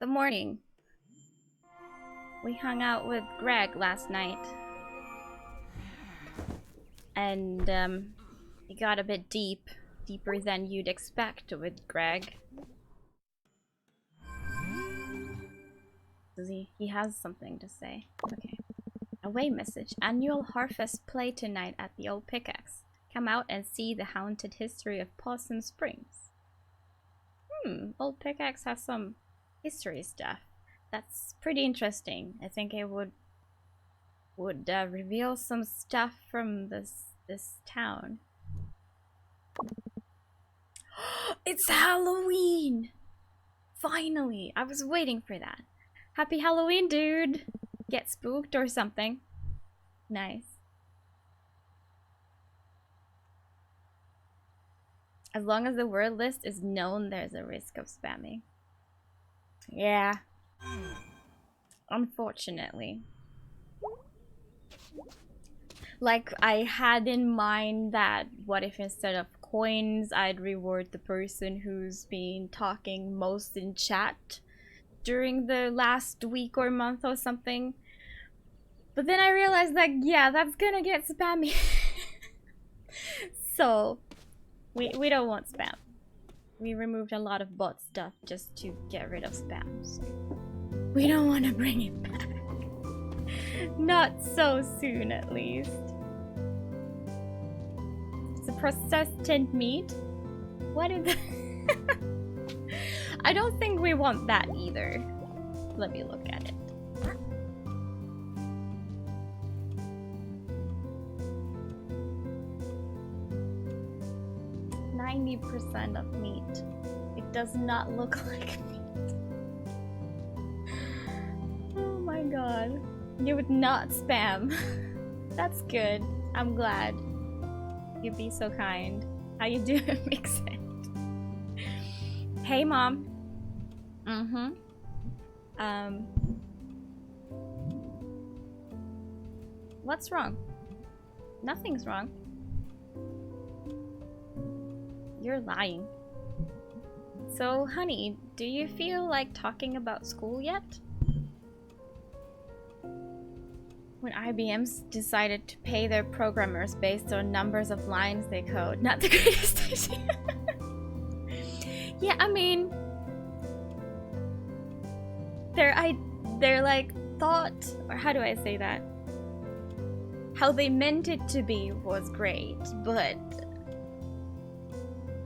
The morning. We hung out with Greg last night. And, it got a bit deep. Deeper than you'd expect with Greg. Does he has something to say. Okay. Away message. Annual Harvest play tonight at the Old Pickaxe. Come out and see the haunted history of Possum Springs. Old Pickaxe has some history stuff. That's pretty interesting. I think it would reveal some stuff from this town. It's Halloween! Finally! I was waiting for that. Happy Halloween, dude! Get spooked or something. Nice. As long as the word list is known, there's a risk of spamming. Yeah. Unfortunately. Like, I had in mind that what if instead of coins, I'd reward the person who's been talking most in chat during the last week or month or something. But then I realized that, yeah, that's gonna get spammy. So, we don't want spam. We removed a lot of bot stuff just to get rid of spam. So we don't want to bring it back. Not so soon, at least. It's a processed tinned meat. What is that? I don't think we want that either. Let me look at it. 90% of meat. It does not look like meat. Oh my god. You would not spam. That's good. I'm glad. You'd be so kind. How you doing, Mixit? Hey, Mom. What's wrong? Nothing's wrong. You're lying. So, honey, do you feel like talking about school yet? When IBM's decided to pay their programmers based on numbers of lines they code, not the greatest idea. Yeah, I mean, they're like thought, or how do I say that? How they meant it to be was great, but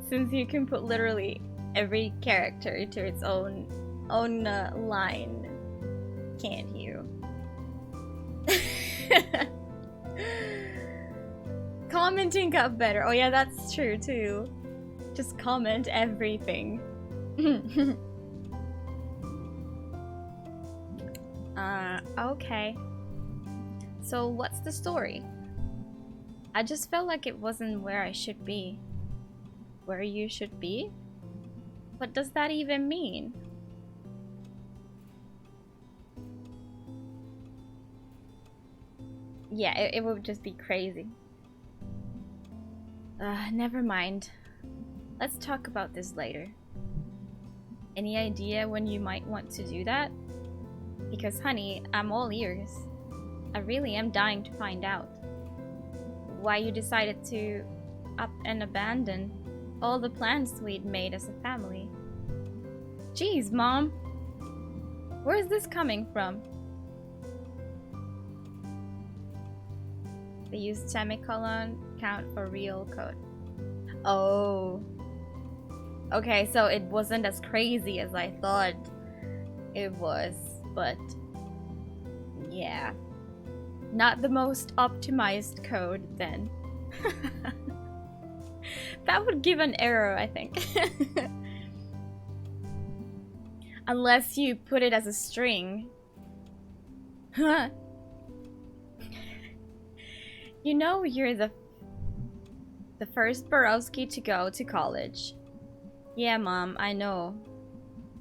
since you can put literally every character to its own line, can't you? Commenting got better. Oh yeah, that's true too. Just comment everything. Okay. So what's the story? I just felt like it wasn't where I should be. Where you should be? What does that even mean? Yeah, it would just be crazy. Never mind. Let's talk about this later. Any idea when you might want to do that? Because honey, I'm all ears. I really am dying to find out. Why you decided to up and abandon all the plans we'd made as a family. Jeez, Mom! Where's this coming from? They used semicolon count for real code. Oh. Okay, so it wasn't as crazy as I thought it was, but yeah. Not the most optimized code then. That would give an error, I think. Unless you put it as a string. Huh. You know you're the first Borowski to go to college. Yeah, Mom, I know.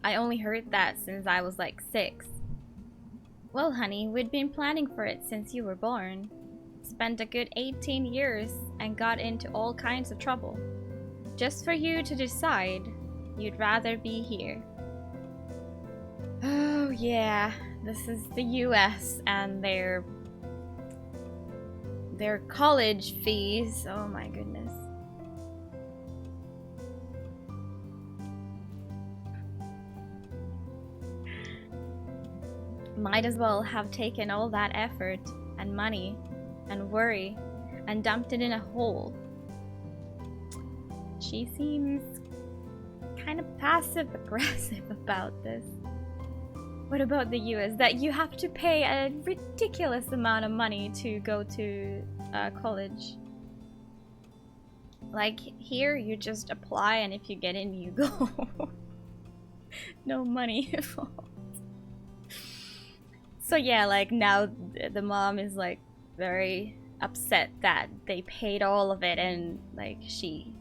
I only heard that since I was like 6. Well, honey, we'd been planning for it since you were born. Spent a good 18 years and got into all kinds of trouble. Just for you to decide you'd rather be here. yeah, this is the US and their college fees. Oh my goodness. Might as well have taken all that effort and money and worry and dumped it in a hole. She seems kind of passive aggressive about this. What about the US? That you have to pay a ridiculous amount of money to go to college. Like here, you just apply, and if you get in, you go. No money involved. So yeah, like now the mom is like very upset that they paid all of it and like she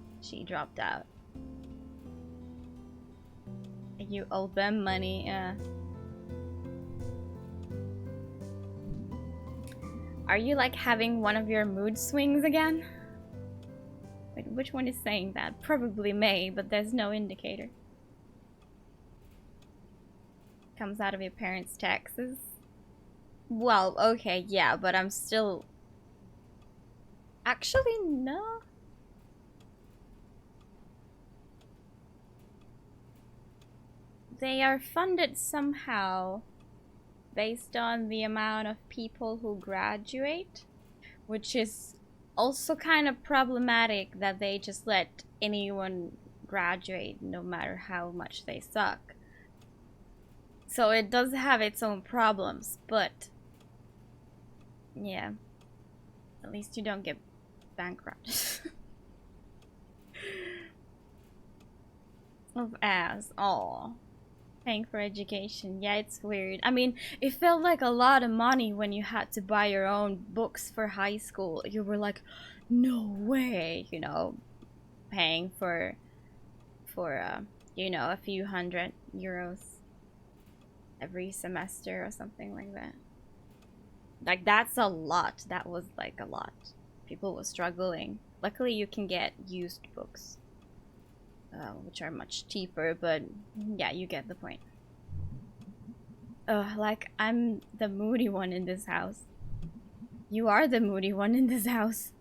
dropped out. You owe them money, yeah. Are you like having one of your mood swings again? Wait, which one is saying that? Probably May, but there's no indicator. Comes out of your parents' taxes? Well, okay, yeah, but I'm still... Actually, no. They are funded somehow based on the amount of people who graduate, which is also kind of problematic that they just let anyone graduate no matter how much they suck. So it does have its own problems, but yeah, at least you don't get bankrupt. Of ass, aw. Paying for education, yeah, it's weird. I mean, it felt like a lot of money when you had to buy your own books for high school. You were like, no way, you know, paying for you know, a few €100 every semester or something like that. Like, that's a lot. That was like a lot. People were struggling. Luckily, you can get used books, which are much cheaper, but yeah, you get the point. Like, I'm the moody one in this house. You are the moody one in this house.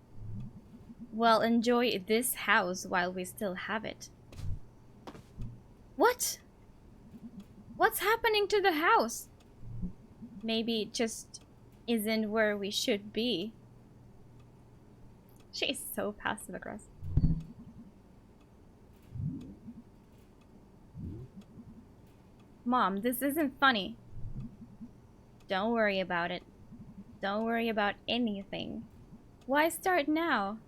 Well, enjoy this house while we still have it. What? What's happening to the house? Maybe it just isn't where we should be. She's so passive aggressive. Mom, this isn't funny. Don't worry about it. Don't worry about anything. Why start now?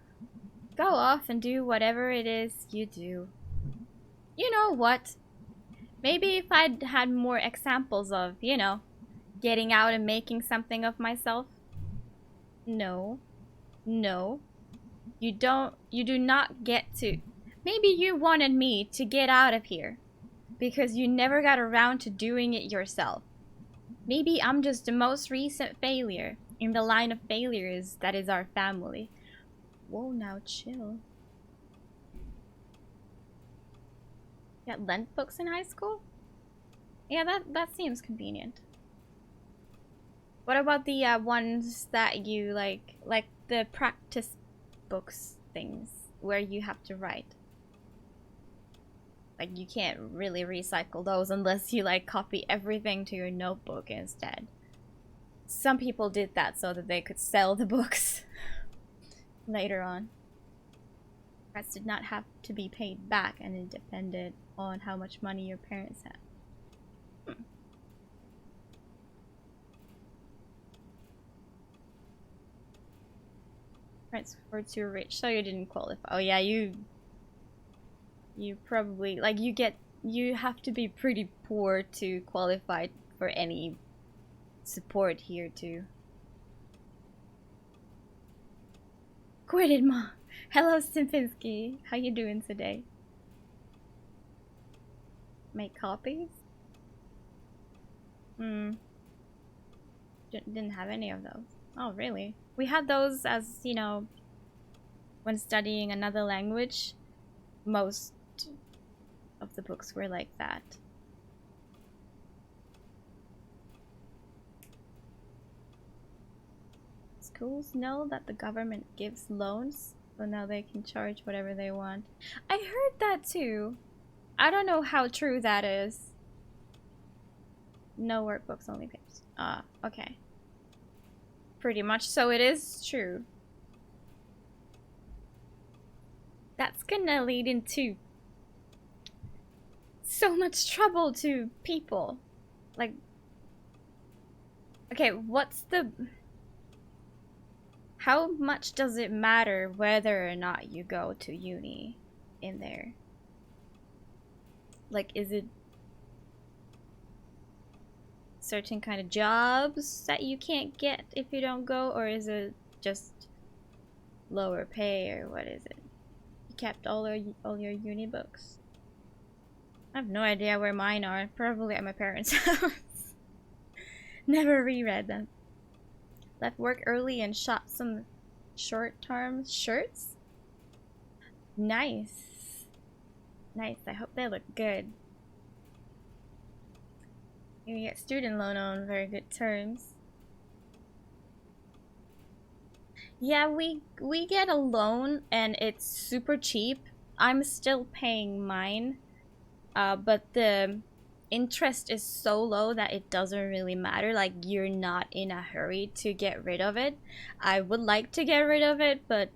Go off and do whatever it is you do. You know what? Maybe if I'd had more examples of, you know, getting out and making something of myself. No. No. You do not get to. Maybe you wanted me to get out of here because you never got around to doing it yourself. Maybe I'm just the most recent failure in the line of failures that is our family. Whoa, now chill. You got lent books in high school? Yeah, that seems convenient. What about the ones that you like the practice books things where you have to write? Like, you can't really recycle those unless you like copy everything to your notebook instead. Some people did that so that they could sell the books later on. Parents did not have to be paid back, and it depended on how much money your parents had. Parents were too rich, so you didn't qualify. Oh yeah, you probably like you have to be pretty poor to qualify for any support here too. Quit it, Mom. Hello, Simpinski. How you doing today? Make copies? Didn't have any of those. Oh, really? We had those as, you know, when studying another language. Most of the books were like that. schools know that the government gives loans, so now they can charge whatever they want. I heard that too. I don't know how true that is. No workbooks, only papers. Okay. Pretty much so it is true. That's gonna lead into so much trouble to people. Like, okay, how much does it matter whether or not you go to uni in there? Like, is it certain kind of jobs that you can't get if you don't go, or is it just lower pay, or what is it? You kept all your uni books? I have no idea where mine are. Probably at my parents' house. Never reread them. Left work early and shot some short-term shirts. Nice. Nice. I hope they look good. You get student loan on very good terms. Yeah, we get a loan and it's super cheap. I'm still paying mine, but the interest is so low that it doesn't really matter. Like, you're not in a hurry to get rid of it. I would like to get rid of it, but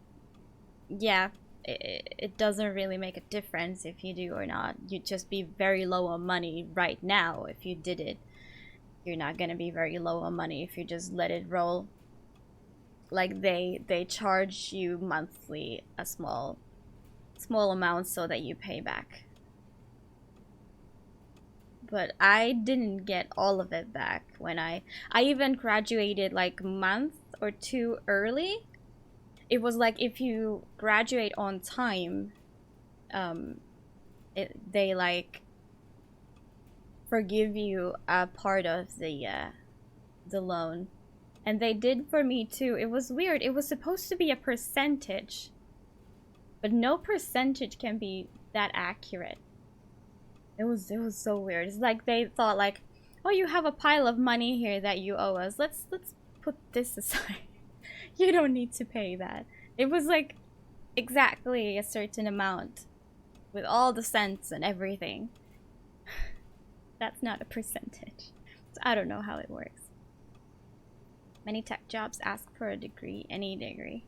yeah, it doesn't really make a difference if you do or not. You'd just be very low on money right now if you did it. You're not gonna be very low on money if you just let it roll. Like, they charge you monthly a small amount so that you pay back. But I didn't get all of it back when I even graduated like a month or two early. It was like, if you graduate on time, they like forgive you a part of the loan. And they did for me too. It was weird. It was supposed to be a percentage, but no percentage can be that accurate. It was so weird. It's like they thought like, oh, you have a pile of money here that you owe us. Let's put this aside. You don't need to pay that. It was like exactly a certain amount with all the cents and everything. That's not a percentage. So I don't know how it works. Many tech jobs ask for a degree, any degree.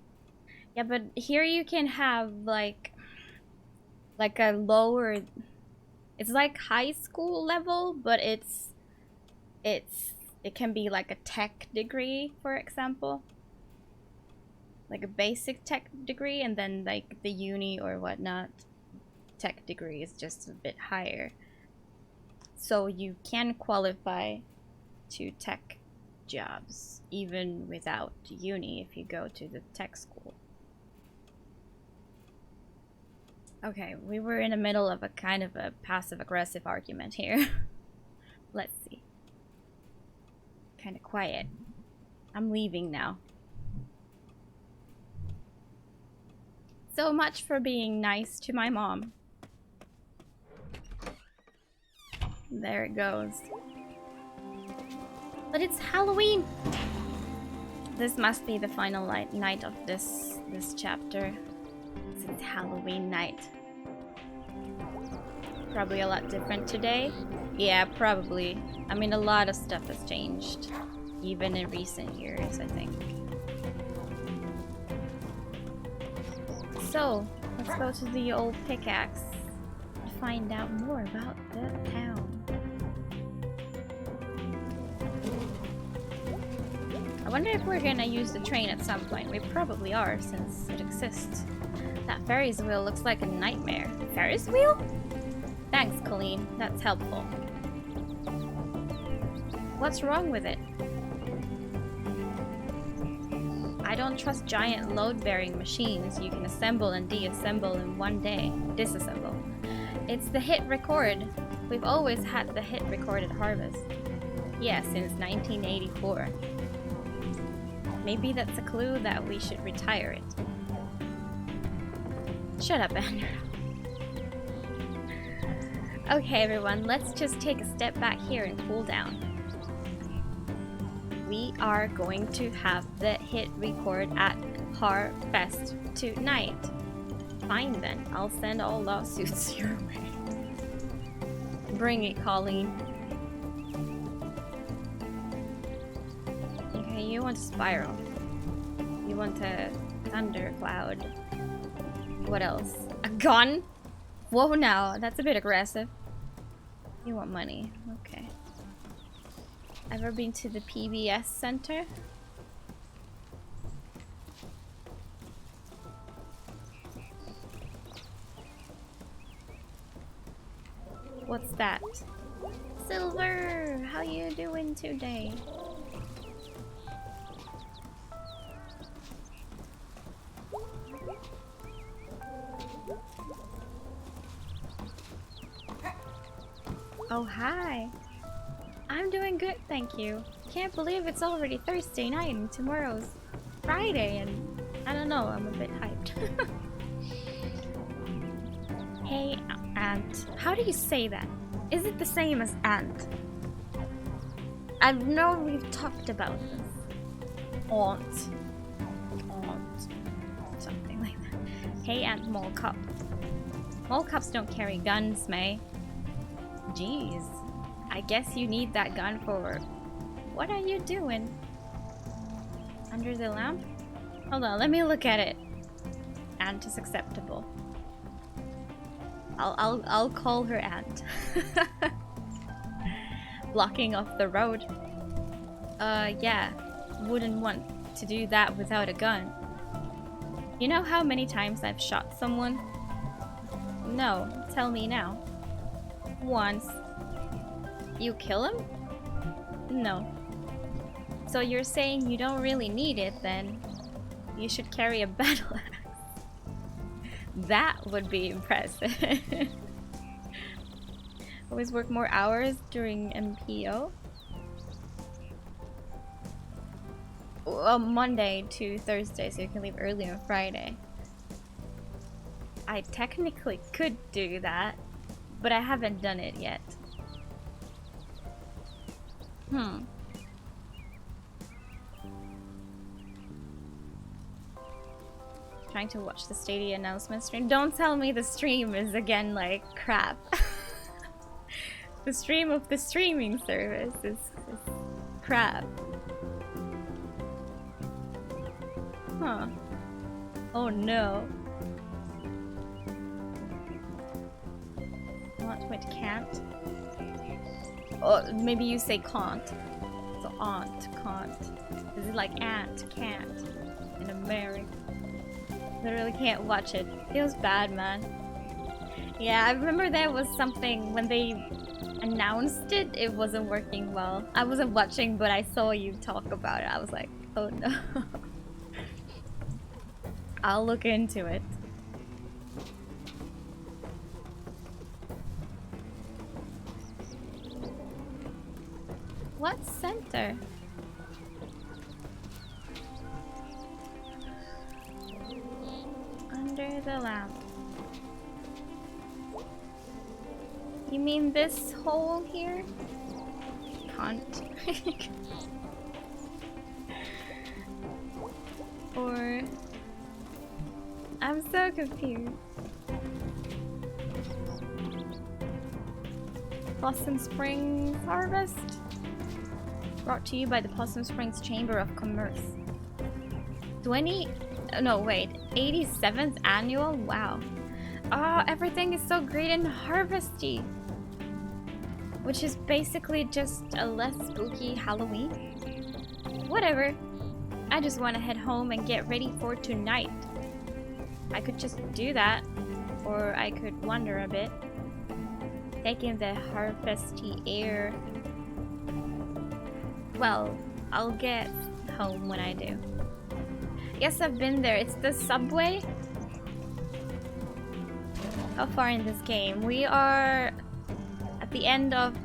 Yeah, but here you can have like a lower, it's like high school level, but it can be like a tech degree, for example. Like a basic tech degree, and then like the uni or whatnot tech degree is just a bit higher. So you can qualify to tech jobs even without uni if you go to the tech school. Okay, we were in the middle of a kind of a passive-aggressive argument here. Let's see. Kind of quiet. I'm leaving now. So much for being nice to my mom. There it goes. But it's Halloween! This must be the final night of this chapter. It's Halloween night. Probably a lot different today. Yeah, probably. I mean, a lot of stuff has changed. Even in recent years, I think. So, let's go to the old pickaxe and find out more about the town. I wonder if we're gonna use the train at some point. We probably are, since it exists. That Ferris wheel looks like a nightmare. Ferris wheel? Thanks, Colleen. That's helpful. What's wrong with it? I don't trust giant load-bearing machines you can assemble and deassemble in one day. Disassemble. It's the hit record. We've always had the hit record at Harvest. Yeah, since 1984. Maybe that's a clue that we should retire it. Shut up, Andrew. Okay, everyone, let's just take a step back here and cool down. we are going to have the hit record at Harfest tonight. Fine then, I'll send all lawsuits your way. Bring it, Colleen. Okay, you want a spiral. You want a thundercloud. What else? A gun? Whoa now, that's a bit aggressive. You want money, okay. Ever been to the PBS Center? What's that? Silver! How you doing today? Oh, hi. I'm doing good, thank you. Can't believe it's already Thursday night and tomorrow's Friday, and I don't know, I'm a bit hyped. Hey, Aunt. How do you say that? Is it the same as Aunt? I know we've talked about this. Aunt. Aunt. Something like that. Hey, Aunt Mole Cup. Mole Cups don't carry guns, May. Jeez. I guess you need that gun for... What are you doing? Under the lamp? Hold on, let me look at it. Aunt is acceptable. I'll call her Aunt. Blocking off the road. Yeah. Wouldn't want to do that without a gun. You know how many times I've shot someone? No, tell me now. Once. You kill him? No. So you're saying you don't really need it, then you should carry a battle axe. That would be impressive. Always work more hours during MPO? Well, Monday to Thursday, so you can leave early on Friday. I technically could do that, but I haven't done it yet. Trying to watch the Stadia announcement stream. Don't tell me the stream is again like crap. The stream of the streaming service is crap. Huh. Oh no. Want, wait, can't? Oh, maybe you say can't. So aunt, can't. Is it like aunt, can't in America? Literally can't watch it. Feels bad, man. Yeah, I remember there was something when they announced it, it wasn't working well. I wasn't watching, but I saw you talk about it. I was like, oh no. I'll look into it. What center? Under the lamp. You mean this hole here? Can't. Or... I'm so confused. Possum Springs Harvest? Brought to you by the Possum Springs Chamber of Commerce. 87th annual? Wow. Oh, everything is so great and harvesty. Which is basically just a less spooky Halloween. Whatever. I just want to head home and get ready for tonight. I could just do that. Or I could wander a bit. Taking the harvesty air. Well, I'll get home when I do. Yes, I've been there. It's the subway. How far in this game? We are at the end of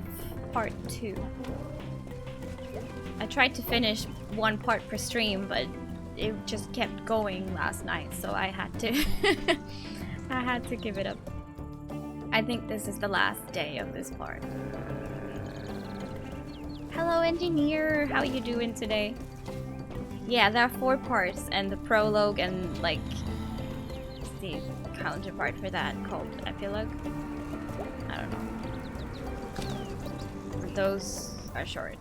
part 2. I tried to finish one part per stream, but it just kept going last night, so I had to I had to give it up. I think this is the last day of this part. Hello engineer. How you doing today? Yeah, there are 4 parts, and the prologue and like the counterpart for that called epilogue. I don't know. Those are short.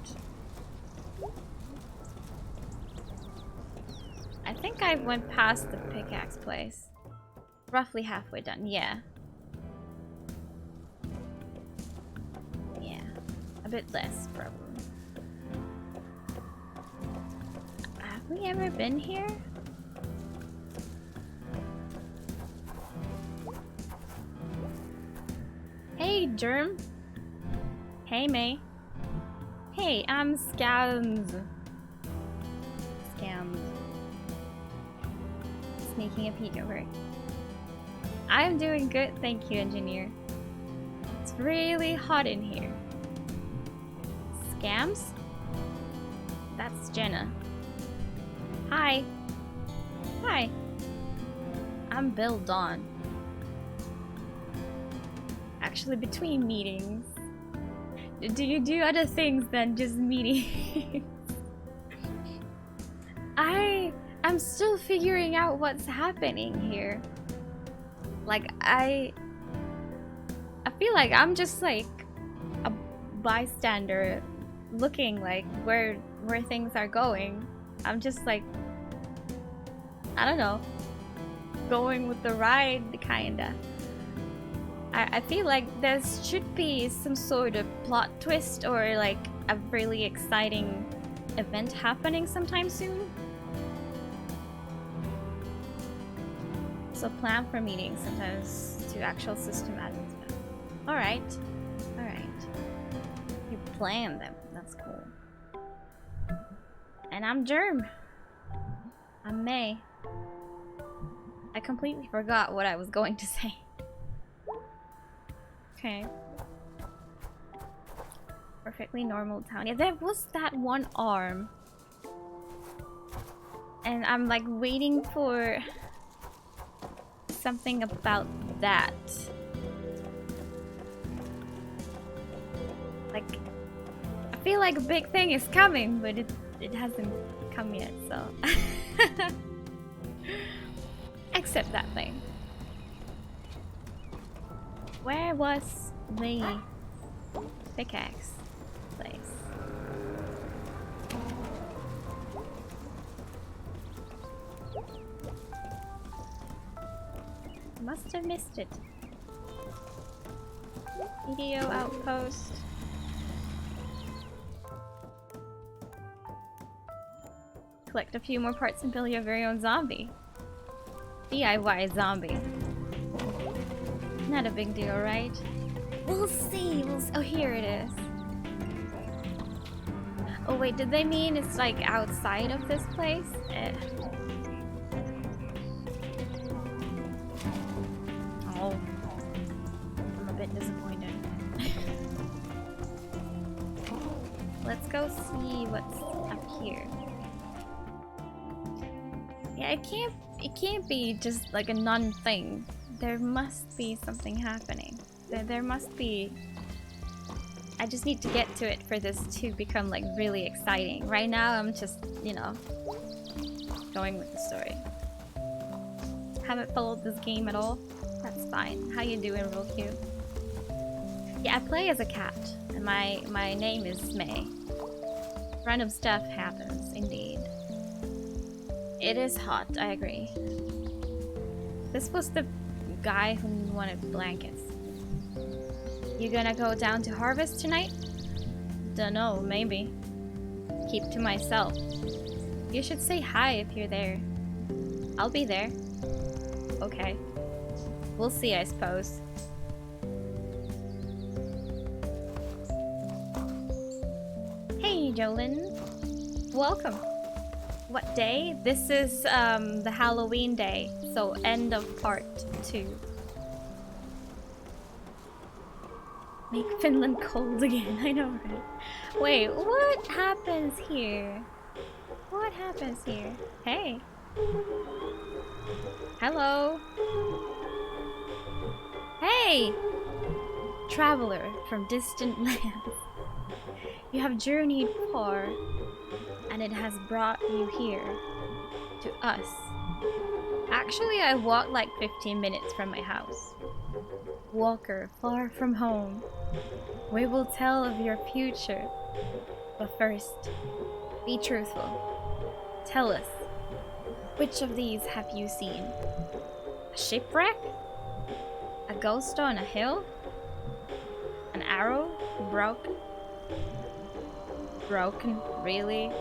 I think I went past the pickaxe place. Roughly halfway done, yeah. Yeah, a bit less probably. Have we ever been here? Hey, Germ. Hey, May. Hey, I'm Scams. Scams. Sneaking a peek over. I'm doing good, thank you, engineer. It's really hot in here. Scams? That's Jenna. Hi. Hi. I'm Bill Dawn. Actually, between meetings. Do you do other things than just meetings? I'm still figuring out what's happening here. Like, I feel like I'm just like a bystander looking like where things are going. I'm just like, I don't know, going with the ride, kinda. I feel like there should be some sort of plot twist or like a really exciting event happening sometime soon. So plan for meetings sometimes to actual system admins. Alright. Alright. You plan them. That's cool. And I'm Germ. I'm May. I completely forgot what I was going to say. Okay. Perfectly normal town. Yeah, there was that one arm. And I'm like waiting for something about that. Like, I feel like a big thing is coming, but it hasn't come yet, so. Except that thing. Where was the pickaxe place? Must have missed it. Video outpost. Collect a few more parts and build your very own zombie. DIY zombie. Not a big deal, right? We'll see. Oh, here it is. Oh wait, did they mean it's like outside of this place? Oh, I'm a bit disappointed. Let's go see what's up here. Yeah, it can't be just like a non-thing. There must be something happening. There must be. I just need to get to it for this to become like really exciting. Right now I'm just, you know, going with the story. Haven't followed this game at all. That's fine. How you doing, real cute? Yeah, I play as a cat, and my name is May. Random stuff happens, indeed. It is hot, I agree. This was the guy who wanted blankets. You gonna go down to Harvest tonight? Dunno, maybe. Keep to myself. You should say hi if you're there. I'll be there. Okay. We'll see, I suppose. Hey, Jolyn. Welcome. What day? This is the Halloween day, so end of part 2. Make Finland cold again, I know, right? Wait, what happens here? What happens here? Hey. Hello. Hey! Traveler from distant lands. You have journeyed far, and it has brought you here, to us. Actually, I walked like 15 minutes from my house. Walker, far from home. We will tell of your future. But first, be truthful. Tell us, which of these have you seen? A shipwreck? A ghost on a hill? An arrow? Broken? Broken? Really?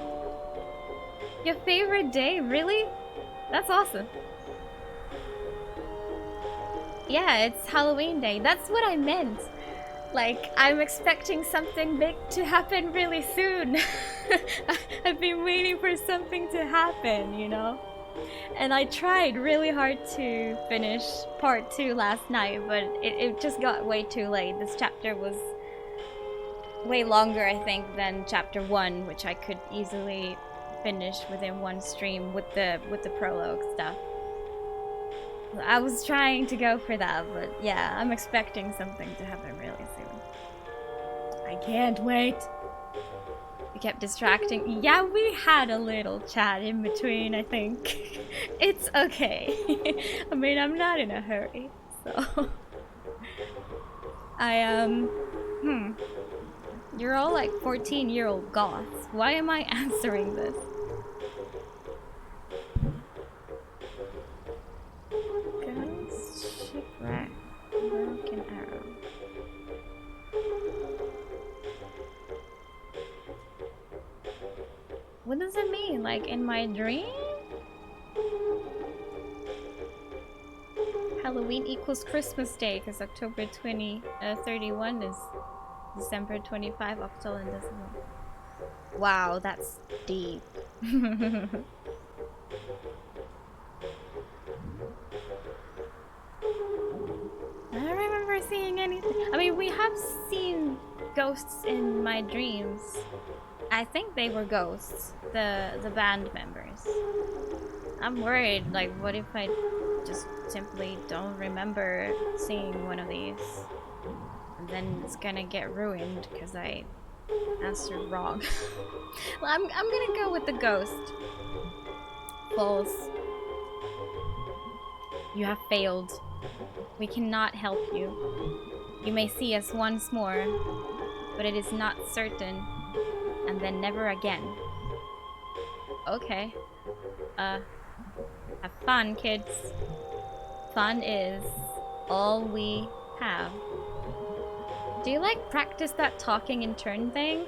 Your favorite day? Really? That's awesome. Yeah, it's Halloween day. That's what I meant. Like, I'm expecting something big to happen really soon. I've been waiting for something to happen, you know? And I tried really hard to finish part 2 last night, but it just got way too late. This chapter was way longer, I think, than chapter 1, which I could easily finish within one stream with the prologue stuff. I was trying to go for that, but yeah, I'm expecting something to happen really soon. I can't wait. We kept distracting. Yeah, we had a little chat in between, I think. It's okay. I mean, I'm not in a hurry, so... You're all like 14-year-old goths. Why am I answering this? Ghost, shipwreck, broken arrow. What does it mean? Like in my dream? Halloween equals Christmas Day because October 31 is December 25, October and December. Wow, that's deep. I don't remember seeing anything. I mean, we have seen ghosts in my dreams. I think they were ghosts, the band members. I'm worried, like, what if I just simply don't remember seeing one of these? And then it's gonna get ruined because I answered wrong. Well, I'm gonna go with the ghost. False. You have failed. We cannot help you. You may see us once more, but it is not certain. And then never again. Okay. Have fun, kids. Fun is all we have. Do you like practice that talking in turn thing?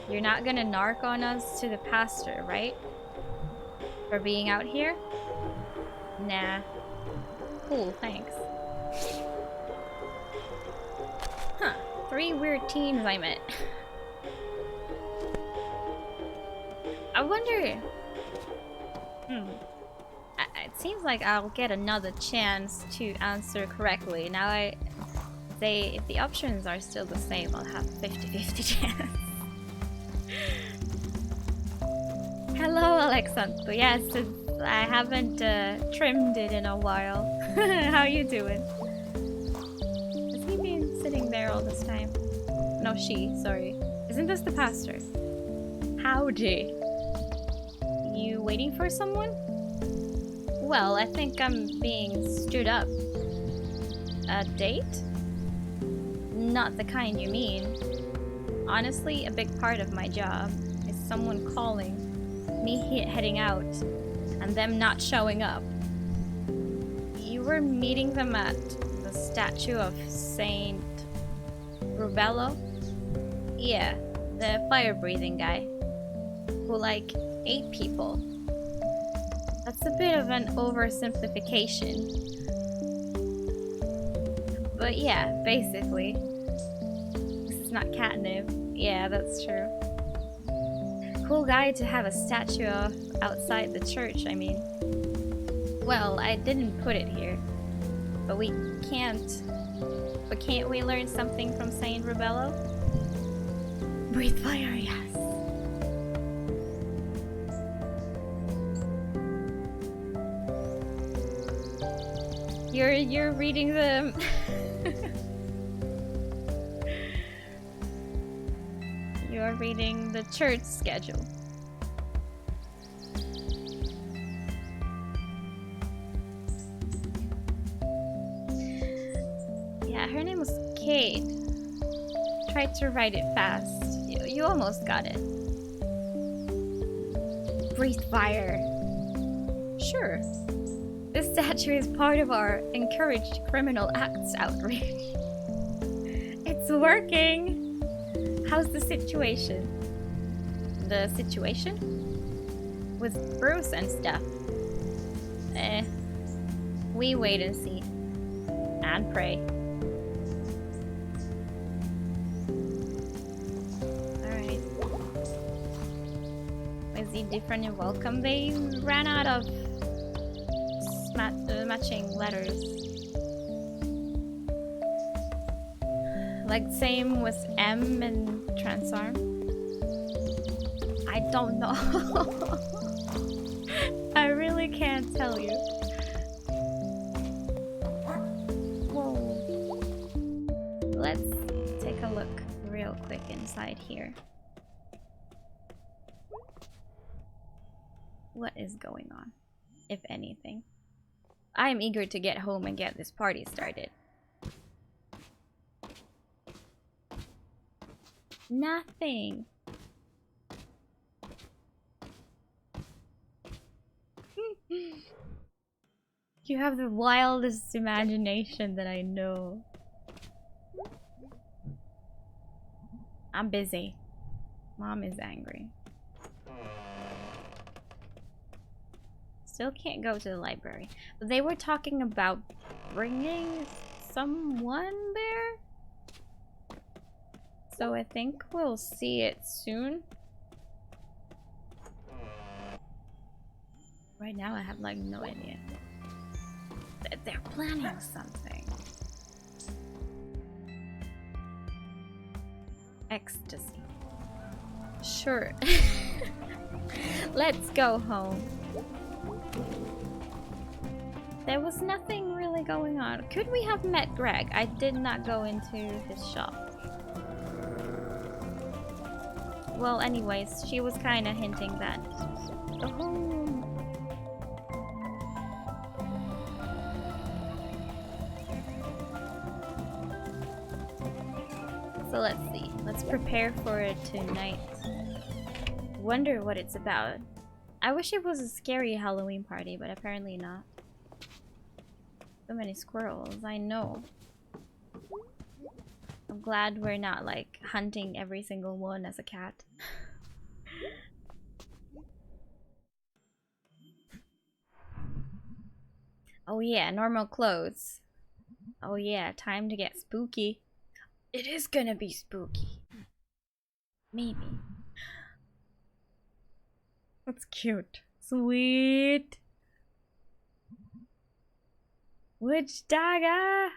You're not gonna narc on us to the pastor, right? For being out here? Nah. Cool, thanks. Huh. 3 weird teens I met. I wonder... It seems like I'll get another chance to answer correctly. Now if the options are still the same, I'll have 50-50 chance. Hello, Alexandro. Yes, I haven't trimmed it in a while. How you doing? Has he been sitting there all this time? No, she, sorry. Isn't this the pastor? Howdy. You waiting for someone? Well, I think I'm being stood up. A date? Not the kind you mean. Honestly, a big part of my job is someone calling, me heading out, and them not showing up. You were meeting them at the statue of Saint Rubello? Yeah, the fire-breathing guy, who like ate people. That's a bit of an oversimplification. But yeah, basically. This is not catnip. Yeah, that's true. Cool guy to have a statue of outside the church, I mean. Well, I didn't put it here. But can't we learn something from Saint Rubello? Breathe fire, yes. You're reading the You are reading the church schedule. Yeah, her name was Kate. Tried to write it fast. You almost got it. Breathe fire. Sure. This statue is part of our Encouraged Criminal Acts outreach. It's working! How's the situation? The situation? With Bruce and stuff. We wait and see. And pray. Alright. Is he different in welcome? They ran out of matching letters. Like same with M and Transarm. I don't know. I really can't tell you. Whoa. Let's take a look real quick inside here. What is going on, if anything? I am eager to get home and get this party started. Nothing. You have the wildest imagination that I know. I'm busy. Mom is angry. Still can't go to the library. But they were talking about bringing someone there. So I think we'll see it soon. Right now I have like no idea. They're planning something. Ecstasy. Sure. Let's go home. There was nothing really going on. Could we have met Greg? I did not go into his shop. Well, anyways, she was kind of hinting that. Go home. So let's see. Let's prepare for it tonight. Wonder what it's about. I wish it was a scary Halloween party, but apparently not. So many squirrels, I know. I'm glad we're not like hunting every single one as a cat. Oh yeah, normal clothes. Oh yeah, time to get spooky. It is gonna be spooky. Maybe. That's cute. Sweet. Witch dagger.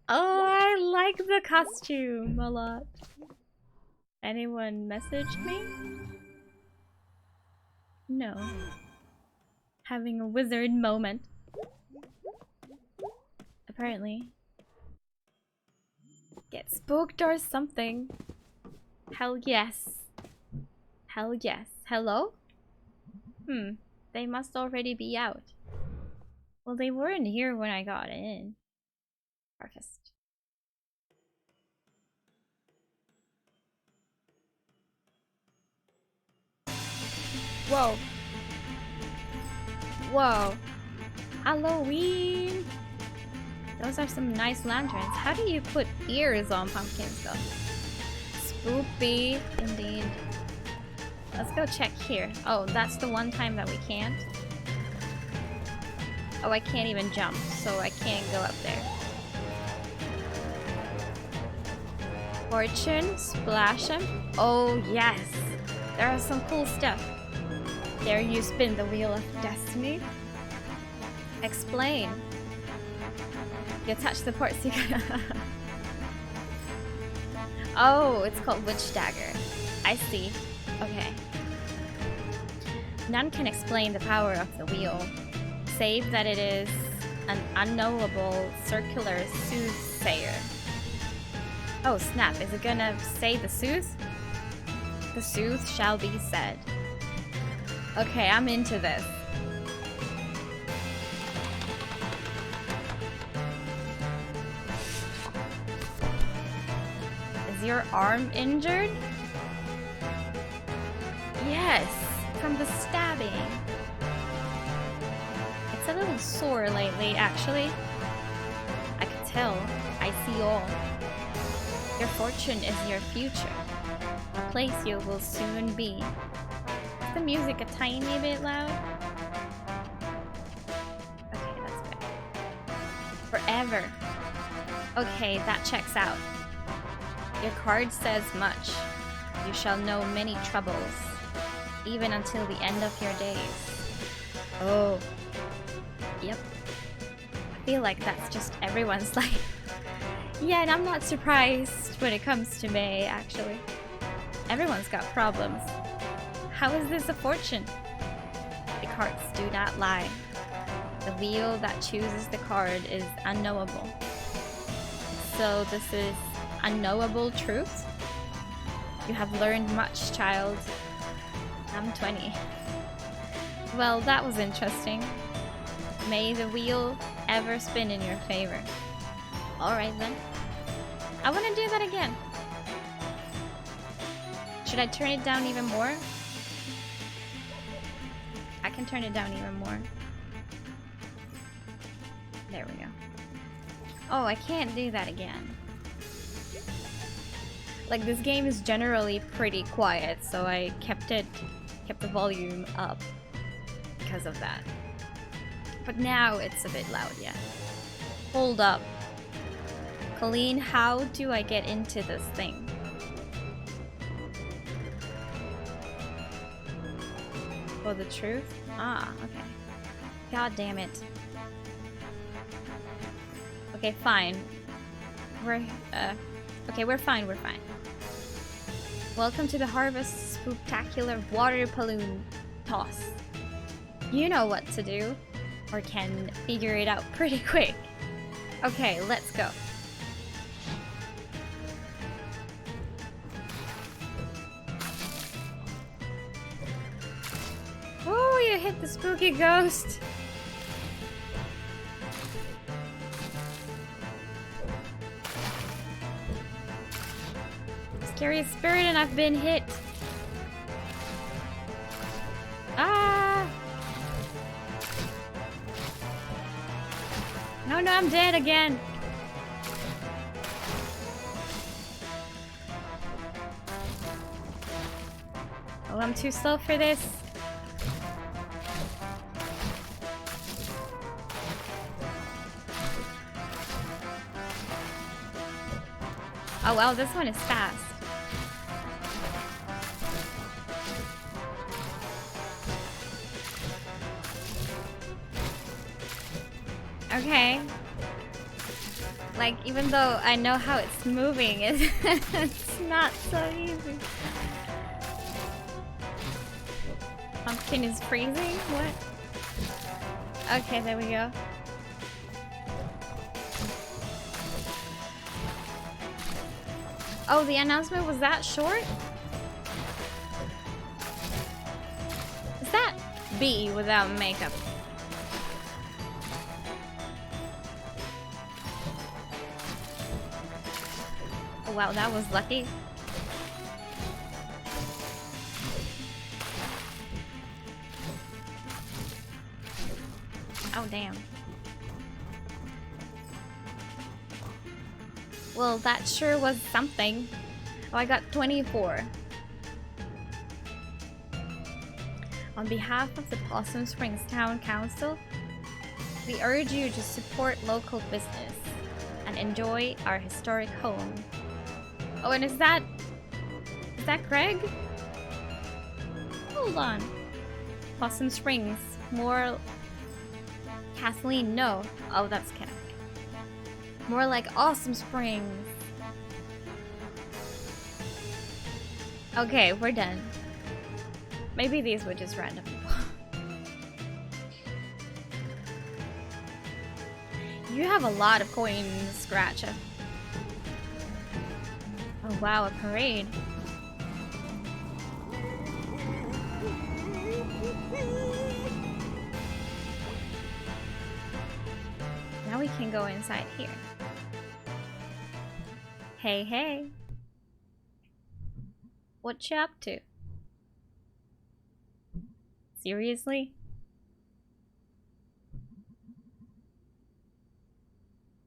Oh, I like the costume a lot. Anyone message me? No. Having a wizard moment. Apparently. Get spooked or something. Hell yes. Hell yes. Hello? They must already be out. Well, they weren't here when I got in. Harvest. Whoa. Whoa. Halloween. Those are some nice lanterns. How do you put ears on pumpkins though? Spoopy indeed. Let's go check here. Oh, that's the one time that we can't. Oh, I can't even jump, so I can't go up there. Fortune, splash him. Oh yes, there are some cool stuff. Dare you spin the wheel of destiny? Explain. You touch the ports. Oh, it's called Witch Dagger. I see. Okay. None can explain the power of the wheel, save that it is an unknowable circular soothsayer. Oh snap, is it gonna say the sooth? The sooth shall be said. Okay, I'm into this. Is your arm injured? Yes, from the stabbing. It's a little sore lately, actually. I could tell. I see all. Your fortune is your future. A place you will soon be. Is the music a tiny bit loud? Okay, that's good. Forever. Okay, that checks out. Your card says much. You shall know many troubles, even until the end of your days. Oh. Yep. I feel like that's just everyone's life. Yeah, and I'm not surprised when it comes to May, actually. Everyone's got problems. How is this a fortune? The cards do not lie. The wheel that chooses the card is unknowable. So this is unknowable truth? You have learned much, child. I'm 20. Well, that was interesting. May the wheel ever spin in your favor. Alright then. I want to do that again. Should I turn it down even more? I can turn it down even more. There we go. Oh, I can't do that again. Like, this game is generally pretty quiet, so I kept the volume up because of that. But now it's a bit loud, yeah. Hold up. Colleen, how do I get into this thing? For the truth? Ah, okay. God damn it. Okay, fine. Okay, we're fine, we're fine. Welcome to the Harvest Spooktacular Water Balloon Toss. You know what to do, or can figure it out pretty quick. Okay, let's go. Oh, you hit the spooky ghost. Scariest spirit, and I've been hit. Ah! No, no, I'm dead again. Oh, I'm too slow for this. Oh wow, this one is fast. Okay. Like, even though I know how it's moving, it's not so easy. Pumpkin is freezing? What? Okay, there we go. Oh, the announcement was that short? Is that B without makeup? Oh wow, that was lucky. Oh damn. Well, that sure was something. Oh, I got 24. On behalf of the Possum Springs Town Council, we urge you to support local business and enjoy our historic home. Oh, and is that Greg? Hold on. Possum Springs. More... Kathleen, no. Oh, that's Ken. More like Awesome Springs. Okay, we're done. Maybe these were just random people. You have a lot of coins, Scratch. Oh wow, a parade. Now we can go inside here. Hey, hey. What you up to? Seriously?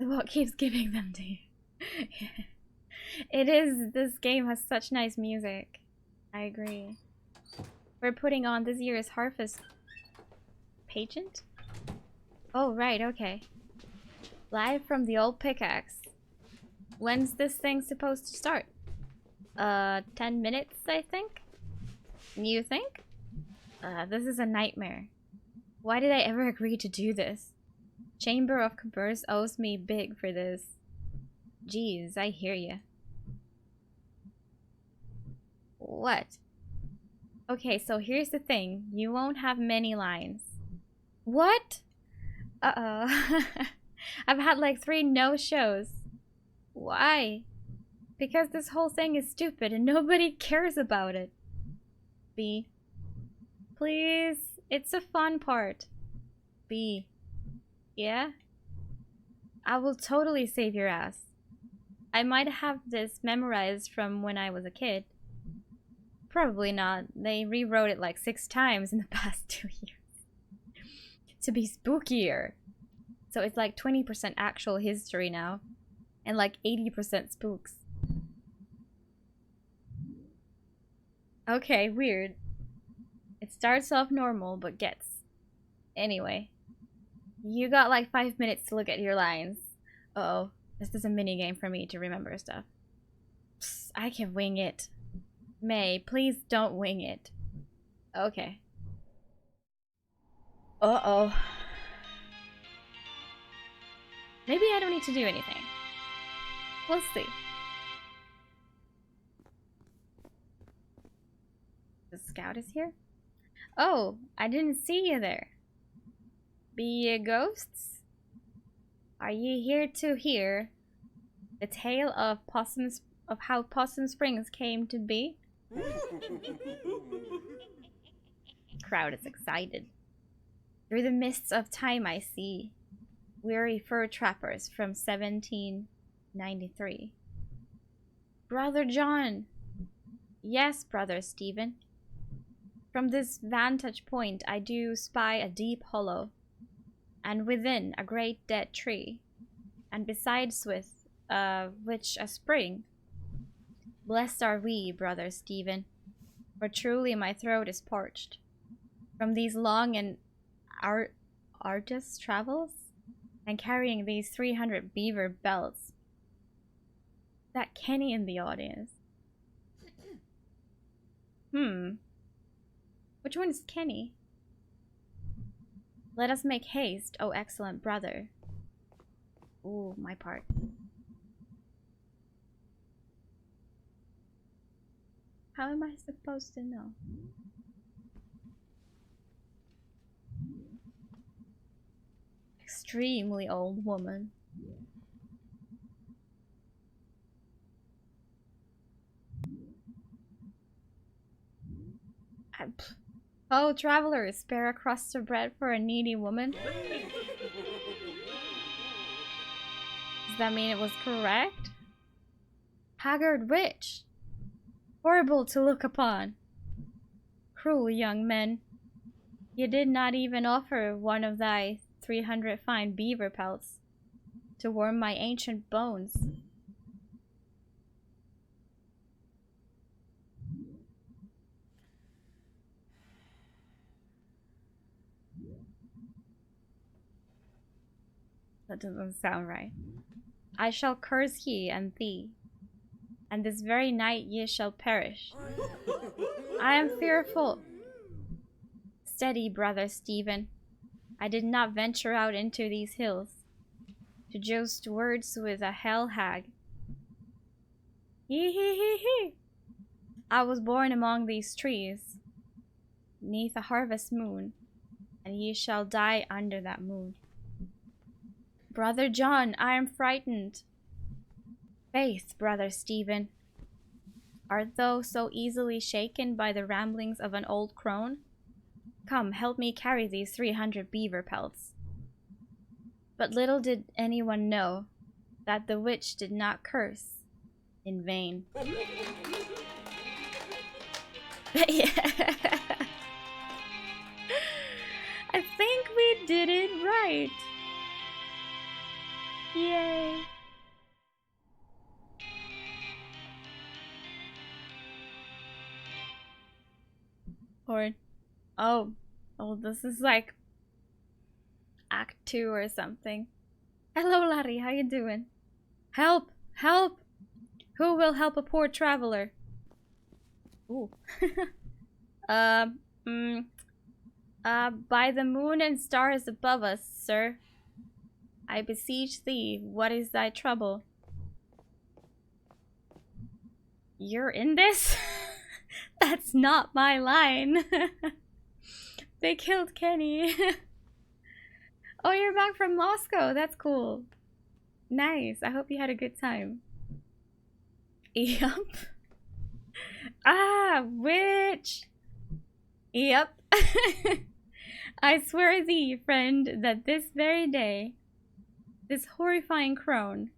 What keeps giving them to you? It is, this game has such nice music. I agree. We're putting on this year's Harvest pageant? Oh, right, okay. Live from the old pickaxe. When's this thing supposed to start? 10 minutes, I think? You think? This is a nightmare. Why did I ever agree to do this? Chamber of Commerce owes me big for this. Jeez, I hear ya. What? Okay, so here's the thing. You won't have many lines. What? Uh-oh. I've had like 3 no-shows. Why? Because this whole thing is stupid and nobody cares about it. B. Please. It's a fun part. B. Yeah? I will totally save your ass. I might have this memorized from when I was a kid. Probably not. They rewrote it like 6 times in the past 2 years. To be spookier. So it's like 20% actual history now. And like 80% spooks. Okay, weird. It starts off normal, but gets... Anyway. You got like 5 minutes to look at your lines. Uh-oh. This is a minigame for me to remember stuff. Psst, I can wing it. May, please don't wing it. Okay. Uh-oh. Maybe I don't need to do anything. We'll see. The scout is here? Oh, I didn't see you there. Be ye ghosts? Are ye here to hear the tale of how Possum Springs came to be? Crowd is excited. Through the mists of time I see weary fur trappers from 1793. Brother John! Yes, Brother Stephen. From this vantage point I do spy a deep hollow, and within a great dead tree, and besides with which a spring. Blessed are we, Brother Stephen, for truly my throat is parched from these long and arduous travels, and carrying these 300 beaver belts. That Kenny in the audience. Which one is Kenny? Let us make haste, O excellent brother. Ooh, my part. How am I supposed to know? Extremely old woman. Oh, travelers, spare a crust of bread for a needy woman. Does that mean it was correct? Haggard witch. Horrible to look upon. Cruel young men. You did not even offer one of thy 300 fine beaver pelts to warm my ancient bones. That doesn't sound right. I shall curse ye and thee, and this very night ye shall perish. I am fearful. Steady, Brother Stephen. I did not venture out into these hills to joust words with a hell hag. Hee hee hee hee. I was born among these trees, neath a harvest moon, and ye shall die under that moon. Brother John, I am frightened. Faith, Brother Stephen. Art thou so easily shaken by the ramblings of an old crone? Come, help me carry these 300 beaver pelts. But little did anyone know that the witch did not curse in vain. Yeah. I think we did it right. Yay. Or, oh, this is like Act 2 or something. Hello, Larry, how you doing? Help! Help! Who will help a poor traveler? Ooh. By the moon and stars above us, sir. I beseech thee, what is thy trouble? You're in this? That's not my line. They killed Kenny. Oh, you're back from Moscow. That's cool. Nice. I hope you had a good time. Yup. Ah, witch. Yep. I swear thee, friend, that this very day, this horrifying crone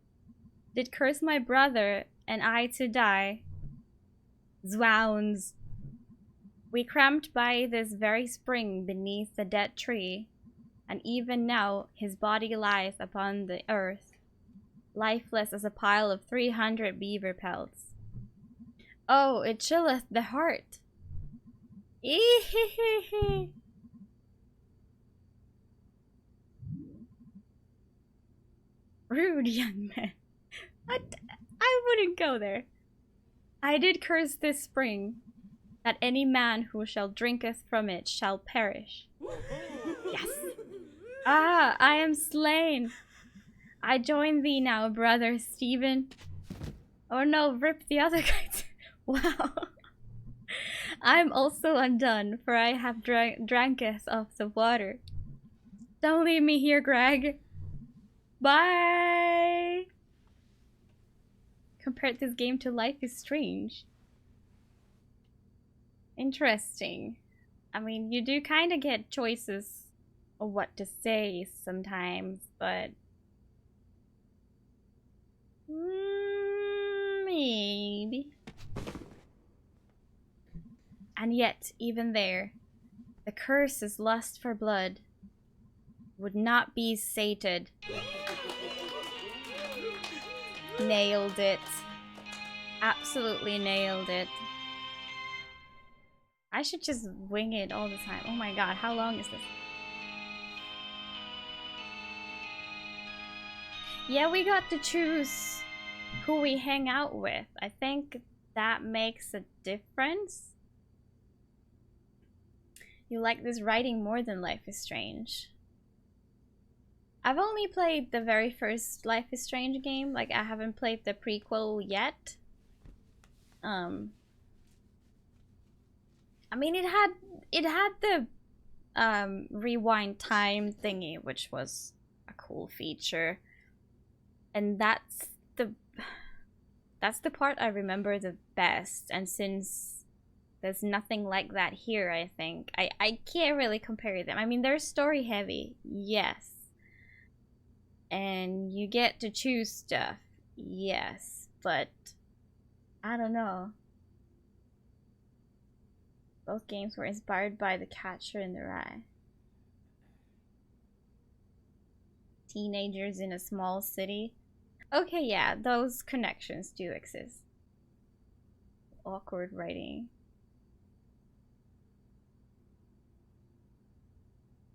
did curse my brother and I to die. Zounds. We camped by this very spring beneath the dead tree, and even now his body lies upon the earth, lifeless as a pile of 300 beaver pelts. Oh, it chilleth the heart. Ehehehe. Rude young man. I wouldn't go there. I did curse this spring, that any man who shall drinketh from it shall perish. Yes. Ah, I am slain. I join thee now, Brother Stephen. Oh no, rip the other guy. Wow. I'm also undone, for I have dranketh of the water. Don't leave me here, Greg. Bye. Compared this game to Life is Strange. Interesting. I mean, you do kind of get choices of what to say sometimes, but maybe. And yet, even there, the curse is lust for blood would not be sated. Nailed it. Absolutely nailed it. I should just wing it all the time. Oh my god, how long is this? Yeah, we got to choose who we hang out with. I think that makes a difference. You like this writing more than Life is Strange. I've only played the very first Life is Strange game. Like, I haven't played the prequel yet. I mean, it had the rewind time thingy, which was a cool feature, and that's the part I remember the best. And since there's nothing like that here, I think I can't really compare them. I mean, they're story heavy, yes, and you get to choose stuff, yes, but I don't know. Both games were inspired by The Catcher in the Rye. Teenagers in a small city. Okay, yeah, those connections do exist. Awkward writing.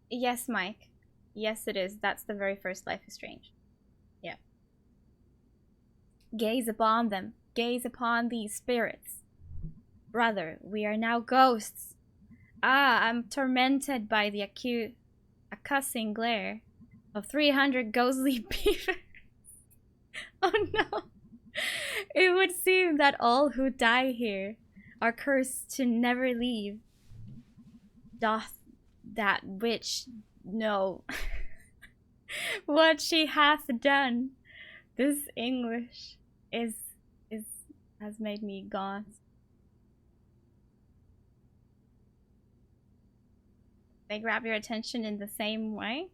Yes, Mike. Yes, it is. That's the very first Life is Strange. Yeah. Gaze upon them. Gaze upon these spirits. Brother, we are now ghosts. Ah, I'm tormented by the accusing glare of 300 ghostly beavers. Oh no. It would seem that all who die here are cursed to never leave. Doth that witch know? what she hath done. This English is is has made me gaunt. They grab your attention in the same way.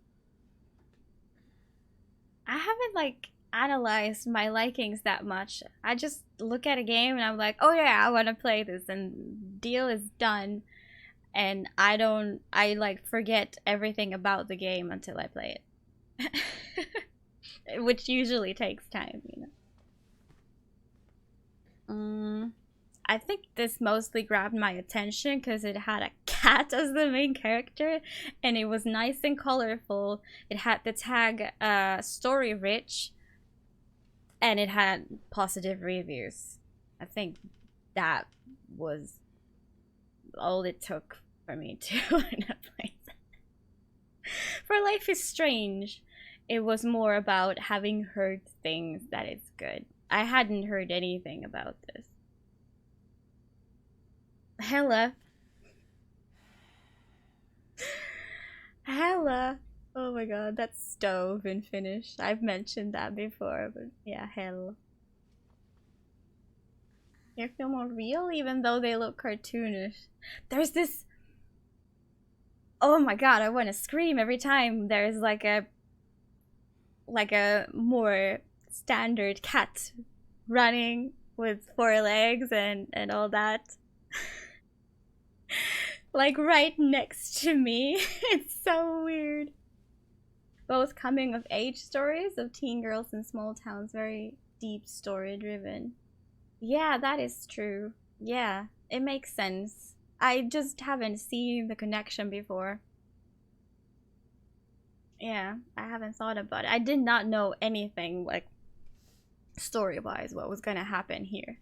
I haven't like analyzed my likings that much. I just look at a game and I'm like, oh yeah, I want to play this, and deal is done. And I like forget everything about the game until I play it. Which usually takes time, you know. I think this mostly grabbed my attention because it had a cat as the main character, and it was nice and colorful. It had the tag story rich, and it had positive reviews. I think that was all it took for me to want to play that. For Life is Strange, it was more about having heard things that it's good. I hadn't heard anything about this. Hella. Hella. Oh my god, that's stove in Finnish. I've mentioned that before, but yeah, hell. They feel more real even though they look cartoonish. There's this... Oh my god, I want to scream every time there's like a more standard cat running with 4 legs and all that. Like right next to me. It's so weird. Both coming of age stories of teen girls in small towns, very deep story driven. Yeah, that is true. Yeah, it makes sense. I just haven't seen the connection before. Yeah, I haven't thought about it. I did not know anything like story wise what was gonna happen here.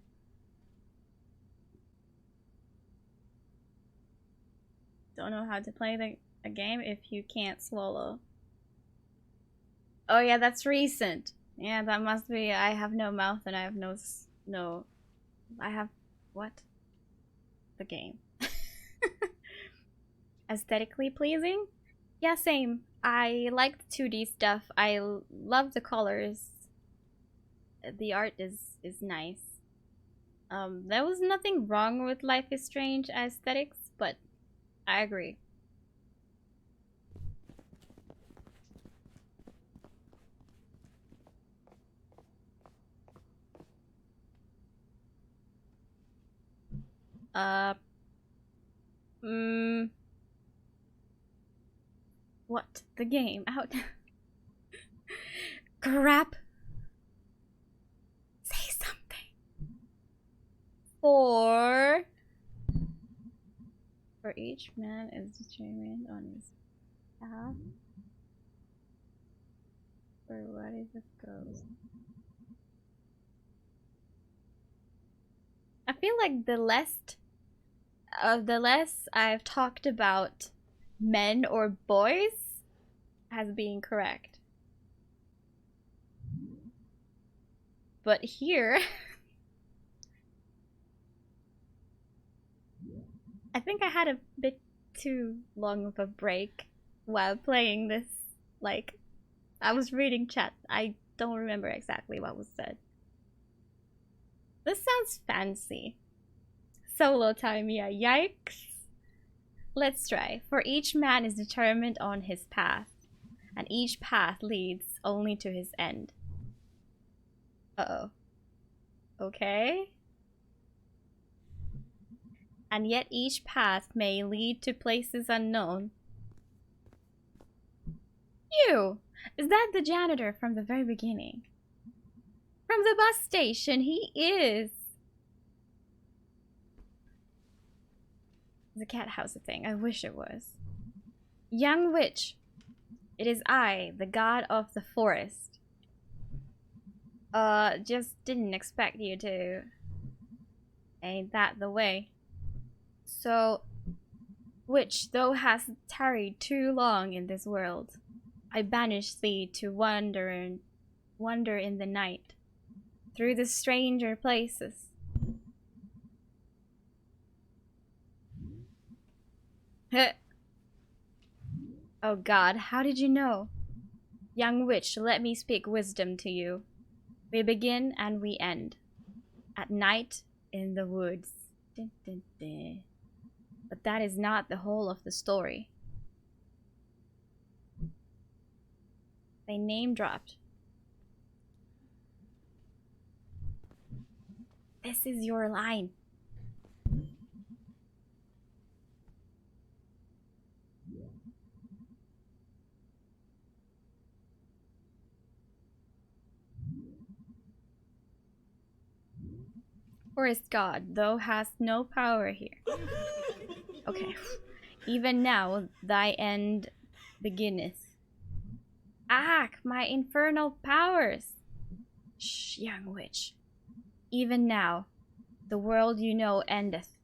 Don't know how to play a game if you can't swallow. Oh yeah, that's recent. Yeah, that must be. I have no mouth and I have no. I have what? The game. Aesthetically pleasing? Yeah, same. I like the 2D stuff. I love the colors. The art is nice. There was nothing wrong with Life is Strange aesthetics, but I agree. Uh, mm, what? The game out? Crap. Say something. For each man is determined on his path. For what if it goes? I feel like the less I've talked about men or boys as being correct. But here, I think I had a bit too long of a break while playing this. Like, I was reading chat. I don't remember exactly what was said. This sounds fancy. Solo time, yeah, yikes. Let's try. For each man is determined on his path, and each path leads only to his end. Uh-oh. Okay. And yet each path may lead to places unknown. You! Is that the janitor from the very beginning? From the bus station, he is! The cat house a thing? I wish it was. Young witch, it is I, the god of the forest. Just didn't expect you to. Ain't that the way? So, which thou hast tarried too long in this world, I banish thee to wander in the night, through the stranger places. Oh God, how did you know? Young witch, let me speak wisdom to you. We begin and we end. At night in the woods. Dun, dun, dun. But that is not the whole of the story. They name dropped. This is your line. Forest god, thou hast no power here. Okay. Even now, thy end beginneth. Ack, my infernal powers! Shh, young witch. Even now, the world you know endeth,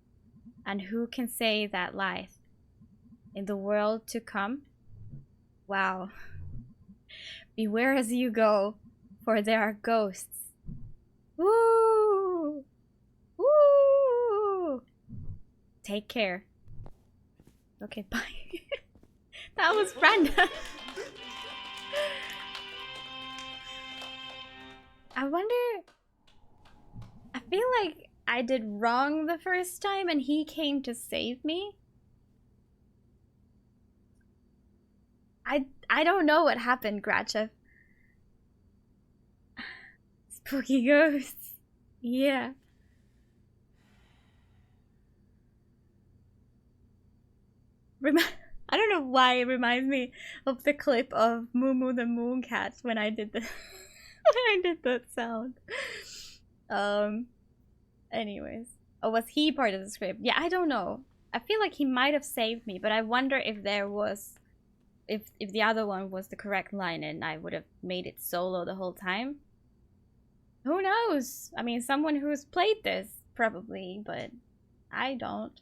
and who can say that lieth in the world to come? Wow. Beware as you go, for there are ghosts. Woo! Woo! Take care. Okay, bye. That was Brenda. I wonder... I feel like I did wrong the first time and he came to save me. I don't know what happened, Gratchev. Spooky ghosts. Yeah. I don't know why it reminds me of the clip of Moo Moo the Mooncat when I did the when I did that sound. Anyways. Oh, was he part of the script? Yeah, I don't know. I feel like he might have saved me, but I wonder if there was if the other one was the correct line and I would have made it solo the whole time. Who knows? I mean, someone who's played this probably, but I don't.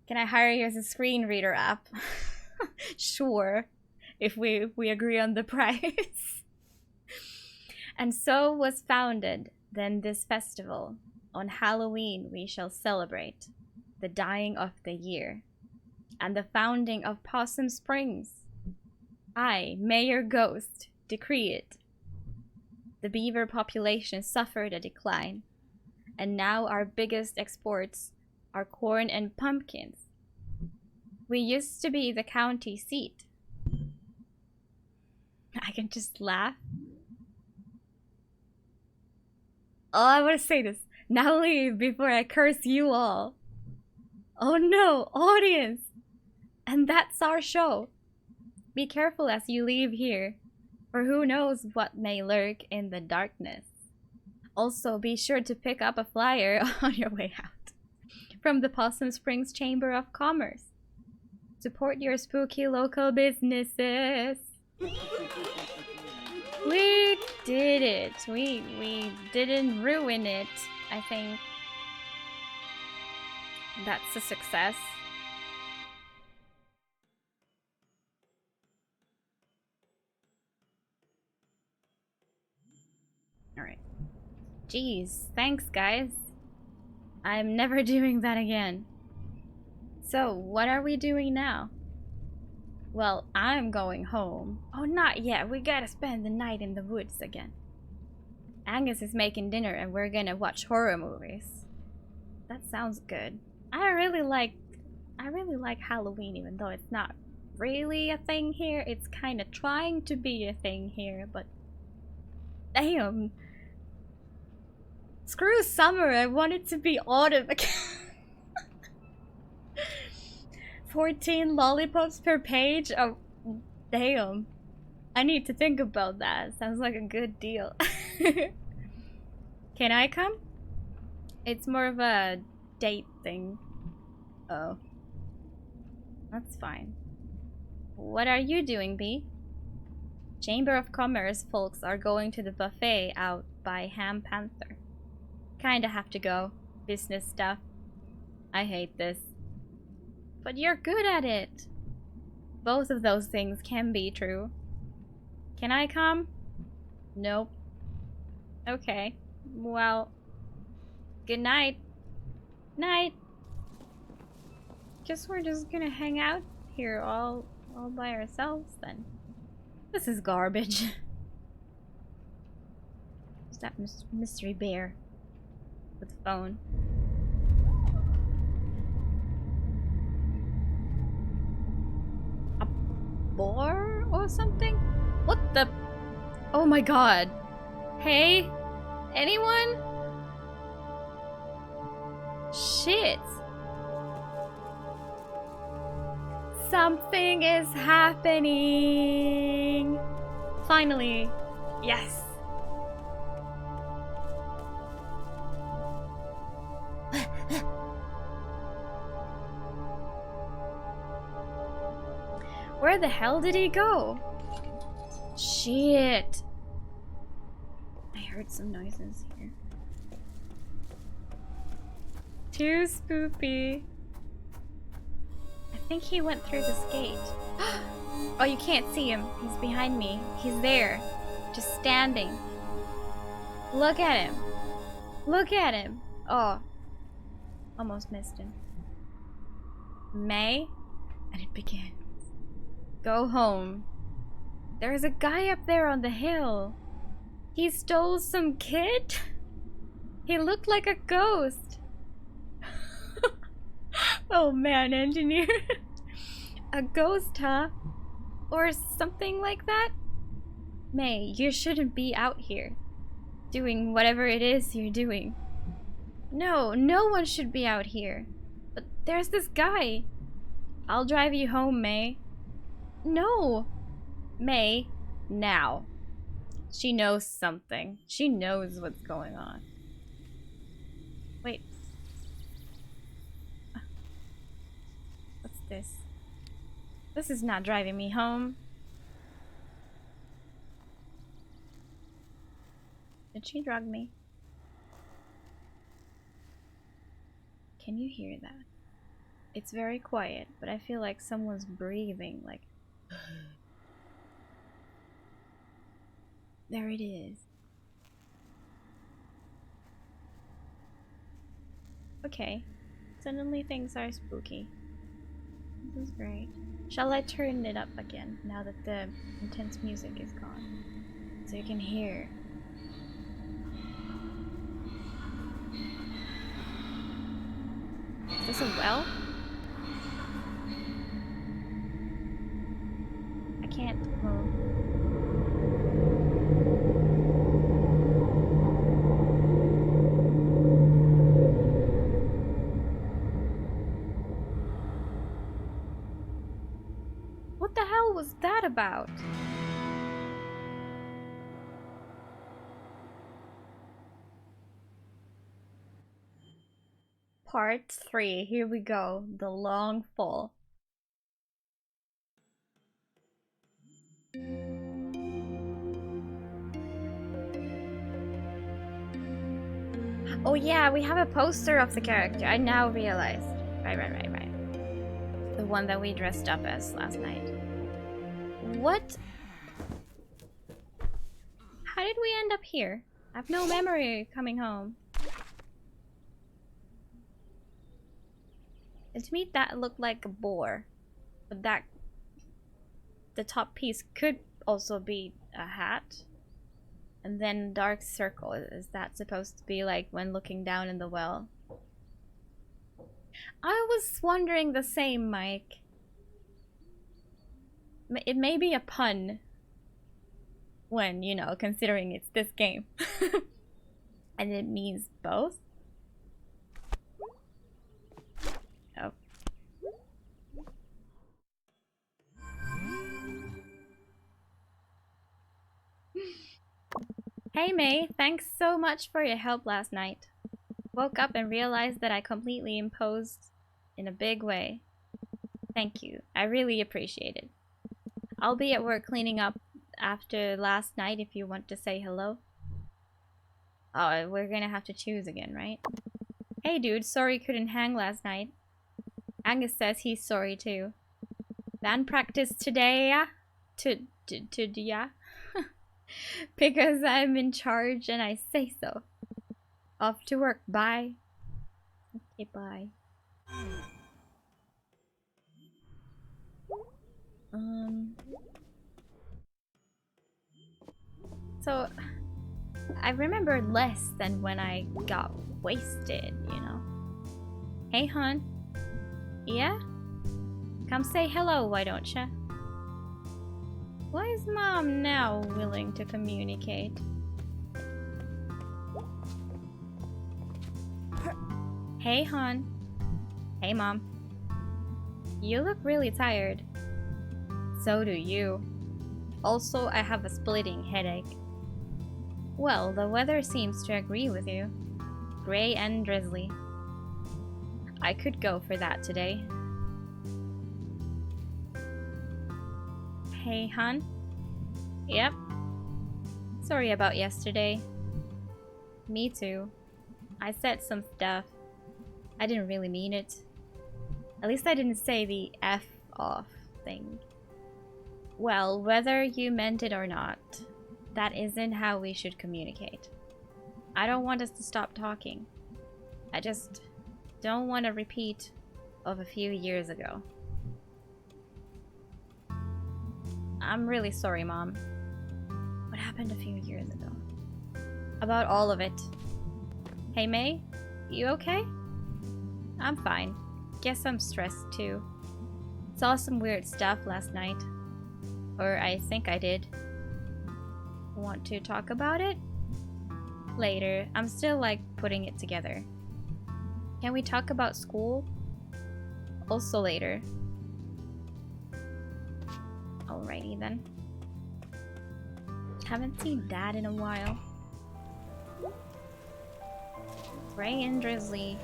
Can I hire you as a screen reader app? Sure, if we agree on the price. And so was founded then this festival. On Halloween we shall celebrate the dying of the year and the founding of Possum Springs. I, Mayor Ghost, decree it. The beaver population suffered a decline, and now our biggest exports are corn and pumpkins. We used to be the county seat. I can just laugh. Oh, I want to say this. Now leave before I curse you all. Oh no, audience! And that's our show. Be careful as you leave here, for who knows what may lurk in the darkness. Also, be sure to pick up a flyer on your way out from the Possum Springs Chamber of Commerce. Support your spooky local businesses. We did it. We didn't ruin it. I think that's a success. Alright. Jeez, thanks guys. I'm never doing that again. So, what are we doing now? Well, I'm going home. Oh, not yet. We gotta spend the night in the woods again. Angus is making dinner and we're gonna watch horror movies. That sounds good. I really like Halloween, even though it's not really a thing here. It's kind of trying to be a thing here, but damn. Screw summer, I want it to be autumn again. 14 lollipops per page? Oh, damn. I need to think about that. Sounds like a good deal. Can I come? It's more of a date thing. Oh. That's fine. What are you doing, Bee? Chamber of Commerce folks are going to the buffet out by Ham Panther. Kinda have to go. Business stuff. I hate this. But you're good at it. Both of those things can be true. Can I come? Nope. Okay. Well, good night. Night. Guess we're just gonna hang out here all by ourselves then. This is garbage. Who's that mystery bear with the phone? A boar or something? What the? Oh my god. Hey? Anyone? Shit. Something is happening. Finally. Yes. Where the hell did he go? Shit. I heard some noises here. Too spoopy. I think he went through this gate. Oh, you can't see him. He's behind me. He's there. Just standing. Look at him. Look at him. Oh. Almost missed him. May? And it begins. Go home. There's a guy up there on the hill. He stole some kid? He looked like a ghost. Oh man, engineer. A ghost, huh? Or something like that? May, you shouldn't be out here doing whatever it is you're doing. No, no one should be out here. But there's this guy. I'll drive you home, May. No. May, now. She knows something. She knows what's going on. Wait. What's this? This is not driving me home. Did she drug me? Can you hear that? It's very quiet, but I feel like someone's breathing, like... There it is. Okay. Suddenly things are spooky. This is great. Shall I turn it up again now that the intense music is gone? So you can hear. Is this a well? I can't move. What the hell was that about? Part 3, here we go. The long fall. Oh yeah, we have a poster of the character. I now realized. Right. The one that we dressed up as last night. What? How did we end up here? I have no memory coming home. And to me that looked like a boar. But that... the top piece could also be a hat. And then dark circle. Is that supposed to be like when looking down in the well? I was wondering the same, Mike. It may be a pun. When, you know, considering it's this game. And it means both? Oh. Hey May, thanks so much for your help last night. Woke up and realized that I completely imposed in a big way. Thank you. I really appreciate it. I'll be at work cleaning up after last night if you want to say hello. Oh, we're gonna have to choose again, right? Hey dude, sorry couldn't hang last night. Angus says he's sorry too. Band practice today, yeah? Yeah? Because I'm in charge and I say so. Off to work, bye. Okay, bye. So, I remember less than when I got wasted, you know. Hey, hon. Yeah? Come say hello, why don't ya? Why is Mom now willing to communicate? Hey, hon. Hey, Mom. You look really tired. So do you. Also, I have a splitting headache. Well, the weather seems to agree with you. Gray and drizzly. I could go for that today. Hey, hon? Yep. Sorry about yesterday. Me too. I said some stuff. I didn't really mean it. At least I didn't say the F off thing. Well, whether you meant it or not, that isn't how we should communicate. I don't want us to stop talking. I just don't want a repeat of a few years ago. I'm really sorry, Mom. What happened a few years ago? About all of it. Hey, May? You okay? I'm fine. Guess I'm stressed too. Saw some weird stuff last night. Or I think I did. Want to talk about it? Later. I'm still like putting it together. Can we talk about school? Also later. Alrighty then. Haven't seen Dad in a while. Gray and drizzly.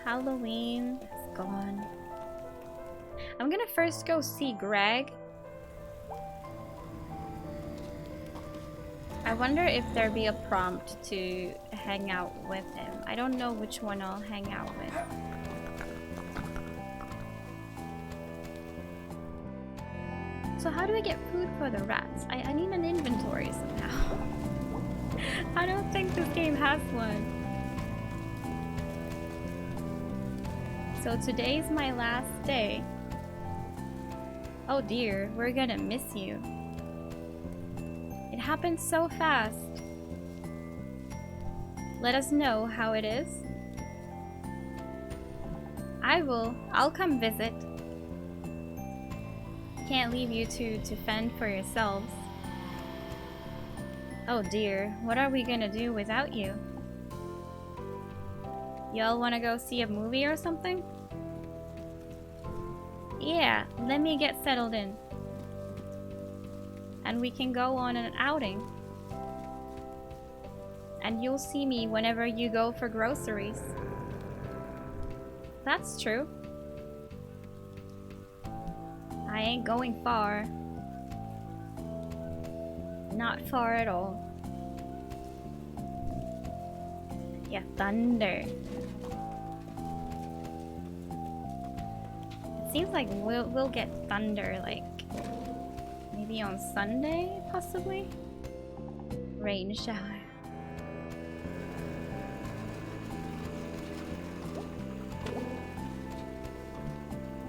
Halloween is gone. I'm gonna first go see Greg. I wonder if there'll be a prompt to hang out with him. I don't know which one I'll hang out with. So how do I get food for the rats? I need an inventory somehow. I don't think this game has one. So today's my last day. Oh dear, we're gonna miss you. It happened so fast. Let us know how it is. I will. I'll come visit. Can't leave you two to fend for yourselves. Oh dear, what are we gonna do without you? Y'all wanna go see a movie or something? Yeah, let me get settled in. And we can go on an outing. And you'll see me whenever you go for groceries. That's true. I ain't going far. Not far at all. Yeah, thunder. It seems like we'll get thunder like maybe on Sunday, possibly? Rain shower.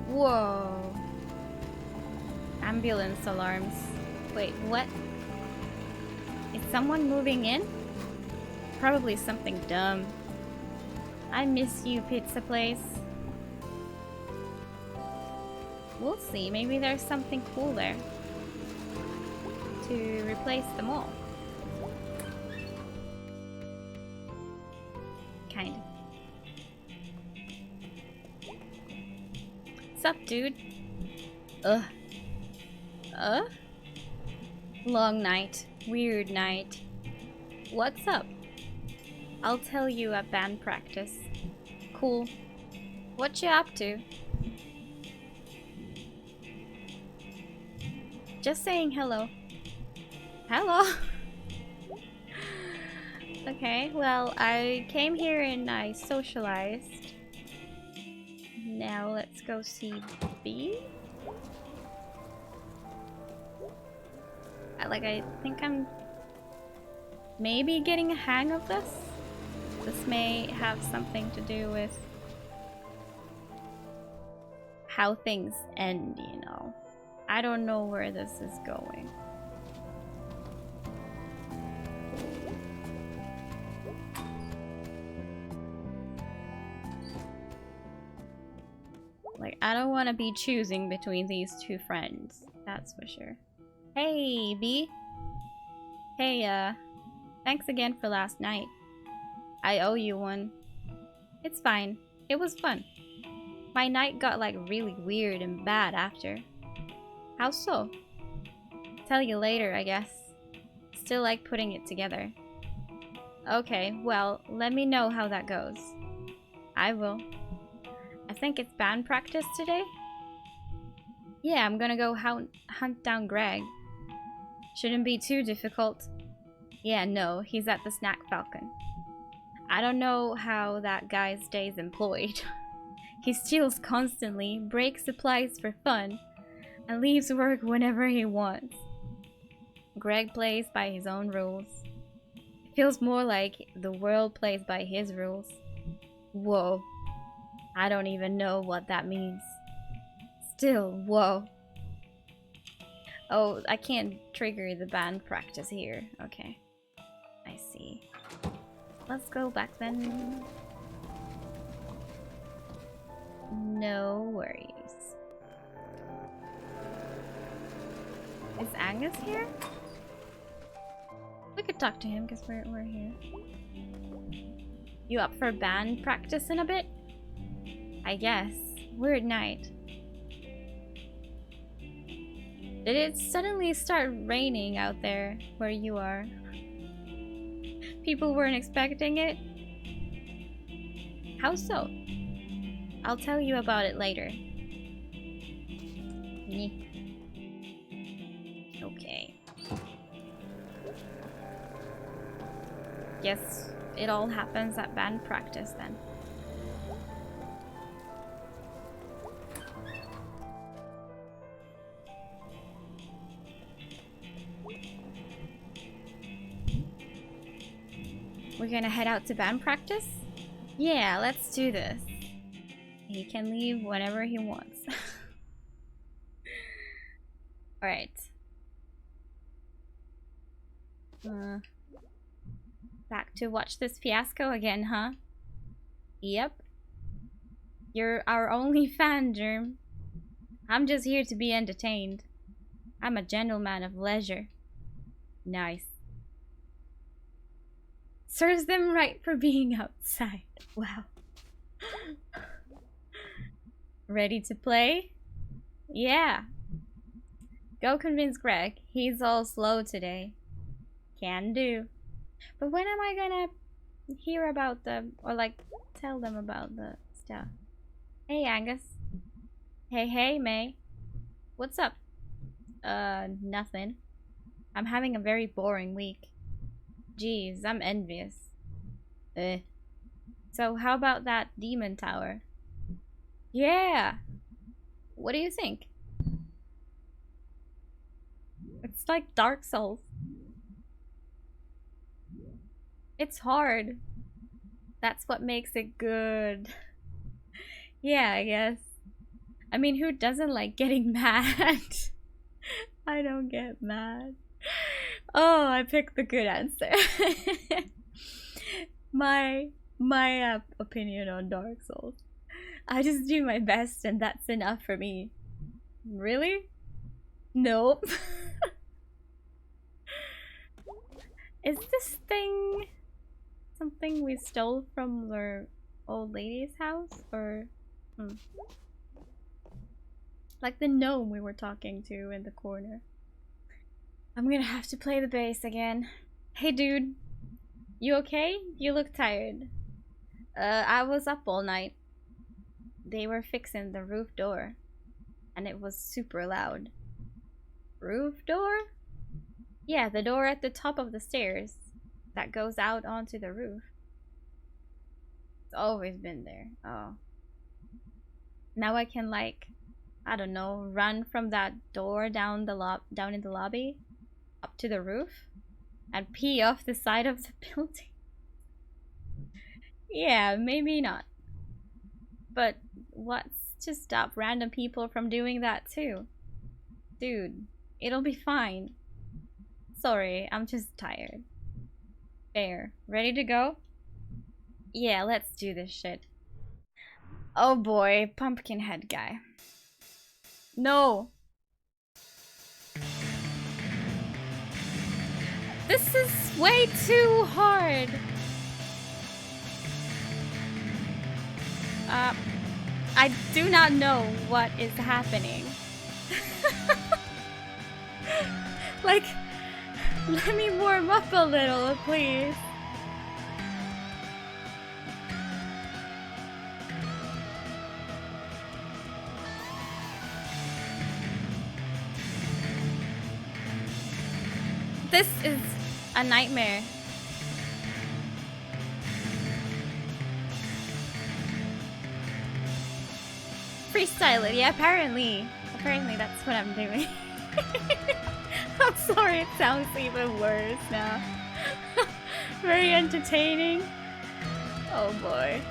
Whoa. Ambulance alarms. Wait, what? Is someone moving in? Probably something dumb. I miss you, pizza place. We'll see, maybe there's something cool there to replace them all. Kind of. Sup, dude? Long night. Weird night. What's up? I'll tell you at band practice. Cool. What you up to? Just saying hello. Hello? Okay, well, I came here and I socialized. Now let's go see B. I think I'm maybe getting a hang of this. This may have something to do with how things end, you know. I don't know where this is going. I don't want to be choosing between these two friends. That's for sure. Hey, B. Hey, thanks again for last night. I owe you one. It's fine. It was fun. My night got like really weird and bad after. How so? Tell you later, I guess. Still like putting it together. Okay, well, let me know how that goes. I will. I think it's band practice today? Yeah, I'm gonna go hunt down Greg. Shouldn't be too difficult. Yeah, no, he's at the Snack Falcon. I don't know how that guy stays employed. He steals constantly, breaks supplies for fun, and leaves work whenever he wants. Greg plays by his own rules. It feels more like the world plays by his rules. Whoa. I don't even know what that means. Still, whoa. Oh, I can't trigger the band practice here. Okay. I see. Let's go back then. No worries. Is Angus here? We could talk to him because we're here. You up for band practice in a bit? I guess. Weird night. Did it suddenly start raining out there where you are? People weren't expecting it? How so? I'll tell you about it later. Okay. Guess it all happens at band practice then. We're gonna head out to band practice? Yeah, let's do this. He can leave whenever he wants. Alright. Back to watch this fiasco again, huh? Yep. You're our only fan, Germ. I'm just here to be entertained. I'm a gentleman of leisure. Nice. Serves them right for being outside. Wow. Ready to play? Yeah. Go convince Greg. He's all slow today. Can do. But when am I gonna hear about them or like tell them about the stuff? Hey Angus. Hey May. What's up? Nothing. I'm having a very boring week. Jeez, I'm envious. So how about that demon tower? Yeah. What do you think? It's like Dark Souls. It's hard. That's what makes it good. Yeah, I guess. I mean, who doesn't like getting mad? I don't get mad. Oh, I picked the good answer. my opinion on Dark Souls. I just do my best and that's enough for me. Really? Nope. Is this thing something we stole from the old lady's house? Or like the gnome we were talking to in the corner? I'm gonna have to play the bass again. Hey dude, you okay? You look tired. I was up all night. They were fixing the roof door and it was super loud. Roof door? Yeah, the door at the top of the stairs that goes out onto the roof. It's always been there. Oh. Now I can like, I don't know, run from that door down in the lobby up to the roof and pee off the side of the building. Yeah, maybe not. But what's to stop random people from doing that too? Dude, it'll be fine. Sorry, I'm just tired. Fair. Ready to go? Yeah, let's do this shit. Oh boy, Pumpkinhead guy. No. This is way too hard. I do not know what is happening. Like, let me warm up a little, please. This is a nightmare. Freestyle it, yeah, apparently. Apparently that's what I'm doing. I'm sorry, it sounds even worse now. Very entertaining. Oh boy.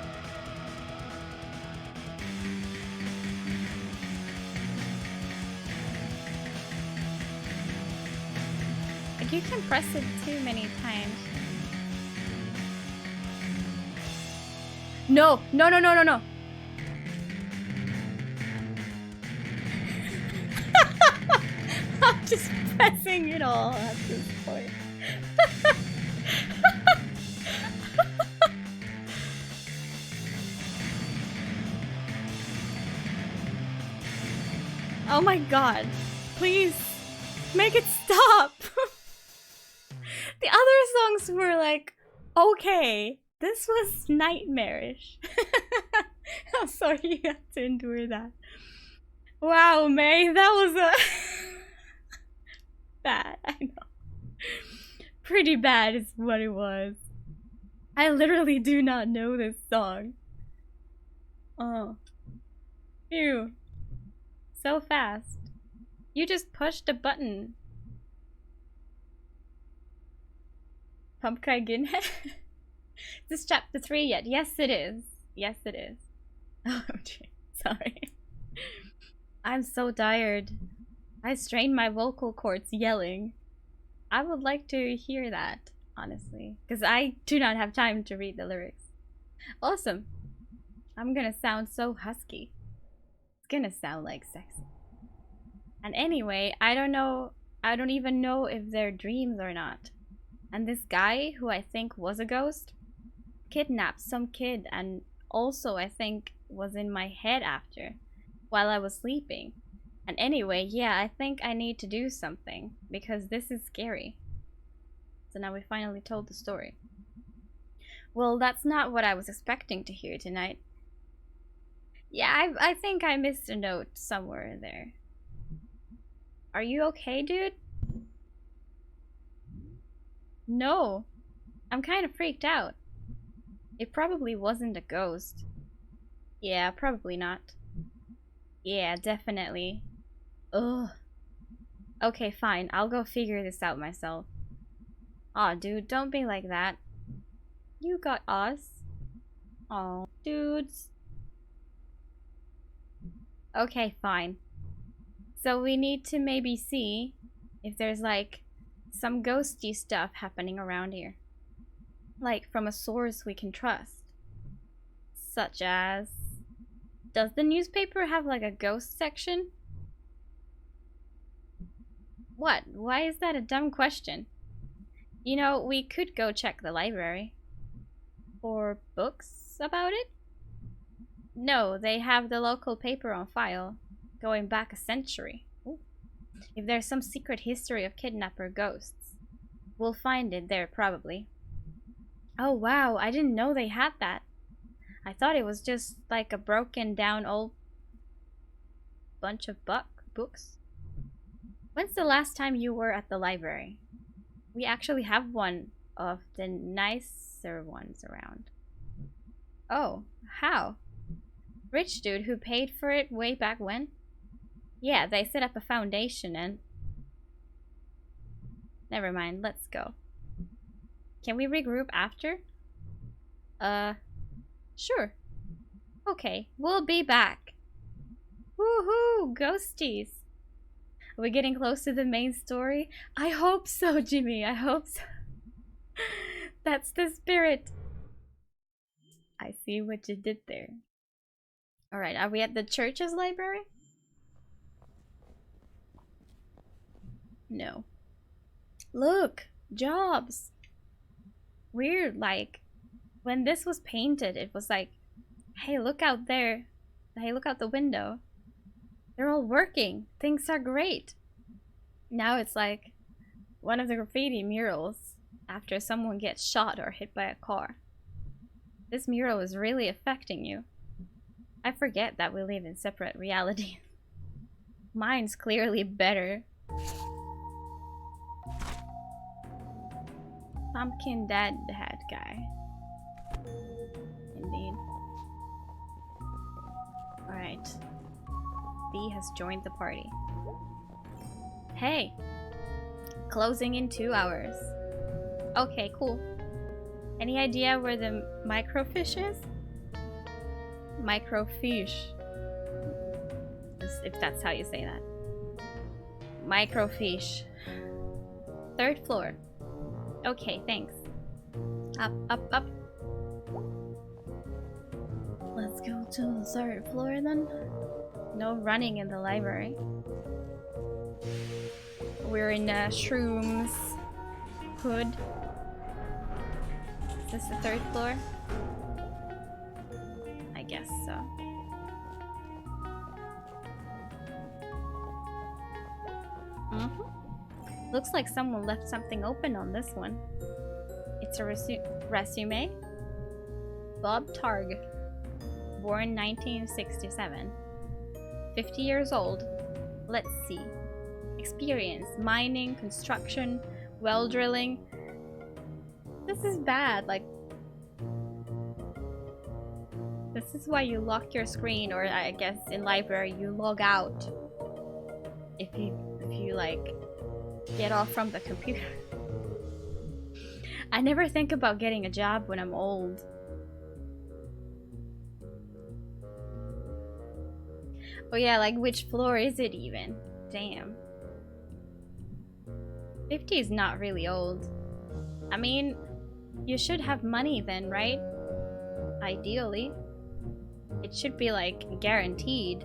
Like, you can press it too many times. No, no, no, no, no, no. I'm just pressing it all at this point. Oh my god. Please, make it stop. The other songs were like, okay. This was nightmarish. I'm sorry you had to endure that. Wow, May, that was a... bad, I know. Pretty bad is what it was. I literally do not know this song. Oh. Ew. So fast. You just pushed a button. Pumpkin Head? Is this chapter 3 yet? Yes, it is. Yes, it is. Oh, gee. Sorry. I'm so tired. I strained my vocal cords yelling. I would like to hear that, honestly, because I do not have time to read the lyrics. Awesome. I'm gonna sound so husky. It's gonna sound like sex. And anyway, I don't even know if they're dreams or not. And this guy, who I think was a ghost, kidnapped some kid and also I think was in my head after, while I was sleeping. And anyway, yeah, I think I need to do something, because this is scary. So now we finally told the story. Well, that's not what I was expecting to hear tonight. Yeah, I think I missed a note somewhere there. Are you okay, dude? No. I'm kind of freaked out. It probably wasn't a ghost. Yeah, probably not. Yeah, definitely. Ugh. Okay, fine. I'll go figure this out myself. Aw, dude, don't be like that. You got us. Aw, dudes. Okay, fine. So we need to maybe see if there's like some ghosty stuff happening around here. Like from a source we can trust. Such as... Does the newspaper have like a ghost section? What? Why is that a dumb question? You know, we could go check the library. For books about it? No, they have the local paper on file, going back a century. Ooh. If there's some secret history of kidnapper ghosts, we'll find it there probably. Oh wow, I didn't know they had that. I thought it was just like a broken down old bunch of books. When's the last time you were at the library? We actually have one of the nicer ones around. Oh, how? Rich dude who paid for it way back when? Yeah, they set up a foundation and... Never mind, let's go. Can we regroup after? Sure. Okay, we'll be back. Woohoo, ghosties. Are we getting close to the main story? I hope so, Jimmy, I hope so. That's the spirit. I see what you did there. Alright, are we at the church's library? No. Look! Jobs! Weird, like, when this was painted, it was like, hey, look out there. Hey, look out the window. They're all working. Things are great. Now it's like one of the graffiti murals after someone gets shot or hit by a car. This mural is really affecting you. I forget that we live in separate realities. Mine's clearly better. Pumpkin Dad Hat guy. Indeed. Alright. B has joined the party. Hey! Closing in 2 hours. Okay, cool. Any idea where the microfiche is? Microfiche. If that's how you say that. Microfiche. 3rd floor. Okay, thanks. Up, up, up. Let's go to the 3rd floor then. No running in the library. We're in Shroom's hood. Is this the 3rd floor? I guess so. Looks like someone left something open on this one. It's a resume. Bob Targ, born 1967. 50 years old. Let's see. Experience: mining, construction, well drilling. This is bad. Like, this is why you lock your screen, or I guess in library you log out if you like get off from the computer. I never think about getting a job when I'm old. Oh yeah, like which floor is it even? Damn. 50 is not really old. I mean, you should have money then, right? Ideally. It should be like guaranteed.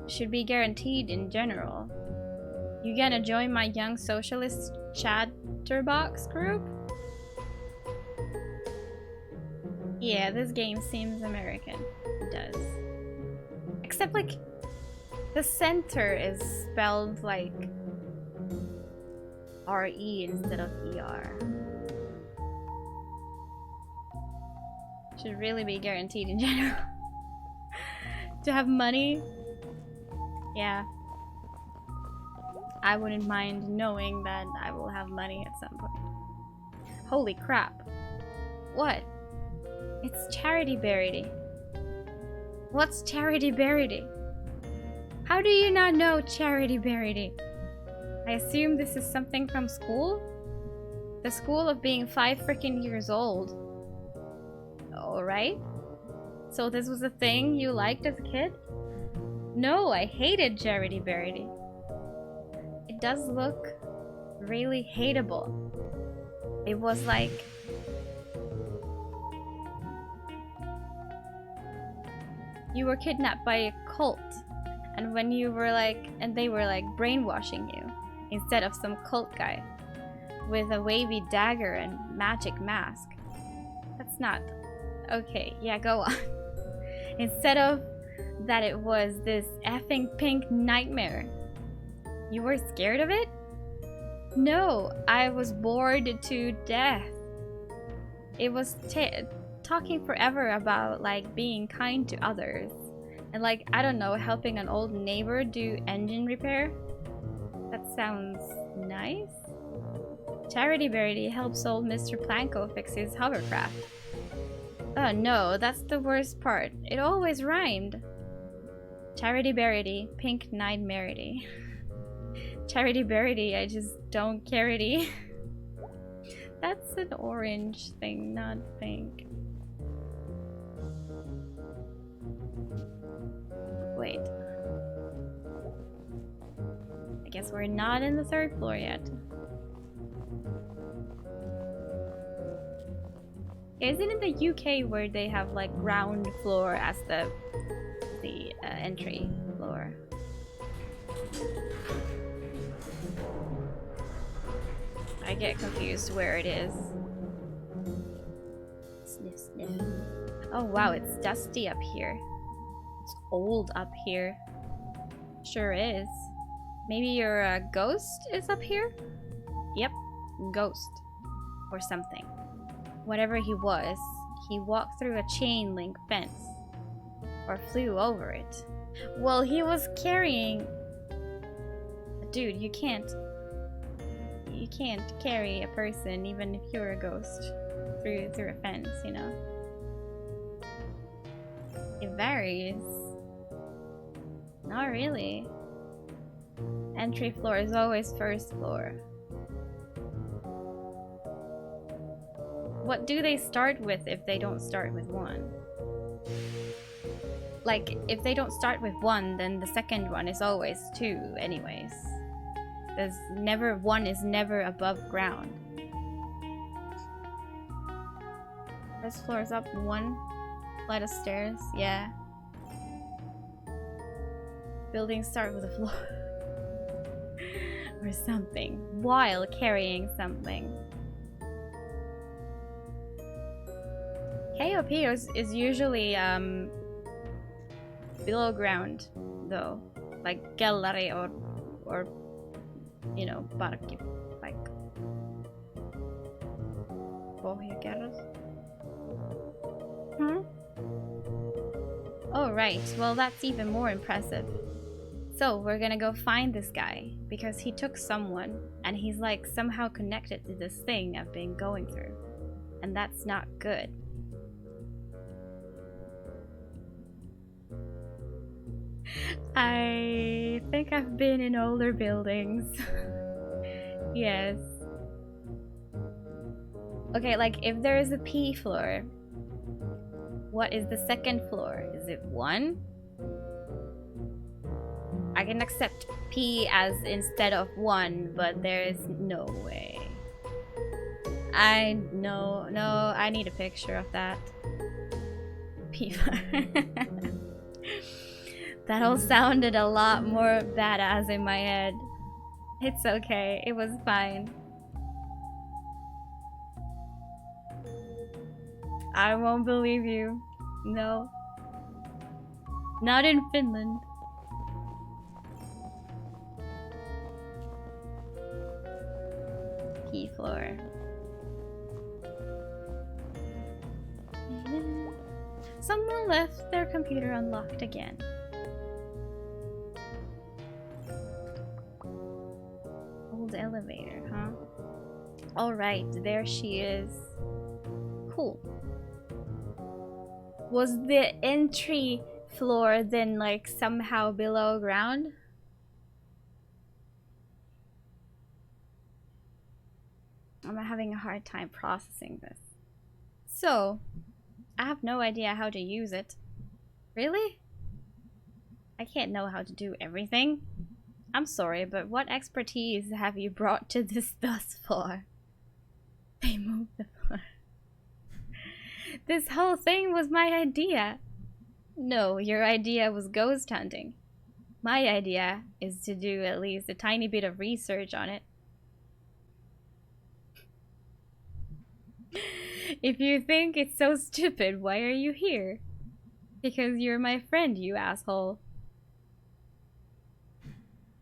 Should be guaranteed in general. You gonna join my Young Socialist Chatterbox group? Yeah, this game seems American. It does. Except like the center is spelled like R-E instead of E-R. Should really be guaranteed in general. To have money? Yeah. I wouldn't mind knowing that I will have money at some point. Holy crap. What? It's Charity Berry. What's Charity Berry? How do you not know Charity Berry? I assume this is something from school? The school of being 5 freaking years old. Alright. So this was a thing you liked as a kid? No, I hated Charity Berry. It does look really hateable. It was like... you were kidnapped by a cult. And when you were like... and they were like brainwashing you. Instead of some cult guy. With a wavy dagger and magic mask. That's not... okay, yeah, go on. Instead of that it was this effing pink nightmare. You were scared of it? No, I was bored to death. It was talking forever about like being kind to others. And like, I don't know, helping an old neighbor do engine repair. That sounds nice. Charity Berry helps old Mr. Planko fix his hovercraft. Oh no, that's the worst part. It always rhymed. Charity Berry, pink nightmarity. Charity Berry, I just don't carity. That's an orange thing, not pink. Wait. I guess we're not in the 3rd floor yet. Isn't it the UK where they have like ground floor as the entry floor. I get confused where it is. Sniff, sniff. Oh wow, it's dusty up here. It's old up here. Sure is. Maybe your ghost is up here? Yep, ghost. Or something. Whatever he was, he walked through a chain link fence. Or flew over it. Well, he was carrying... Dude, you can't carry a person even if you're a ghost through a fence, you know? It varies. Not really. Entry floor is always first floor. What do they start with if they don't start with 1? Like, if they don't start with 1, then the second one is always 2 anyways. There's never, 1 is never above ground. This floor is up 1 flight of stairs, yeah. Buildings start with a floor. Or something. While carrying something. KOP is usually below ground though. Like gallery or you know, parki, like pohjakerros. Oh right, well that's even more impressive. So we're gonna go find this guy because he took someone and he's like somehow connected to this thing I've been going through. And that's not good. I think I've been in older buildings. Yes. Okay, like if there is a P floor, what is the second floor? Is it 1? I can accept P as instead of 1, but there's no way. No, I need a picture of that. P floor. That all sounded a lot more badass in my head. It's okay, it was fine. I won't believe you. No. Not in Finland. Key floor. Someone left their computer unlocked again. Old elevator, huh? Alright, there she is. Cool. Was the entry floor then like somehow below ground? I'm having a hard time processing this. So, I have no idea how to use it. Really? I can't know how to do everything. I'm sorry, but what expertise have you brought to this thus far? They moved the floor. This whole thing was my idea. No, your idea was ghost hunting. My idea is to do at least a tiny bit of research on it. If you think it's so stupid, why are you here? Because you're my friend, you asshole.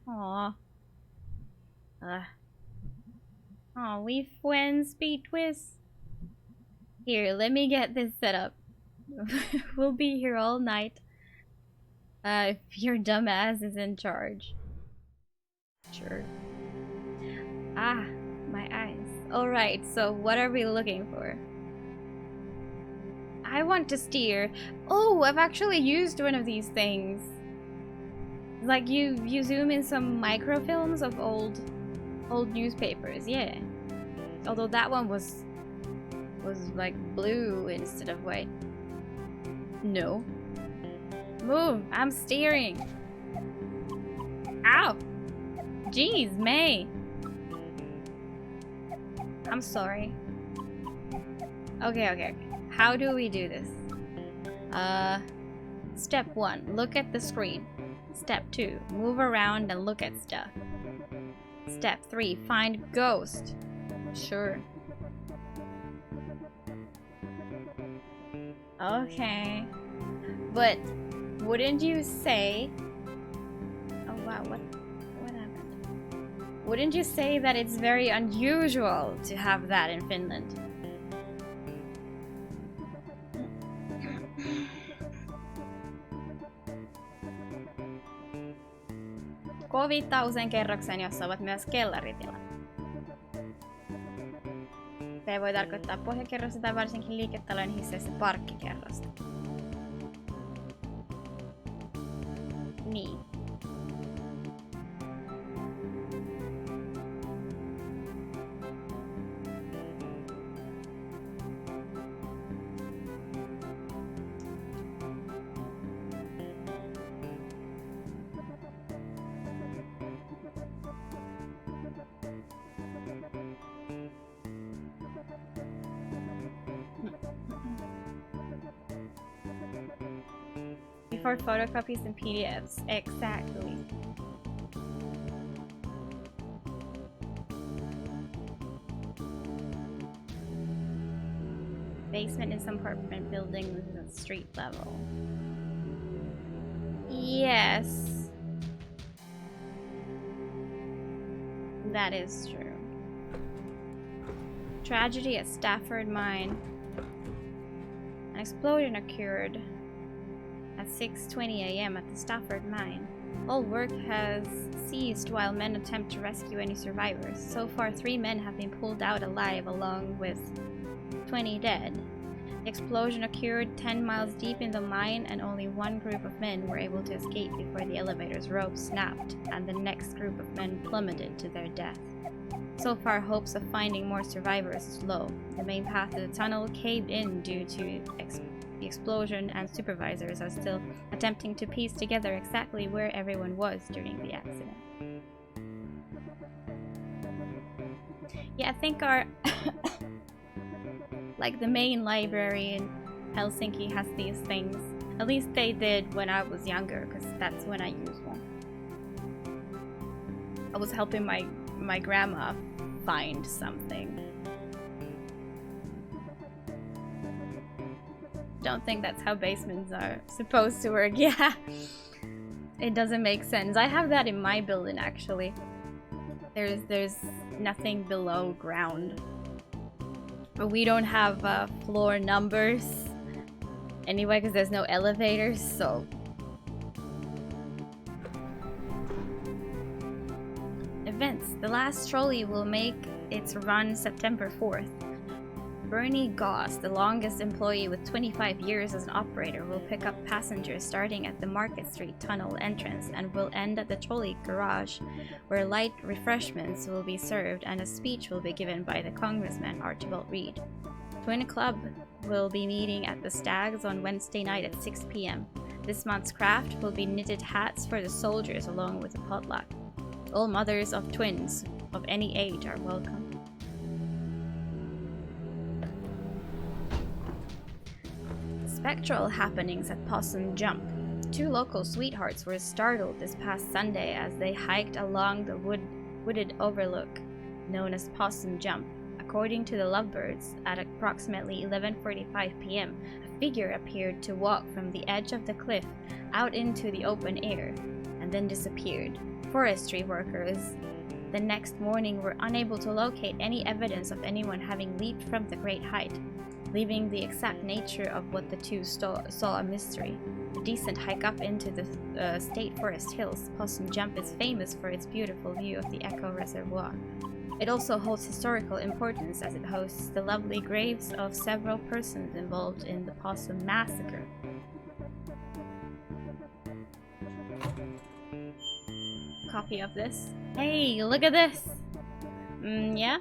Aww. Aw, we friends, Beatwist. Here, let me get this set up. We'll be here all night. If your dumbass is in charge. Sure. Ah, my eyes. Alright, so what are we looking for? I want to steer. Oh, I've actually used one of these things. Like you zoom in some microfilms of old newspapers, yeah. Although that one was like blue instead of white. No. Move, I'm steering. Ow! Jeez, May. I'm sorry. Okay. How do we do this? Step 1. Look at the screen. Step 2. Move around and look at stuff. Step 3. Find ghost. Sure. Okay. But wouldn't you say... Oh wow, what happened? Wouldn't you say that it's very unusual to have that in Finland? K viittaa usein kerrokseen, jossa ovat myös kellaritilat. Se voi tarkoittaa pohjakerrosta tai varsinkin liiketalojen hisseissä parkkikerrosta. Niin. Before photocopies and PDFs. Exactly. Basement in some apartment building with a street level. Yes. That is true. Tragedy at Stafford Mine. An explosion occurred at 6:20 a.m. at the Stafford Mine. All work has ceased while men attempt to rescue any survivors. So far, 3 men have been pulled out alive along with 20 dead. The explosion occurred 10 miles deep in the mine and only one group of men were able to escape before the elevator's rope snapped and the next group of men plummeted to their death. So far, hopes of finding more survivors is low. The main path to the tunnel caved in due to the explosion, and supervisors are still attempting to piece together exactly where everyone was during the accident. Yeah, I think our like the main library in Helsinki has these things. At least they did when I was younger, because that's when I used one. I was helping my grandma find something. Don't think that's how basements are supposed to work. Yeah, it doesn't make sense. I have that in my building actually. There's nothing below ground, but we don't have floor numbers anyway because there's no elevators. So events: the last trolley will make its run September 4th. Bernie Goss, the longest employee with 25 years as an operator, will pick up passengers starting at the Market Street tunnel entrance and will end at the trolley garage, where light refreshments will be served and a speech will be given by the Congressman Archibald Reed. Twin Club will be meeting at the Stags on Wednesday night at 6 p.m. This month's craft will be knitted hats for the soldiers along with a potluck. All mothers of twins of any age are welcome. Spectral happenings at Possum Jump. 2 local sweethearts were startled this past Sunday as they hiked along the wooded overlook known as Possum Jump. According to the Lovebirds, at approximately 11:45 p.m., a figure appeared to walk from the edge of the cliff out into the open air and then disappeared. Forestry workers the next morning were unable to locate any evidence of anyone having leaped from the great height, leaving the exact nature of what the two saw a mystery. A decent hike up into the State Forest Hills, Possum Jump is famous for its beautiful view of the Echo Reservoir. It also holds historical importance as it hosts the lovely graves of several persons involved in the Possum Massacre. Copy of this. Hey, look at this! Yeah?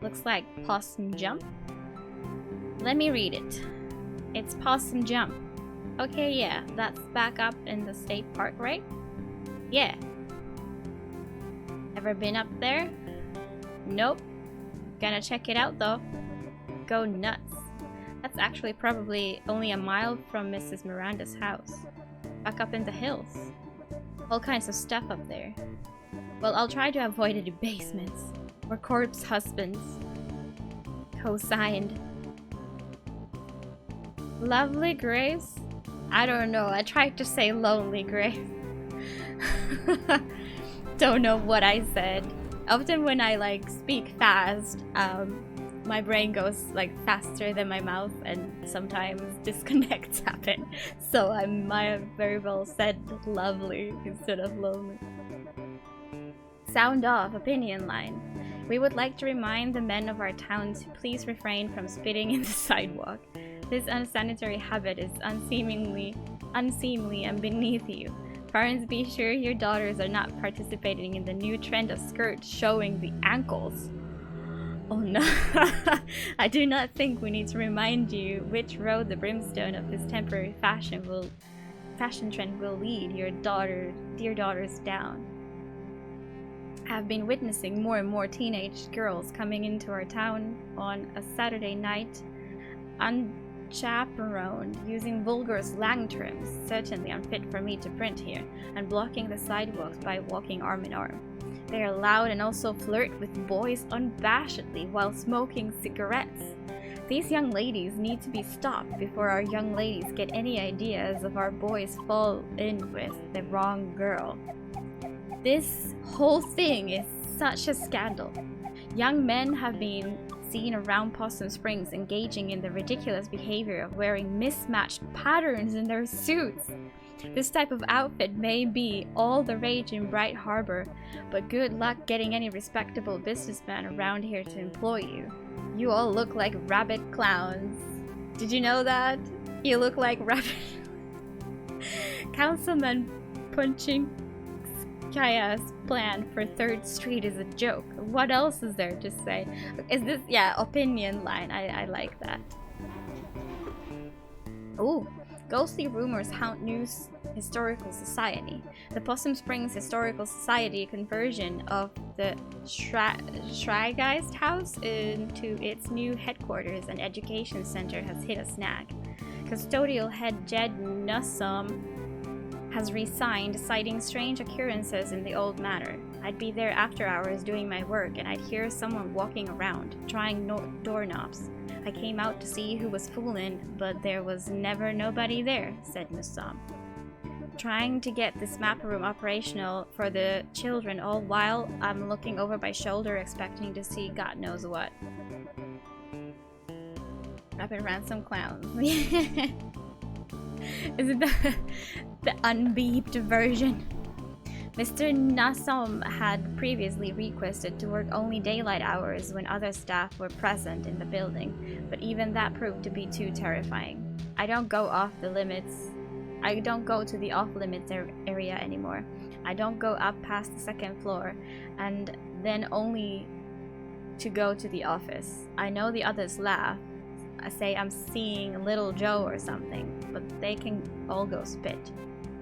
Looks like Possum Jump. Let me read it. It's Possum Jump. Okay, yeah, that's back up in the state park, right? Yeah. Ever been up there? Nope. Gonna check it out though. Go nuts. That's actually probably only a mile from Mrs. Miranda's house. Back up in the hills. All kinds of stuff up there. Well, I'll try to avoid any basements. Or corpse husbands. Co-signed. Lovely Grace? I don't know, I tried to say lonely Grace. Don't know what I said. Often when I like speak fast, my brain goes like faster than my mouth and sometimes disconnects happen. So I might have very well said lovely instead of lonely. Sound off, opinion line. We would like to remind the men of our town to please refrain from spitting in the sidewalk. This unsanitary habit is unseemly and beneath you. Parents, be sure your daughters are not participating in the new trend of skirts showing the ankles. Oh no, I do not think we need to remind you which road the brimstone of this temporary fashion trend will lead your dear daughters down. I have been witnessing more and more teenage girls coming into our town on a Saturday night unchaperoned, using vulgar slang terms, certainly unfit for me to print here, and blocking the sidewalks by walking arm in arm. They are loud and also flirt with boys unabashedly while smoking cigarettes. These young ladies need to be stopped before our young ladies get any ideas of our boys fall in with the wrong girl. This whole thing is such a scandal. Young men have been seen around Possum Springs engaging in the ridiculous behavior of wearing mismatched patterns in their suits. This type of outfit may be all the rage in Bright Harbor, but good luck getting any respectable businessman around here to employ you. You all look like rabbit clowns. Did you know that? You look like rabbit. Councilman punching Kaya's plan for 3rd Street is a joke. What else is there to say? Is this, yeah, opinion line. I like that. Ooh. Ghostly rumors haunt News Historical Society. The Possum Springs Historical Society conversion of the Schreigeist House into its new headquarters and education center has hit a snag. Custodial head Jed Nussom has resigned, citing strange occurrences in the old manor. I'd be there after hours doing my work and I'd hear someone walking around, trying doorknobs. I came out to see who was fooling, but there was never nobody there, said Nussom. Trying to get this map room operational for the children all while I'm looking over my shoulder expecting to see God knows what. Rapid ransom clowns. Is it the unbeeped version? Mr. Nussom had previously requested to work only daylight hours when other staff were present in the building, but even that proved to be too terrifying. I don't go to the off-limits area anymore. I don't go up past the 2nd floor, and then only to go to the office. I know the others laugh. I say I'm seeing Little Joe or something, but they can all go spit.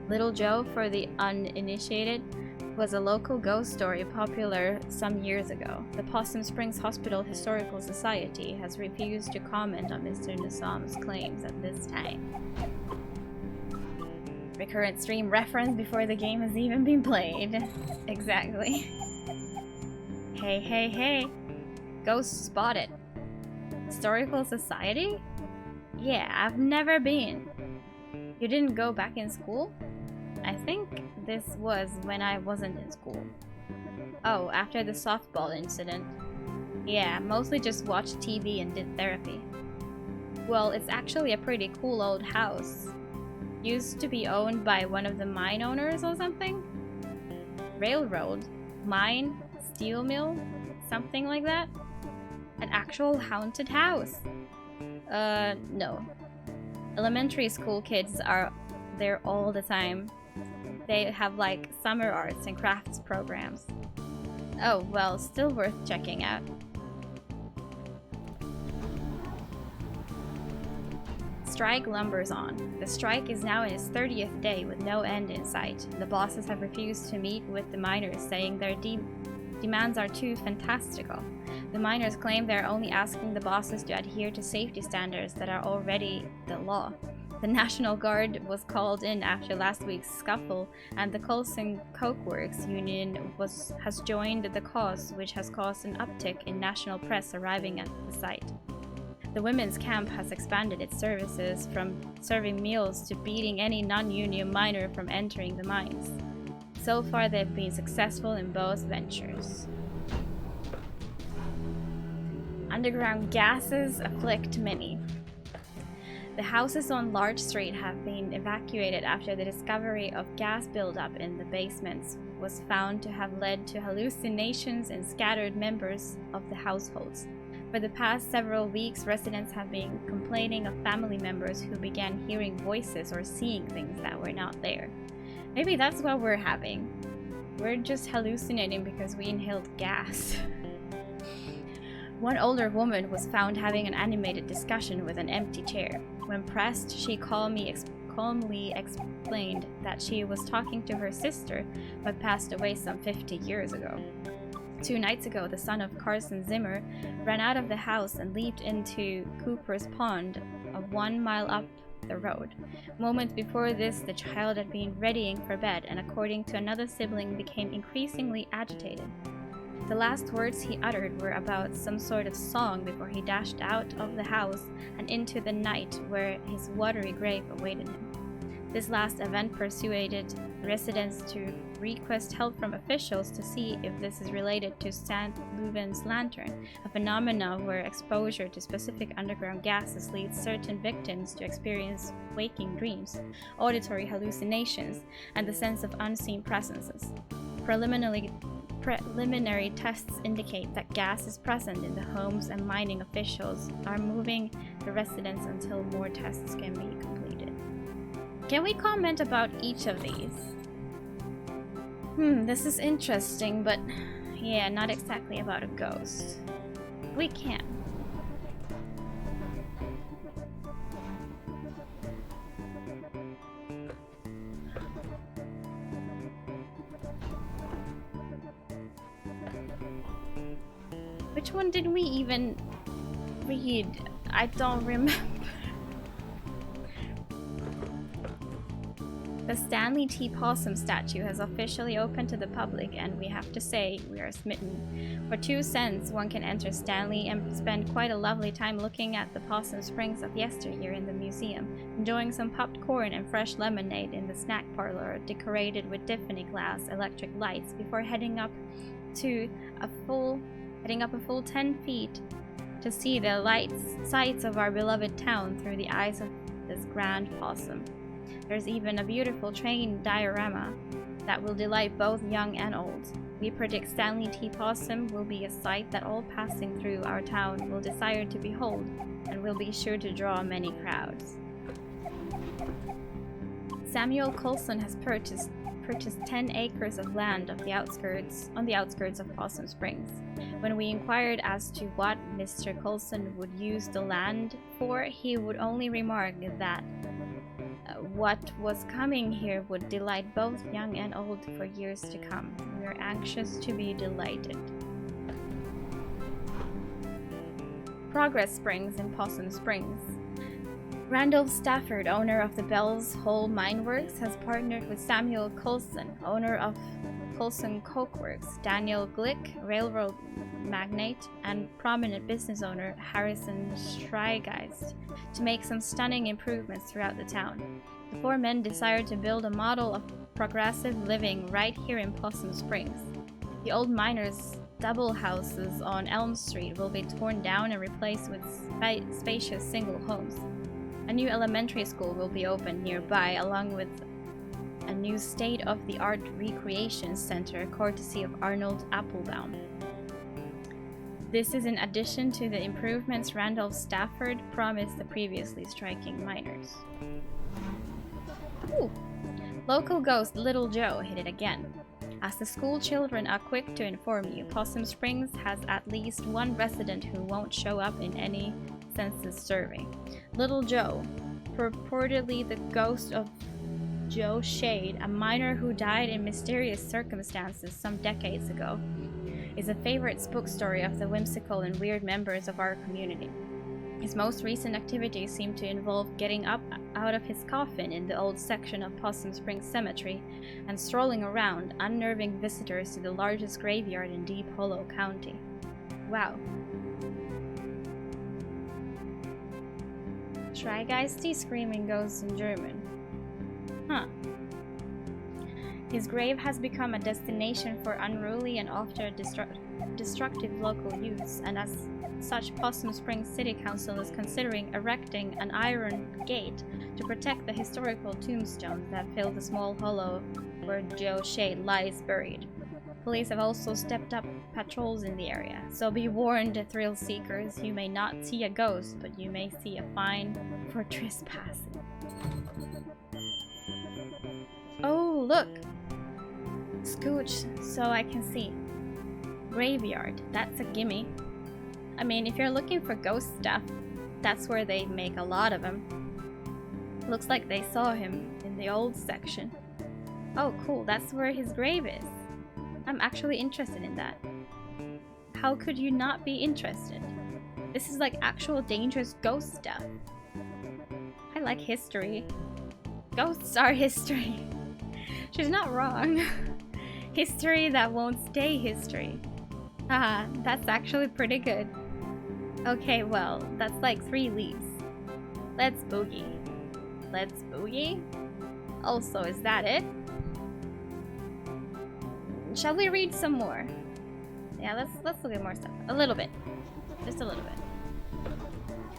Little Joe, for the uninitiated, was a local ghost story popular some years ago. The Possum Springs Hospital Historical Society has refused to comment on Mr. Nussom's claims at this time. Recurrent stream reference before the game has even been played. Exactly. Hey, hey, hey. Ghost spotted. Historical Society? Yeah, I've never been. You didn't go back in school? I think this was when I wasn't in school. Oh, after the softball incident. Yeah, mostly just watched TV and did therapy. Well, it's actually a pretty cool old house. Used to be owned by one of the mine owners or something? Railroad? Mine? Steel mill? Something like that? An actual haunted house? No. Elementary school kids are there all the time. They have like summer arts and crafts programs. Oh, well, still worth checking out. Strike lumbers on. The strike is now in its 30th day with no end in sight. The bosses have refused to meet with the miners, saying their demands are too fantastical. The miners claim they're only asking the bosses to adhere to safety standards that are already the law. The National Guard was called in after last week's scuffle, and the Coulson Coke Works Union has joined the cause, which has caused an uptick in national press arriving at the site. The women's camp has expanded its services from serving meals to beating any non-union miner from entering the mines. So far, they've been successful in both ventures. Underground gases afflict many. The houses on Large Street have been evacuated after the discovery of gas buildup in the basements was found to have led to hallucinations in scattered members of the households. For the past several weeks, residents have been complaining of family members who began hearing voices or seeing things that were not there. Maybe that's what we're having. We're just hallucinating because we inhaled gas. One older woman was found having an animated discussion with an empty chair. When pressed, she calmly explained that she was talking to her sister, who had passed away some 50 years ago. 2 nights ago, the son of Carson Zimmer ran out of the house and leaped into Cooper's Pond, 1 mile up the road. Moments before this, the child had been readying for bed and, according to another sibling, became increasingly agitated. The last words he uttered were about some sort of song before he dashed out of the house and into the night where his watery grave awaited him. This last event persuaded residents to request help from officials to see if this is related to St. Leuven's lantern, a phenomenon where exposure to specific underground gases leads certain victims to experience waking dreams, auditory hallucinations, and the sense of unseen presences. Preliminary tests indicate that gas is present in the homes, and mining officials are moving the residents until more tests can be completed. Can we comment about each of these? This is interesting, but yeah, not exactly about a ghost. We can. Which one did we even read? I don't remember. The Stanley T. Possum statue has officially opened to the public, and we have to say we are smitten. For 2 cents, one can enter Stanley and spend quite a lovely time looking at the Possum Springs of yesteryear in the museum, enjoying some popped corn and fresh lemonade in the snack parlor decorated with Tiffany glass electric lights before heading up a full 10 feet to see the sights of our beloved town through the eyes of this grand possum. There's even a beautiful train diorama that will delight both young and old. We predict Stanley T. Possum will be a sight that all passing through our town will desire to behold, and will be sure to draw many crowds. Samuel Coulson has purchased 10 acres of land on the outskirts of Possum Springs. When we inquired as to what Mr. Coulson would use the land for, he would only remark that what was coming here would delight both young and old for years to come. We are anxious to be delighted. Progress Springs in Possum Springs. Randolph Stafford, owner of the Bell's Hole Mine Works, has partnered with Samuel Coulson, owner of Coulson Coke Works, Daniel Glick, railroad magnate, and prominent business owner Harrison Streigeist, to make some stunning improvements throughout the town. The 4 men desired to build a model of progressive living right here in Possum Springs. The old miners' double houses on Elm Street will be torn down and replaced with spacious single homes. A new elementary school will be opened nearby, along with a new state-of-the-art recreation center courtesy of Arnold Applebaum. This is in addition to the improvements Randolph Stafford promised the previously striking miners. Ooh. Local ghost Little Joe hit it again. As the school children are quick to inform you, Possum Springs has at least one resident who won't show up in any census survey. Little Joe, purportedly the ghost of Joe Shade, a miner who died in mysterious circumstances some decades ago. is a favorite spook story of the whimsical and weird members of our community. His most recent activities seem to involve getting up out of his coffin in the old section of Possum Springs Cemetery and strolling around, unnerving visitors to the largest graveyard in Deep Hollow County. Wow. Try Guys die Screaming Ghosts in German. Huh. His grave has become a destination for unruly and often destructive local youths, and as such, Possum Springs City Council is considering erecting an iron gate to protect the historical tombstones that fill the small hollow where Joe Shea lies buried. Police have also stepped up patrols in the area, so be warned, thrill seekers. You may not see a ghost, but you may see a fine for trespassing. Oh, look! Scooch, so I can see. Graveyard, that's a gimme. I mean, if you're looking for ghost stuff, that's where they make a lot of them. Looks like they saw him in the old section. Oh, cool, that's where his grave is. I'm actually interested in that. How could you not be interested? This is like actual dangerous ghost stuff. I like history. Ghosts are history. She's not wrong. History that won't stay history. Haha, that's actually pretty good. Okay, well, that's like 3 leaves. Let's boogie. Let's boogie? Also, is that it? Shall we read some more? Yeah, let's look at more stuff. A little bit. Just a little bit.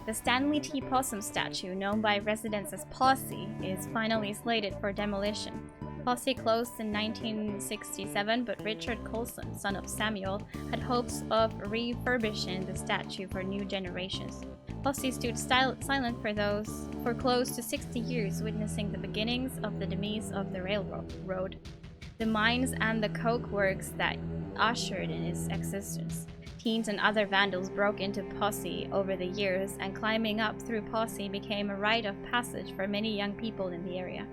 The Stanley T. Possum statue, known by residents as Posse, is finally slated for demolition. Posse closed in 1967, but Richard Colson, son of Samuel, had hopes of refurbishing the statue for new generations. Posse stood silent for close to 60 years, witnessing the beginnings of the demise of the railroad, the mines and the coke works that ushered in its existence. Teens and other vandals broke into Posse over the years, and climbing up through Posse became a rite of passage for many young people in the area.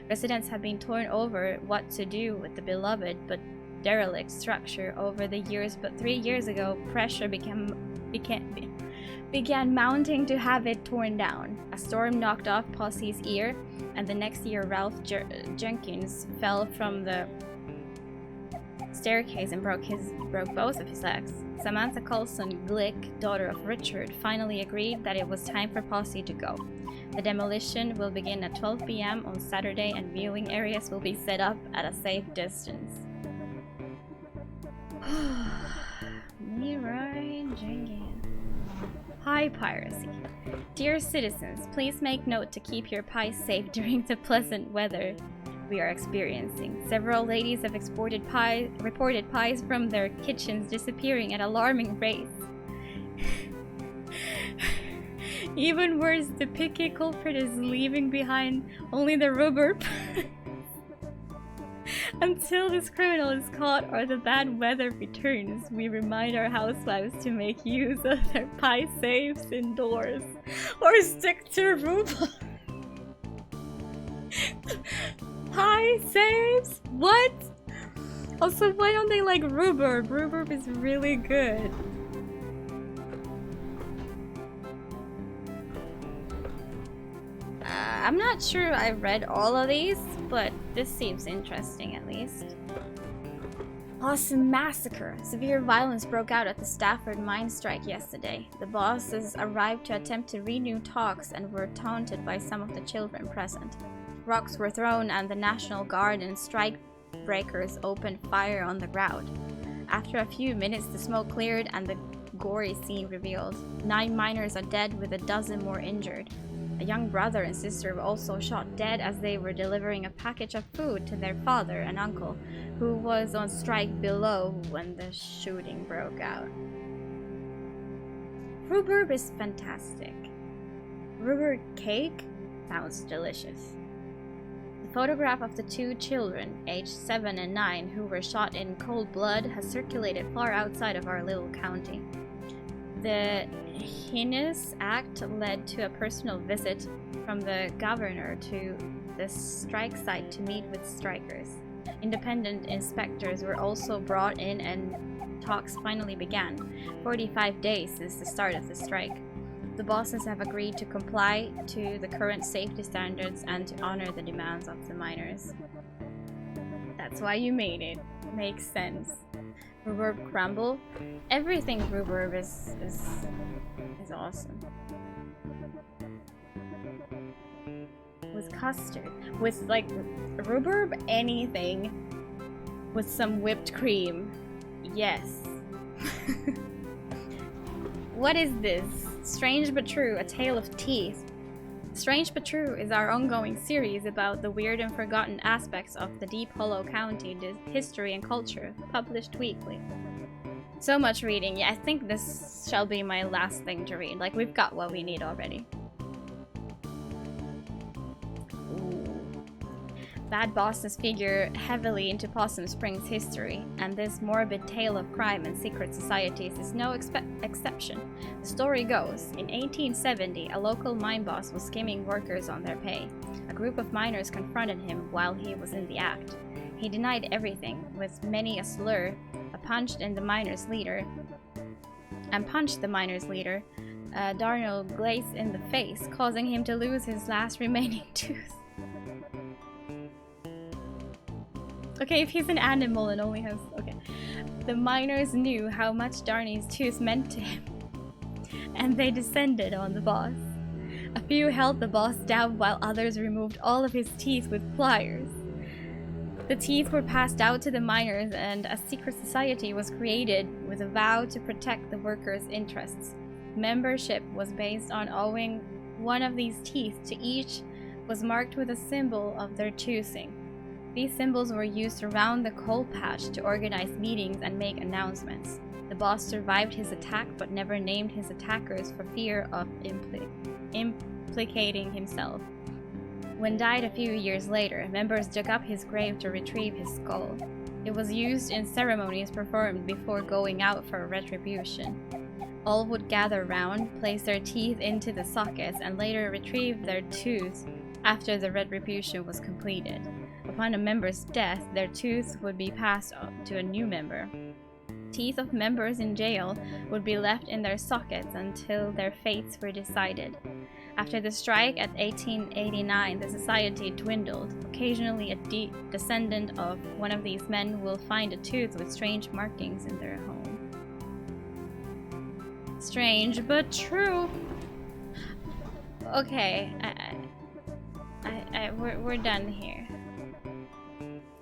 Residents have been torn over what to do with the beloved but derelict structure over the years, but 3 years ago, pressure began mounting to have it torn down. A storm knocked off Posse's ear, and the next year Ralph Jenkins fell from the staircase and broke both of his legs. Samantha Colson Glick, daughter of Richard, finally agreed that it was time for Posse to go. The demolition will begin at 12 p.m. on Saturday, and viewing areas will be set up at a safe distance. Leroy Jenkins. Pie piracy. Dear citizens, please make note to keep your pies safe during the pleasant weather we are experiencing. Several ladies have reported pies from their kitchens disappearing at alarming rates. Even worse, the picky culprit is leaving behind only the rhubarb. Until this criminal is caught or the bad weather returns, we remind our housewives to make use of their pie safes indoors or stick to rhubarb. Pie safes? What? Also, why don't they like rhubarb? Rhubarb is really good. I'm not sure I read all of these, but this seems interesting at least. Awesome massacre. Severe violence broke out at the Stafford mine strike yesterday. The bosses arrived to attempt to renew talks and were taunted by some of the children present. Rocks were thrown and the National Guard and strike breakers opened fire on the crowd. After a few minutes, the smoke cleared and the gory scene revealed. 9 miners are dead with a dozen more injured. A young brother and sister were also shot dead as they were delivering a package of food to their father and uncle, who was on strike below when the shooting broke out. Rhubarb is fantastic. Rhubarb cake sounds delicious. The photograph of the 2 children, aged 7 and 9, who were shot in cold blood has circulated far outside of our little county. The heinous act led to a personal visit from the governor to the strike site to meet with strikers. Independent inspectors were also brought in and talks finally began, 45 days since the start of the strike. The bosses have agreed to comply to the current safety standards and to honor the demands of the miners. That's why you made it. Makes sense. Rhubarb crumble. Everything rhubarb is awesome. With custard. With like rhubarb anything. With some whipped cream. Yes. What is this? Strange but True, A Tale of Teeth. Strange but True is our ongoing series about the weird and forgotten aspects of the Deep Hollow County history and culture, published weekly. So much reading. Yeah, I think this shall be my last thing to read. Like, we've got what we need already. Bad bosses figure heavily into Possum Springs history, and this morbid tale of crime and secret societies is no exception. The story goes, in 1870, a local mine boss was skimming workers on their pay. A group of miners confronted him while he was in the act. He denied everything, with many a slur, punched the miners' leader, Darnell Glaze, in the face, causing him to lose his last remaining tooth. Okay, if he's an animal and only has... Okay. The miners knew how much Darnay's tooth meant to him, and they descended on the boss. A few held the boss down while others removed all of his teeth with pliers. The teeth were passed out to the miners, and a secret society was created with a vow to protect the workers' interests. Membership was based on owing one of these teeth to each was marked with a symbol of their choosing. These symbols were used around the coal patch to organize meetings and make announcements. The boss survived his attack but never named his attackers for fear of implicating himself. When died a few years later, members dug up his grave to retrieve his skull. It was used in ceremonies performed before going out for retribution. All would gather round, place their teeth into the sockets, and later retrieve their tooth after the retribution was completed. Upon a member's death, their tooth would be passed on to a new member. Teeth of members in jail would be left in their sockets until their fates were decided. After the strike at 1889, the society dwindled. Occasionally, a descendant of one of these men will find a tooth with strange markings in their home. Strange but true. Okay, we're done here.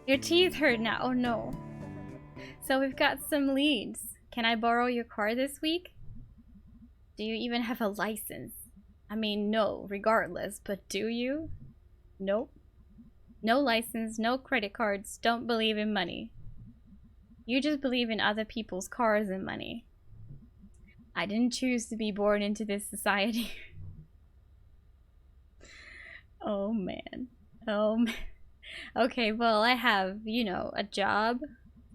Your teeth hurt now. Oh no. So we've got some leads. Can I borrow your car this week? Do you even have a license? I mean, no, regardless, but do you? Nope. No license, no credit cards, don't believe in money. You just believe in other people's cars and money. I didn't choose to be born into this society. Oh man. Oh man. Okay, well, I have, you know, a job,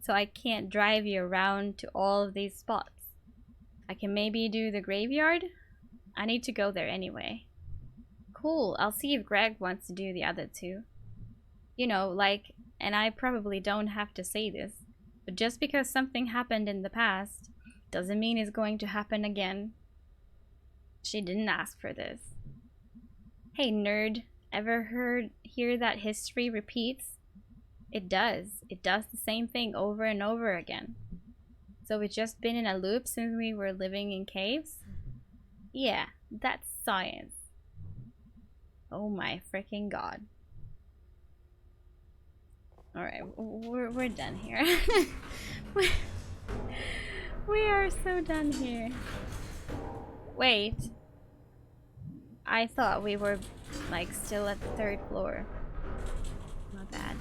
so I can't drive you around to all of these spots. I can maybe do the graveyard? I need to go there anyway. Cool, I'll see if Greg wants to do the other two. You know, like, and I probably don't have to say this, but just because something happened in the past doesn't mean it's going to happen again. She didn't ask for this. Hey, nerd. Ever hear that history repeats? It does. It does the same thing over and over again. So we've just been in a loop since we were living in caves? Yeah, that's science. Oh my freaking god. Alright, we're done here. We are so done here. Wait. I thought we were, like, still at the 3rd floor. Not bad.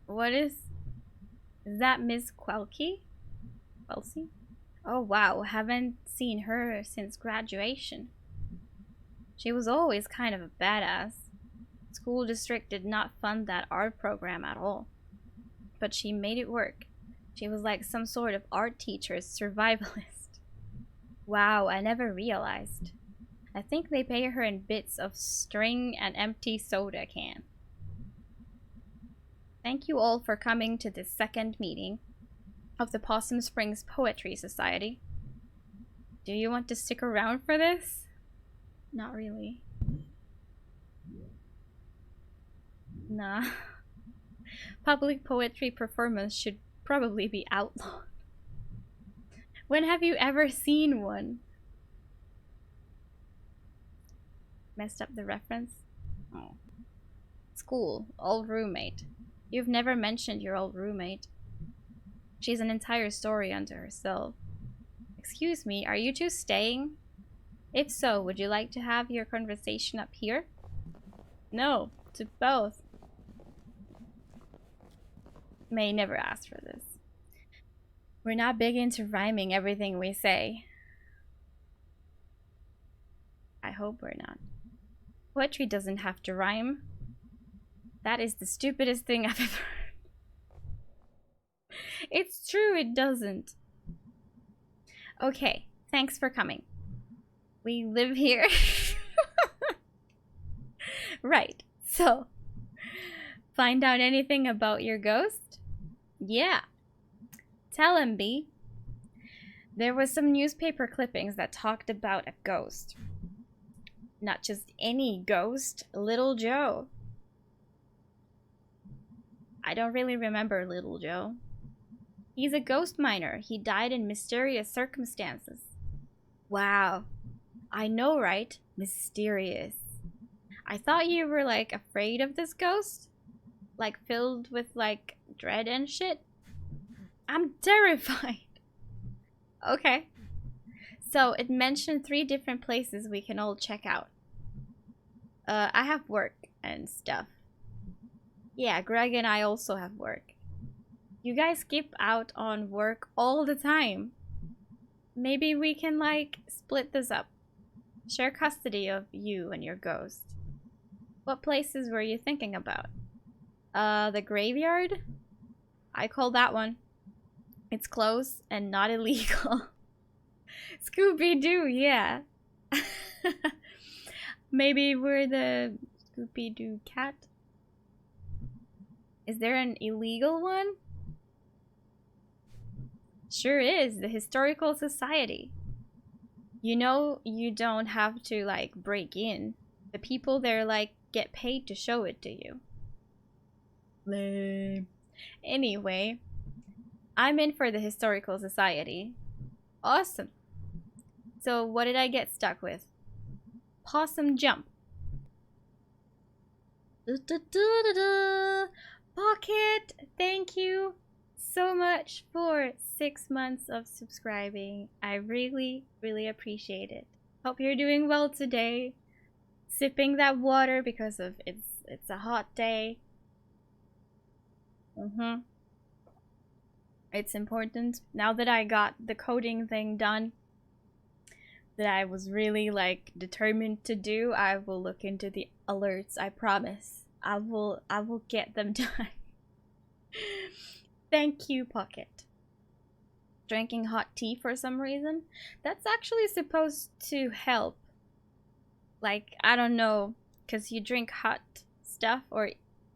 What is that, Miss Quelky? Quelcy? Oh wow, haven't seen her since graduation. She was always kind of a badass. School district did not fund that art program at all. But she made it work. She was like some sort of art teacher's survivalist. Wow, I never realized. I think they pay her in bits of string and empty soda can. Thank you all for coming to this second meeting of the Possum Springs Poetry Society. Do you want to stick around for this? Not really. Nah. Public poetry performance should probably be outlawed. When have you ever seen one? Messed up the reference? Oh. School, old roommate. You've never mentioned your old roommate. She's an entire story unto herself. Excuse me, are you two staying? If so, would you like to have your conversation up here? No, to both. May never ask for this. We're not big into rhyming everything we say. I hope we're not. Poetry doesn't have to rhyme. That is the stupidest thing I've ever heard. It's true, it doesn't. Okay, thanks for coming. We live here. Right, so find out anything about your ghost? Yeah. Tell him, B. There was some newspaper clippings that talked about a ghost. Not just any ghost, Little Joe. I don't really remember Little Joe. He's a ghost miner. He died in mysterious circumstances. Wow. I know, right? Mysterious. I thought you were, like, afraid of this ghost? Like, filled with, like, dread and shit? I'm terrified. Okay. So, it mentioned 3 different places we can all check out. I have work and stuff. Yeah, Greg and I also have work. You guys skip out on work all the time. Maybe we can, like, split this up. Share custody of you and your ghost. What places were you thinking about? The graveyard? I call that one. It's close and not illegal. Scooby-Doo, yeah. Maybe we're the Scooby-Doo cat? Is there an illegal one? Sure is, the Historical Society. You know, you don't have to, like, break in. The people there, like, get paid to show it to you. Lame. Anyway, I'm in for the Historical Society. Awesome. So what did I get stuck with? Possum Jump. Pocket, thank you so much for 6 months of subscribing. I really, really appreciate it. Hope you're doing well today. Sipping that water because of it's a hot day. It's important. Now that I got the coding thing done, that I was really, like, determined to do, I will look into the alerts, I promise. I will get them done. Thank you, Pocket. Drinking hot tea for some reason? That's actually supposed to help. Like, I don't know, because you drink hot stuff or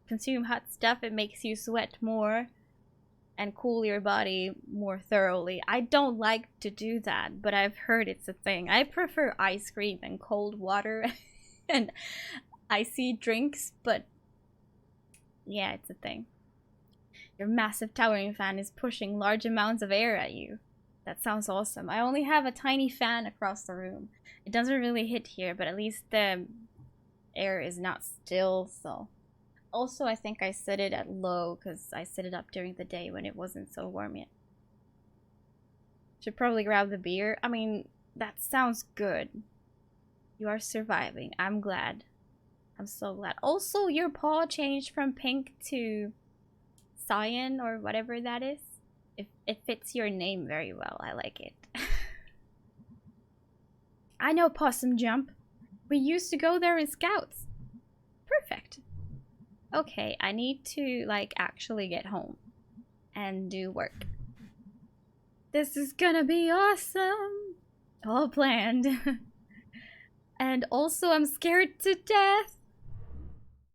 consume hot stuff, it makes you sweat more and cool your body more thoroughly. I don't like to do that, but I've heard it's a thing. I prefer ice cream and cold water and icy drinks, but yeah, it's a thing. Your massive towering fan is pushing large amounts of air at you. That sounds awesome. I only have a tiny fan across the room. It doesn't really hit here, but at least the air is not still, so. Also, I think I set it at low because I set it up during the day when it wasn't so warm yet. Should probably grab the beer. I mean, that sounds good. You are surviving. I'm glad. I'm so glad. Also, your paw changed from pink to cyan or whatever that is. It fits your name very well. I like it. I know Possum Jump. We used to go there as scouts. Perfect. Okay, I need to, like, actually get home and do work. This is gonna be awesome. All planned. And also I'm scared to death.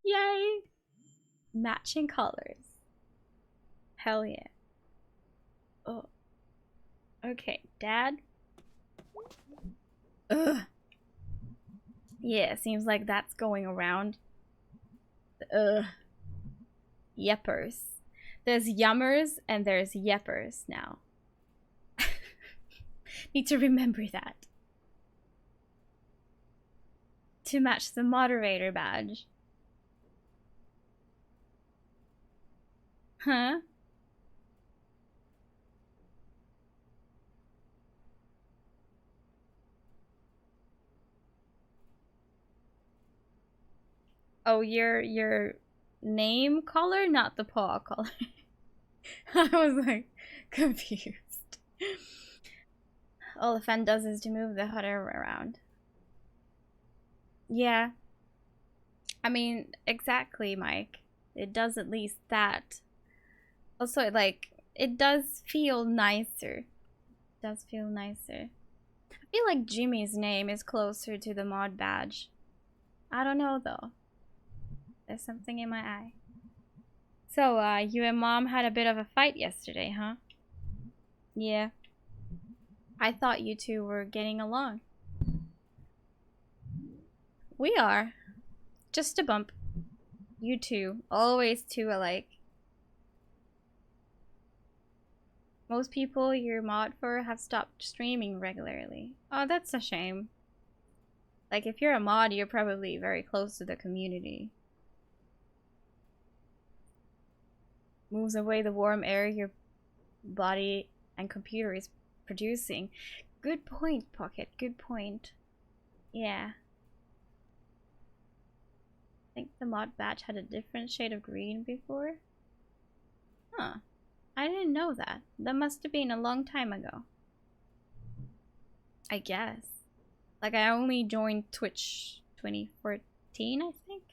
Yay. Matching colors. Hell yeah. Oh. Okay, Dad. Ugh. Yeah, seems like that's going around. Ugh. Yeppers. There's yummers and there's yeppers now. Need to remember that. To match the moderator badge. Huh? Oh, your name color, not the paw color. I was like confused. All the fan does is to move the hutter around. Yeah. I mean, exactly, Mike. It does at least that. Also, like, it does feel nicer. It does feel nicer. I feel like Jimmy's name is closer to the mod badge. I don't know, though. There's something in my eye. So, you and Mom had a bit of a fight yesterday, huh? Yeah. I thought you two were getting along. We are. Just a bump. You two. Always two alike. Most people you're mod for have stopped streaming regularly. Oh, that's a shame. Like, if you're a mod, you're probably very close to the community. Moves away the warm air your body and computer is producing. Good point, Pocket. Good point. Yeah. I think the mod badge had a different shade of green before. Huh. I didn't know that. That must have been a long time ago. I guess. Like, I only joined Twitch 2014, I think.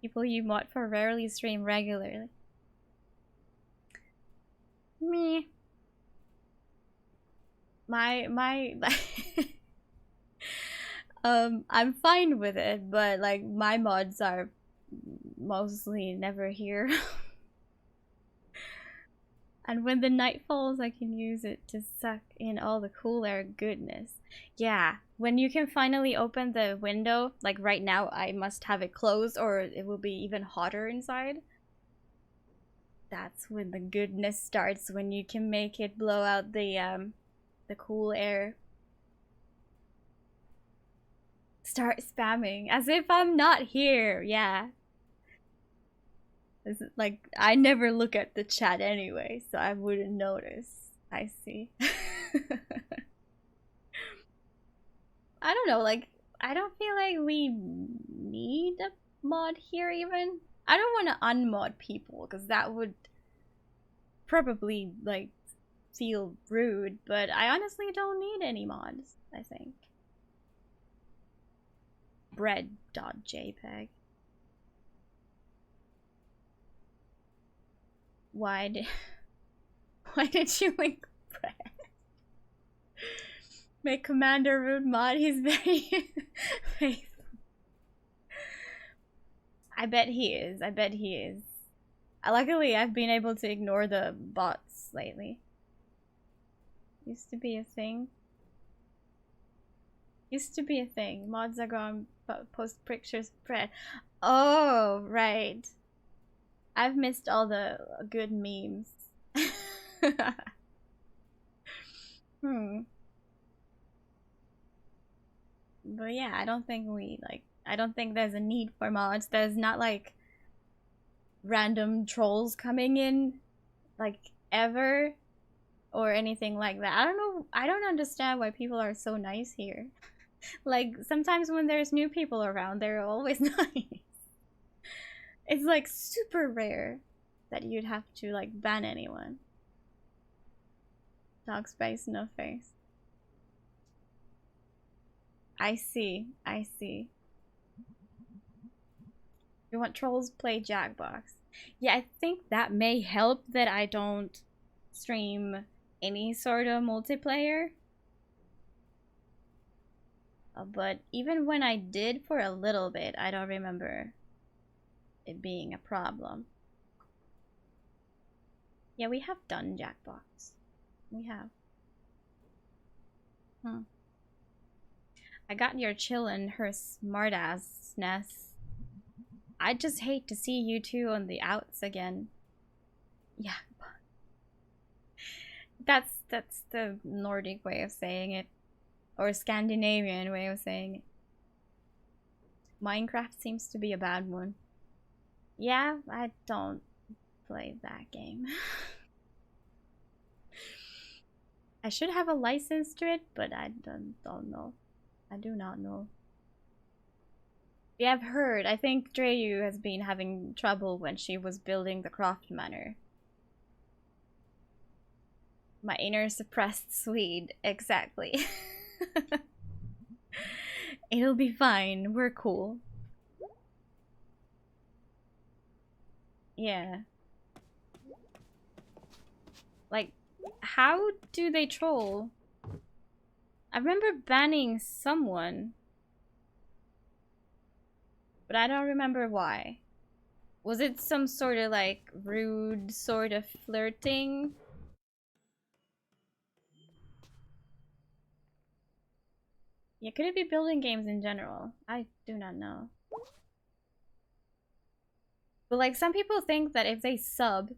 People you mod for rarely stream regularly. Me. My I'm fine with it, but like my mods are mostly never here. And when the night falls, I can use it to suck in all the cool air goodness. Yeah, when you can finally open the window, like right now I must have it closed or it will be even hotter inside. That's when the goodness starts, when you can make it blow out the cool air. Start spamming as if I'm not here. Yeah. Like, I never look at the chat anyway, so I wouldn't notice. I see. I don't know, like, I don't feel like we need a mod here even. I don't want to unmod people, because that would probably, like, feel rude, but I honestly don't need any mods, I think. Bread.jpg. Why did you link Bread? Make Commander rude mod, he's very faithful. I bet he is. I bet he is. Luckily, I've been able to ignore the bots lately. Used to be a thing. Used to be a thing. Mods are gone, post pictures Bread. Oh, right. I've missed all the good memes. But yeah, I don't think I don't think there's a need for mods. There's not like random trolls coming in, like, ever, or anything like that. I don't know. I don't understand why people are so nice here. Like, sometimes when there's new people around, they're always nice. It's like super rare that you'd have to like ban anyone. Dog space, no face. I see. I see. You want trolls? Play Jackbox. Yeah, I think that may help that I don't stream any sort of multiplayer. But even when I did for a little bit, I don't remember it being a problem. Yeah, we have done Jackbox. We have. I got your chillin', her smartassness. I just hate to see you two on the outs again. Yeah. That's the Nordic way of saying it. Or Scandinavian way of saying it. Minecraft seems to be a bad one. Yeah, I don't play that game. I should have a license to it, but I don't know. I do not know. Yeah, I've heard. I think Dreyu has been having trouble when she was building the Croft Manor. My inner suppressed Swede. Exactly. It'll be fine. We're cool. Yeah. Like, how do they troll? I remember banning someone, but I don't remember why. Was it some sort of like rude sort of flirting? Yeah, could it be building games in general? I do not know. But like some people think that if they sub,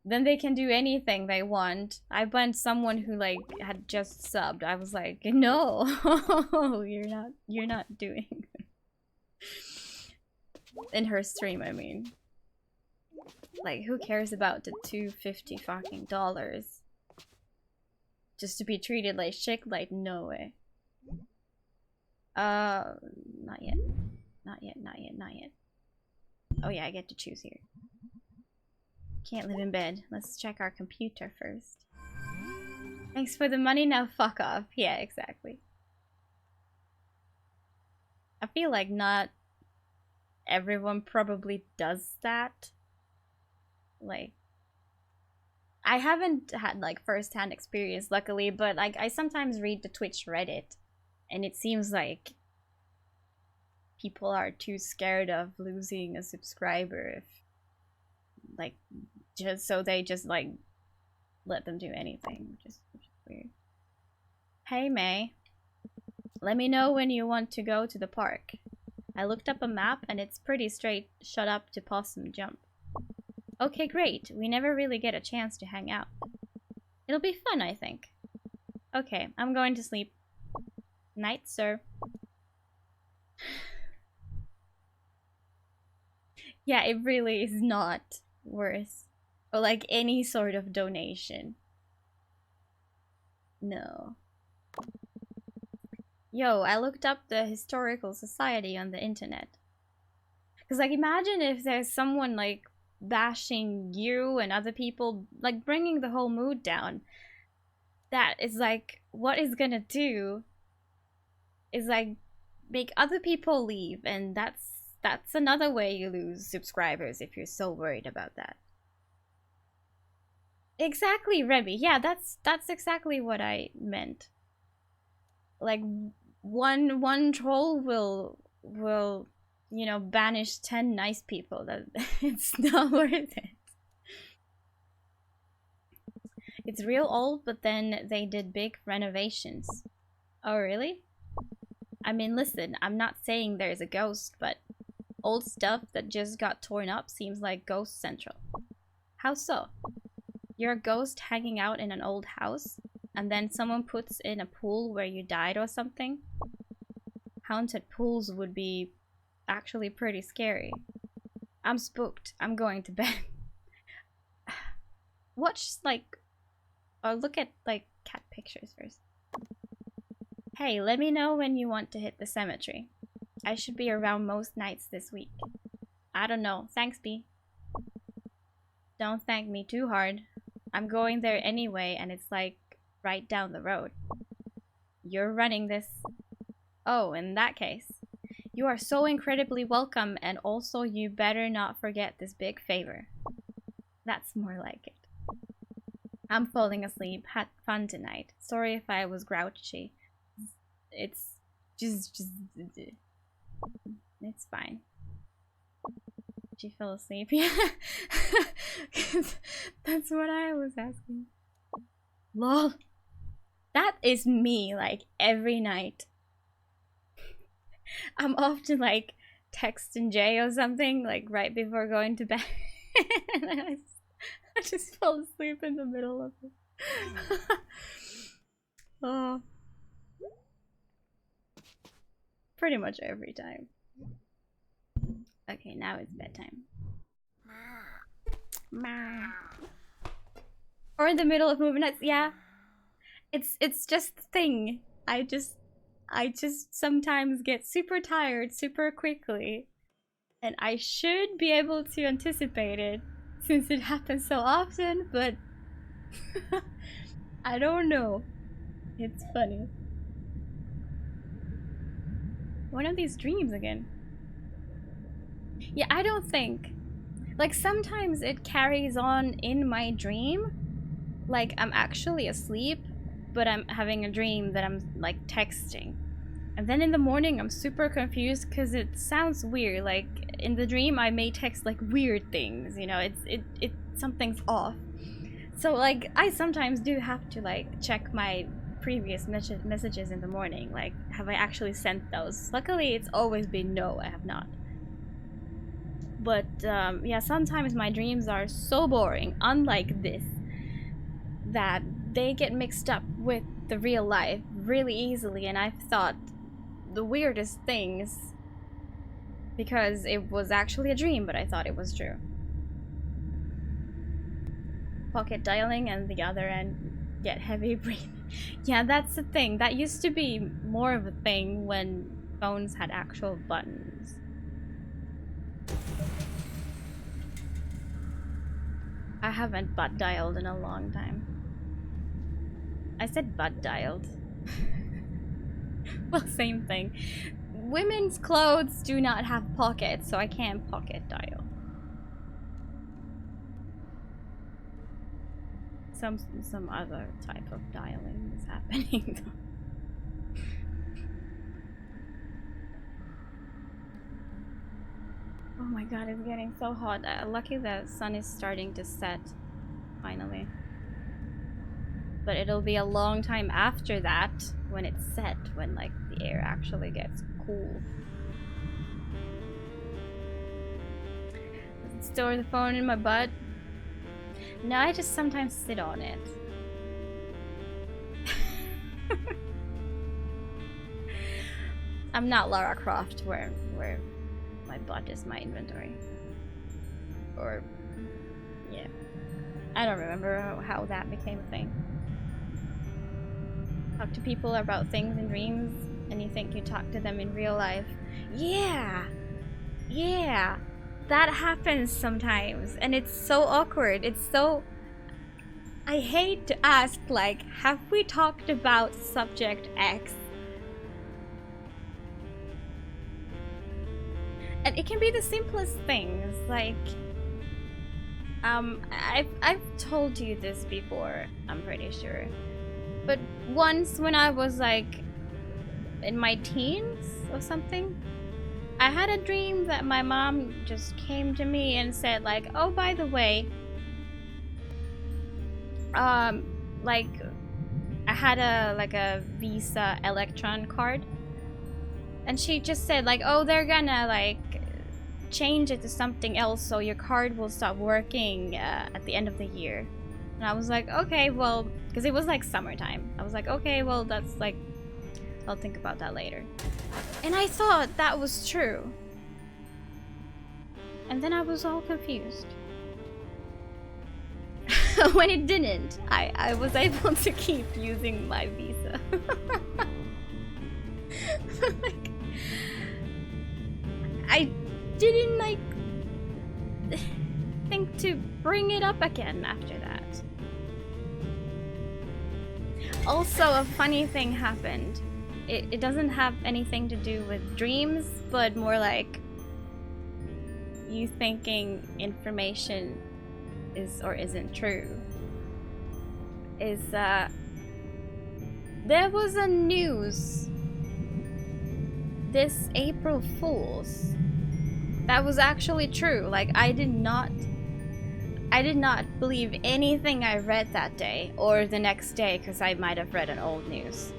then they can do anything they want. I banned someone who like had just subbed. I was like, no, you're not doing. In her stream, I mean. Like, who cares about the $250 fucking dollars? Just to be treated like shit? Like, no way. Not yet. Not yet, not yet, not yet. Oh yeah, I get to choose here. Can't live in bed. Let's check our computer first. Thanks for the money, now fuck off. Yeah, exactly. I feel like not everyone probably does that. Like, I haven't had like first-hand experience, luckily, but like I sometimes read the Twitch Reddit, and it seems like people are too scared of losing a subscriber if, like, just so they just like let them do anything, which is weird. Hey May, let me know when you want to go to the park. I looked up a map and it's pretty straight shut up to Possum Jump. Okay, great. We never really get a chance to hang out. It'll be fun, I think. Okay, I'm going to sleep. Night, sir. Yeah, it really is not worth, or like any sort of donation. No. Yo, I looked up the Historical Society on the internet. Because, like, imagine if there's someone, like, bashing you and other people, like, bringing the whole mood down. That is, like, what it's gonna do is, like, make other people leave, and that's another way you lose subscribers if you're so worried about that. Exactly, Remy. Yeah, that's exactly what I meant. Like, one troll will you know, banish 10 nice people. That it's not worth it. It's real old, but then they did big renovations. Oh, really? I mean, listen, I'm not saying there's a ghost, but old stuff that just got torn up seems like ghost central. How so? You're a ghost hanging out in an old house, and then someone puts in a pool where you died or something? Haunted pools would be actually pretty scary. I'm spooked. I'm going to bed. Watch, like, or look at, like, cat pictures first. Hey, let me know when you want to hit the cemetery. I should be around most nights this week. I don't know. Thanks, B. Don't thank me too hard. I'm going there anyway, and it's like right down the road. You're running this. Oh, in that case. You are so incredibly welcome, and also you better not forget this big favor. That's more like it. I'm falling asleep. Had fun tonight. Sorry if I was grouchy. It's just it's fine. She fell asleep. Yeah. That's what I was asking. Lol. That is me, like, every night. I'm often, like, texting Jay or something, like, right before going to bed. And then I just fell asleep in the middle of it. Oh. Pretty much every time. Okay, now it's bedtime. Or in the middle of movie nights, yeah. It's just the thing. I just sometimes get super tired super quickly. And I should be able to anticipate it since it happens so often, but I don't know. It's funny. One of these dreams again. Yeah, I don't think. Like, sometimes it carries on in my dream. Like, I'm actually asleep, but I'm having a dream that I'm, like, texting. And then in the morning, I'm super confused because it sounds weird. Like, in the dream, I may text, like, weird things, you know? It something's off. So, like, I sometimes do have to, like, check my previous messages in the morning. Like, have I actually sent those? Luckily, it's always been no, I have not. But, yeah, sometimes my dreams are so boring, unlike this, that they get mixed up with the real life really easily, and I've thought the weirdest things because it was actually a dream, but I thought it was true. Pocket dialing and the other end get heavy breathing. Yeah, that's the thing. That used to be more of a thing when phones had actual buttons. I haven't butt dialed in a long time. I said butt dialed. Well, same thing. Women's clothes do not have pockets, so I can't pocket dial. Some other type of dialing is happening though. Oh my god, it's getting so hot. Lucky the sun is starting to set, finally. But it'll be a long time after that when it's set, when like the air actually gets cool. Does it store the phone in my butt? No, I just sometimes sit on it. I'm not Lara Croft where my butt is my inventory. Or, yeah. I don't remember how that became a thing. Talk to people about things in dreams and you think you talk to them in real life. Yeah! Yeah! That happens sometimes and it's so awkward. It's so... I hate to ask, like, have we talked about subject X? And it can be the simplest things, like... I've told you this before, I'm pretty sure. But once when I was like in my teens or something, I had a dream that my mom just came to me and said like, oh, by the way, like I had a Visa Electron card, and she just said like, oh, they're gonna like change it to something else so your card will stop working at the end of the year. And I was like, okay, well, because it was like summertime. I was like, okay, well, that's like, I'll think about that later. And I thought that was true. And then I was all confused. When it didn't, I was able to keep using my Visa. Like, I didn't like think to bring it up again after that. Also, a funny thing happened. It doesn't have anything to do with dreams, but more like you thinking information is or isn't true. is there was a news this April Fool's that was actually true. Like, I did not believe anything I read that day or the next day, because I might have read an old news.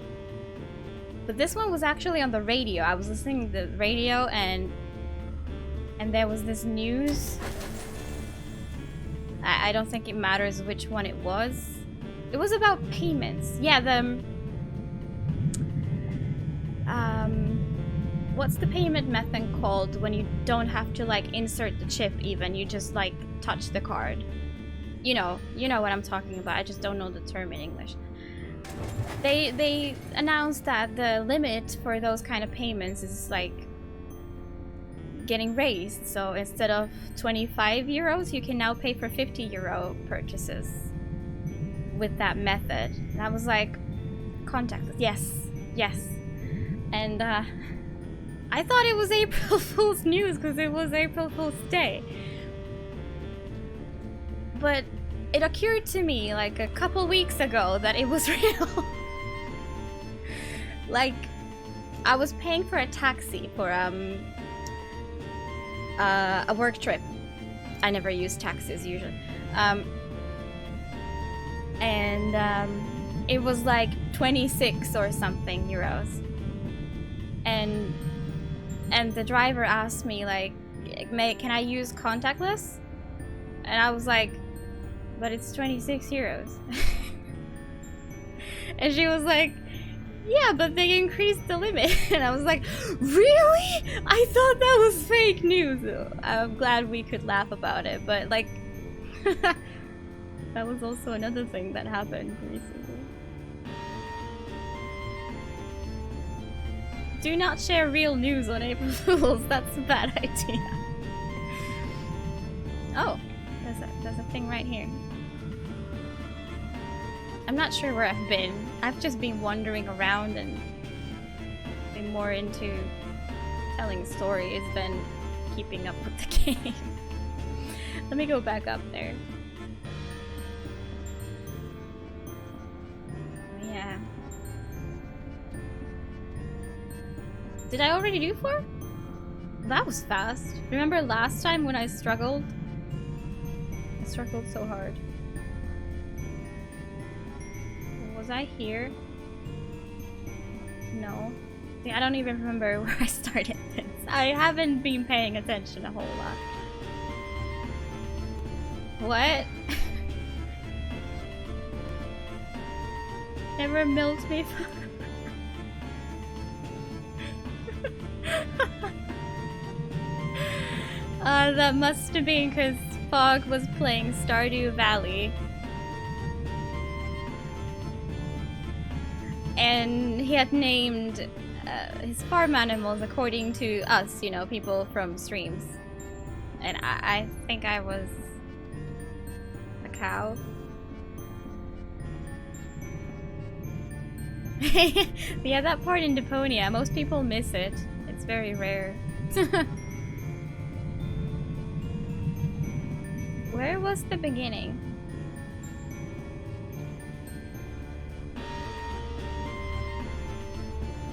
But this one was actually on the radio. I was listening to the radio and there was this news. I don't think it matters which one it was. It was about payments. Yeah, what's the payment method called when you don't have to like insert the chip even, you just like touch the card. You know what I'm talking about. I just don't know the term in English. They announced that the limit for those kind of payments is like getting raised. So instead of 25 euros, you can now pay for 50 euro purchases with that method. And I was like, contactless. Yes. And I thought it was April Fool's news because it was April Fool's Day. But it occurred to me like a couple weeks ago that it was real. Like, I was paying for a taxi for a work trip. I never use taxis usually. It was like 26 or something euros. And the driver asked me like, can I use contactless? And I was like, but it's 26 euros. And she was like, yeah, but they increased the limit. And I was like, really? I thought that was fake news. I'm glad we could laugh about it, but like, that was also another thing that happened recently. Do not share real news on April Fools. That's a bad idea. Oh, there's a thing right here. I'm not sure where I've been. I've just been wandering around and been more into telling stories than keeping up with the game. Let me go back up there. Yeah. Did I already do 4? That was fast. Remember last time when I struggled? I struggled so hard. Was I here? No. I don't even remember where I started this. I haven't been paying attention a whole lot. What? Never milked me for... That must have been because Fog was playing Stardew Valley. And he had named his farm animals according to us, you know, people from streams. And I think I was a cow. Yeah, that part in Deponia, most people miss it. It's very rare. Where was the beginning?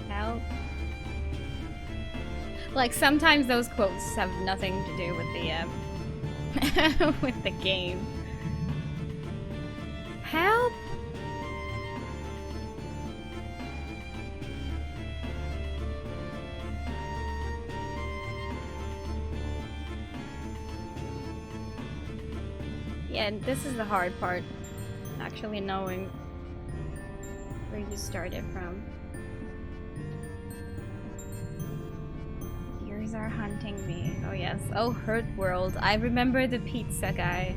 Help. Like, sometimes those quotes have nothing to do with the, with the game. Help! Yeah, this is the hard part. Actually knowing where you started from. Ears are hunting me. Oh yes. Oh, Hurt World. I remember the pizza guy.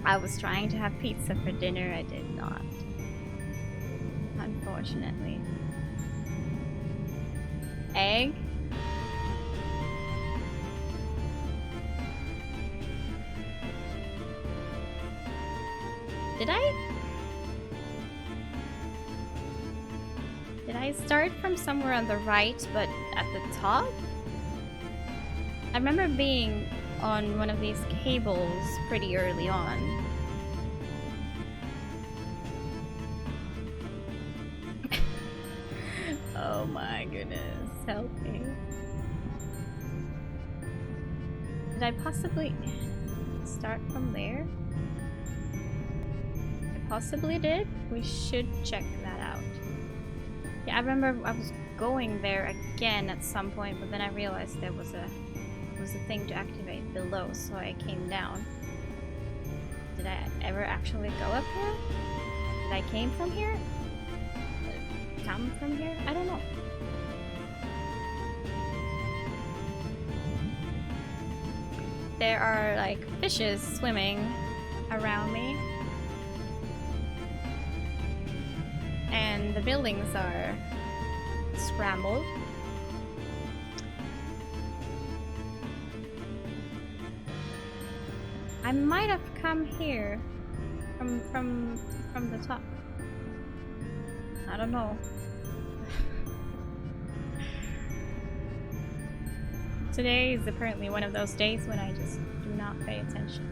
I was trying to have pizza for dinner. I did not. Unfortunately. Egg? Did I start from somewhere on the right, but at the top? I remember being on one of these cables pretty early on. Oh my goodness, help me. Did I possibly start from there? I possibly did. We should check that out. Yeah, I remember I was going there again at some point, but then I realized there was a thing to activate below, so I came down. Did I ever actually go up here? Did I came from here? Come from here? I don't know. There are like fishes swimming around me. And the buildings are scrambled. I might have come here from the top. I don't know. Today is apparently one of those days when I just do not pay attention.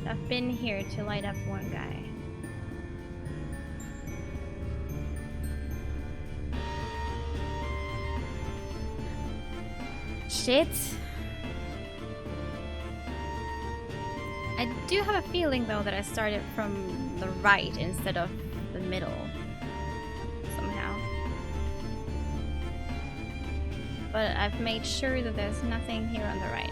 I've been here to light up one guy. Shit. I do have a feeling though that I started from the right instead of the middle. Somehow. But I've made sure that there's nothing here on the right.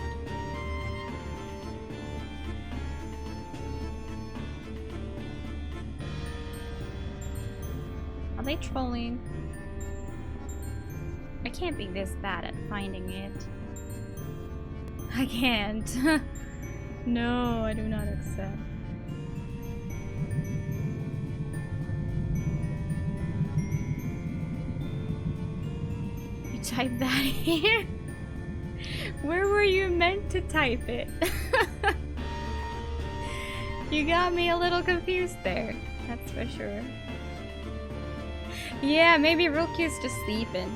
Are they trolling? I can't be this bad at finding it. I can't. No, I do not accept. You type that here? Where were you meant to type it? You got me a little confused there. That's for sure. Yeah, maybe Rilke's just sleeping.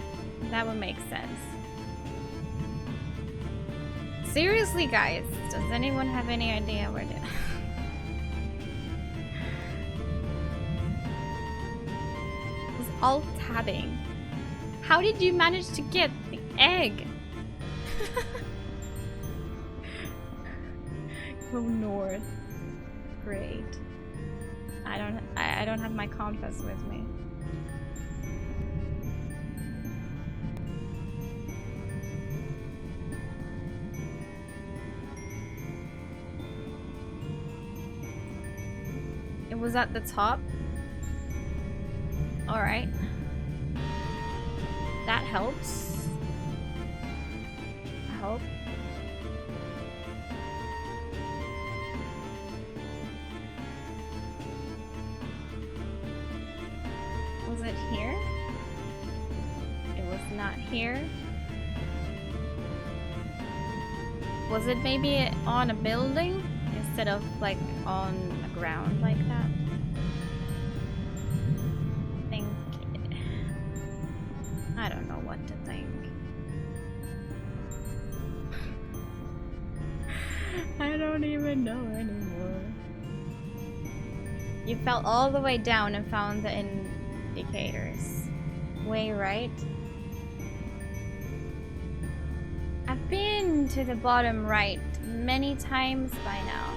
That would make sense. Seriously, guys, does anyone have any idea where to... It was alt-tabbing. How did you manage to get the egg? Go north. Great. I don't have my compass with me. It was at the top. Alright. That helps. I hope. Was it here? It was not here. Was it maybe on a building instead of like on the ground like that? I don't know what to think. I don't even know anymore. You fell all the way down and found the indicators. Way right. I've been to the bottom right many times by now.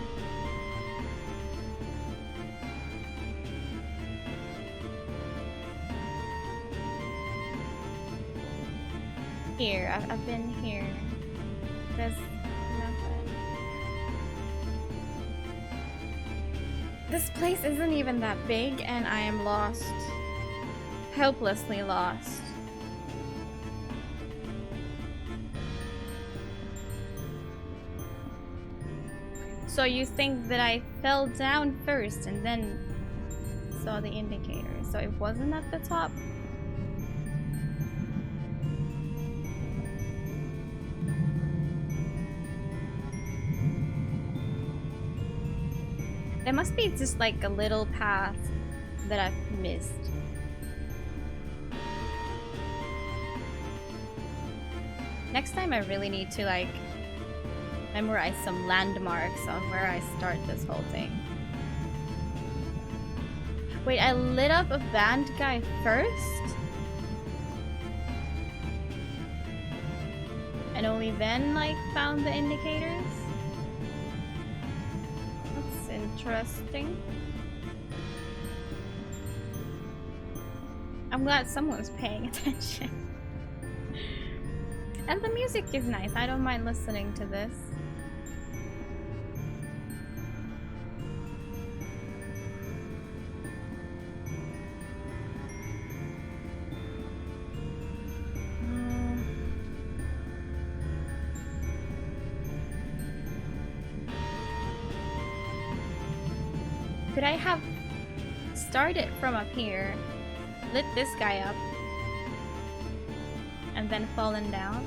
Here, I've been here. There's nothing. This place isn't even that big and I am lost. Helplessly lost. So you think that I fell down first and then saw the indicator. So it wasn't at the top? There must be just like a little path that I've missed. Next time I really need to like memorize some landmarks on where I start this whole thing. Wait, I lit up a band guy first? And only then, like, found the indicators? That's interesting. I'm glad someone's paying attention. And the music is nice. I don't mind listening to this. Could I have started from up here, lit this guy up, and then fallen down?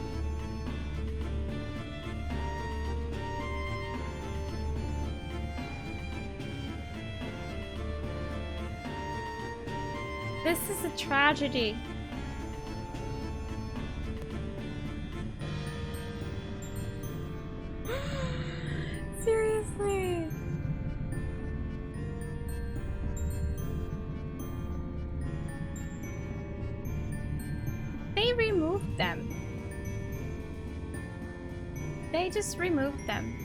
This is a tragedy. Seriously. They removed them. They just removed them.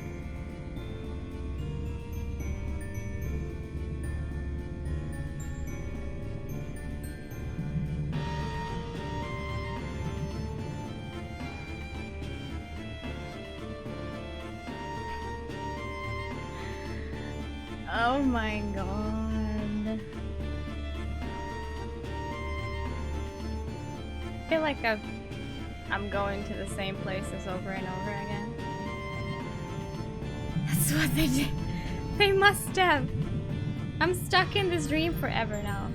Oh my god. I feel like I'm going to the same places over and over again. That's what they did. They must have. I'm stuck in this dream forever now.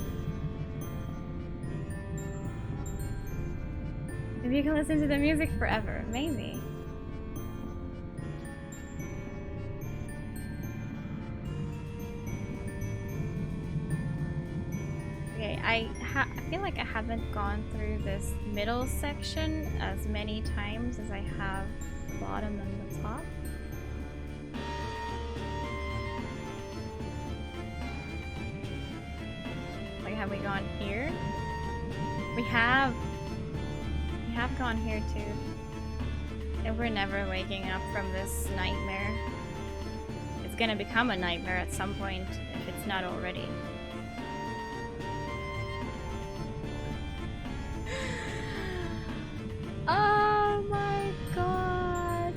Maybe you can listen to the music forever. Maybe. Okay, I feel like I haven't gone through this middle section as many times as I have the bottom and the top. Like, have we gone here? We have gone here too. And we're never waking up from this nightmare. It's gonna become a nightmare at some point if it's not already. Oh my god.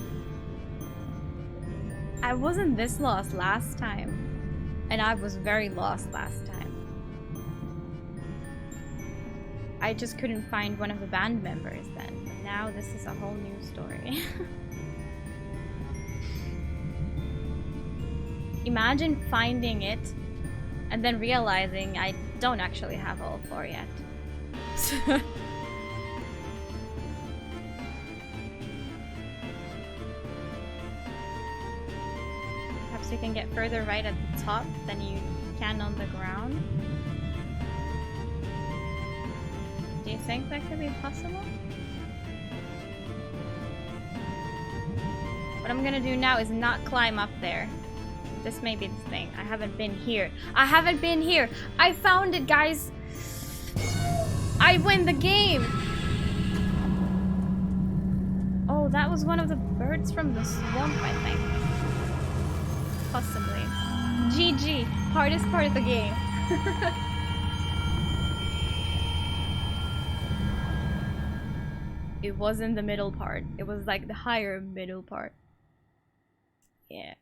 I wasn't this lost last time. And I was very lost last time. I just couldn't find one of the band members then. But now this is a whole new story. Imagine finding it and then realizing I don't actually have all four yet. Perhaps you can get further right at the top than you can on the ground. Do you think that could be possible? What I'm gonna do now is not climb up there. This may be the thing. I haven't been here. I haven't been here! I found it, guys! I win the game! Oh, that was one of the birds from the swamp, I think. Possibly. GG. Hardest part of the game. It wasn't the middle part. It was like the higher middle part. Yeah.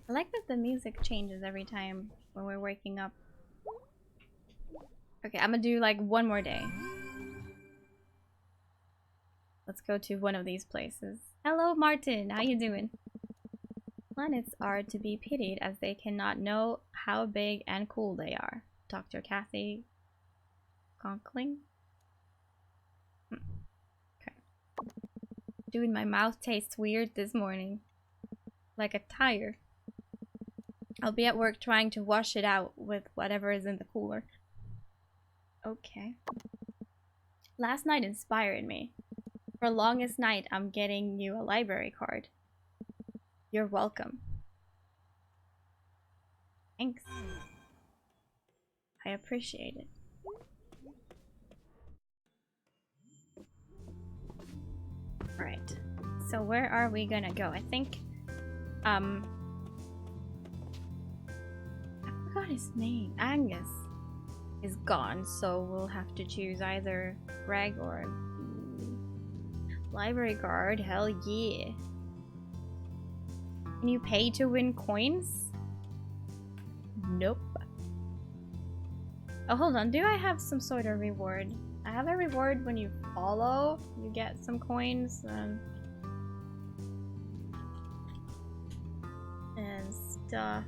I like that the music changes every time when we're waking up. Okay, I'm gonna do like one more day. Let's go to one of these places. Hello, Martin. How you doing? Planets are to be pitied as they cannot know how big and cool they are. Dr. Kathy Conkling? Okay. Dude, my mouth tastes weird this morning. Like a tire. I'll be at work trying to wash it out with whatever is in the cooler. Okay. Last night inspired me. For longest night, I'm getting you a library card. You're welcome. Thanks. I appreciate it. Alright. So where are we gonna go? I think, I forgot his name. Angus is gone, so we'll have to choose either Greg or library card. Hell yeah. Can you pay to win coins? Nope. Oh, hold on. Do I have some sort of reward? I have a reward when you follow. You get some coins and stuff.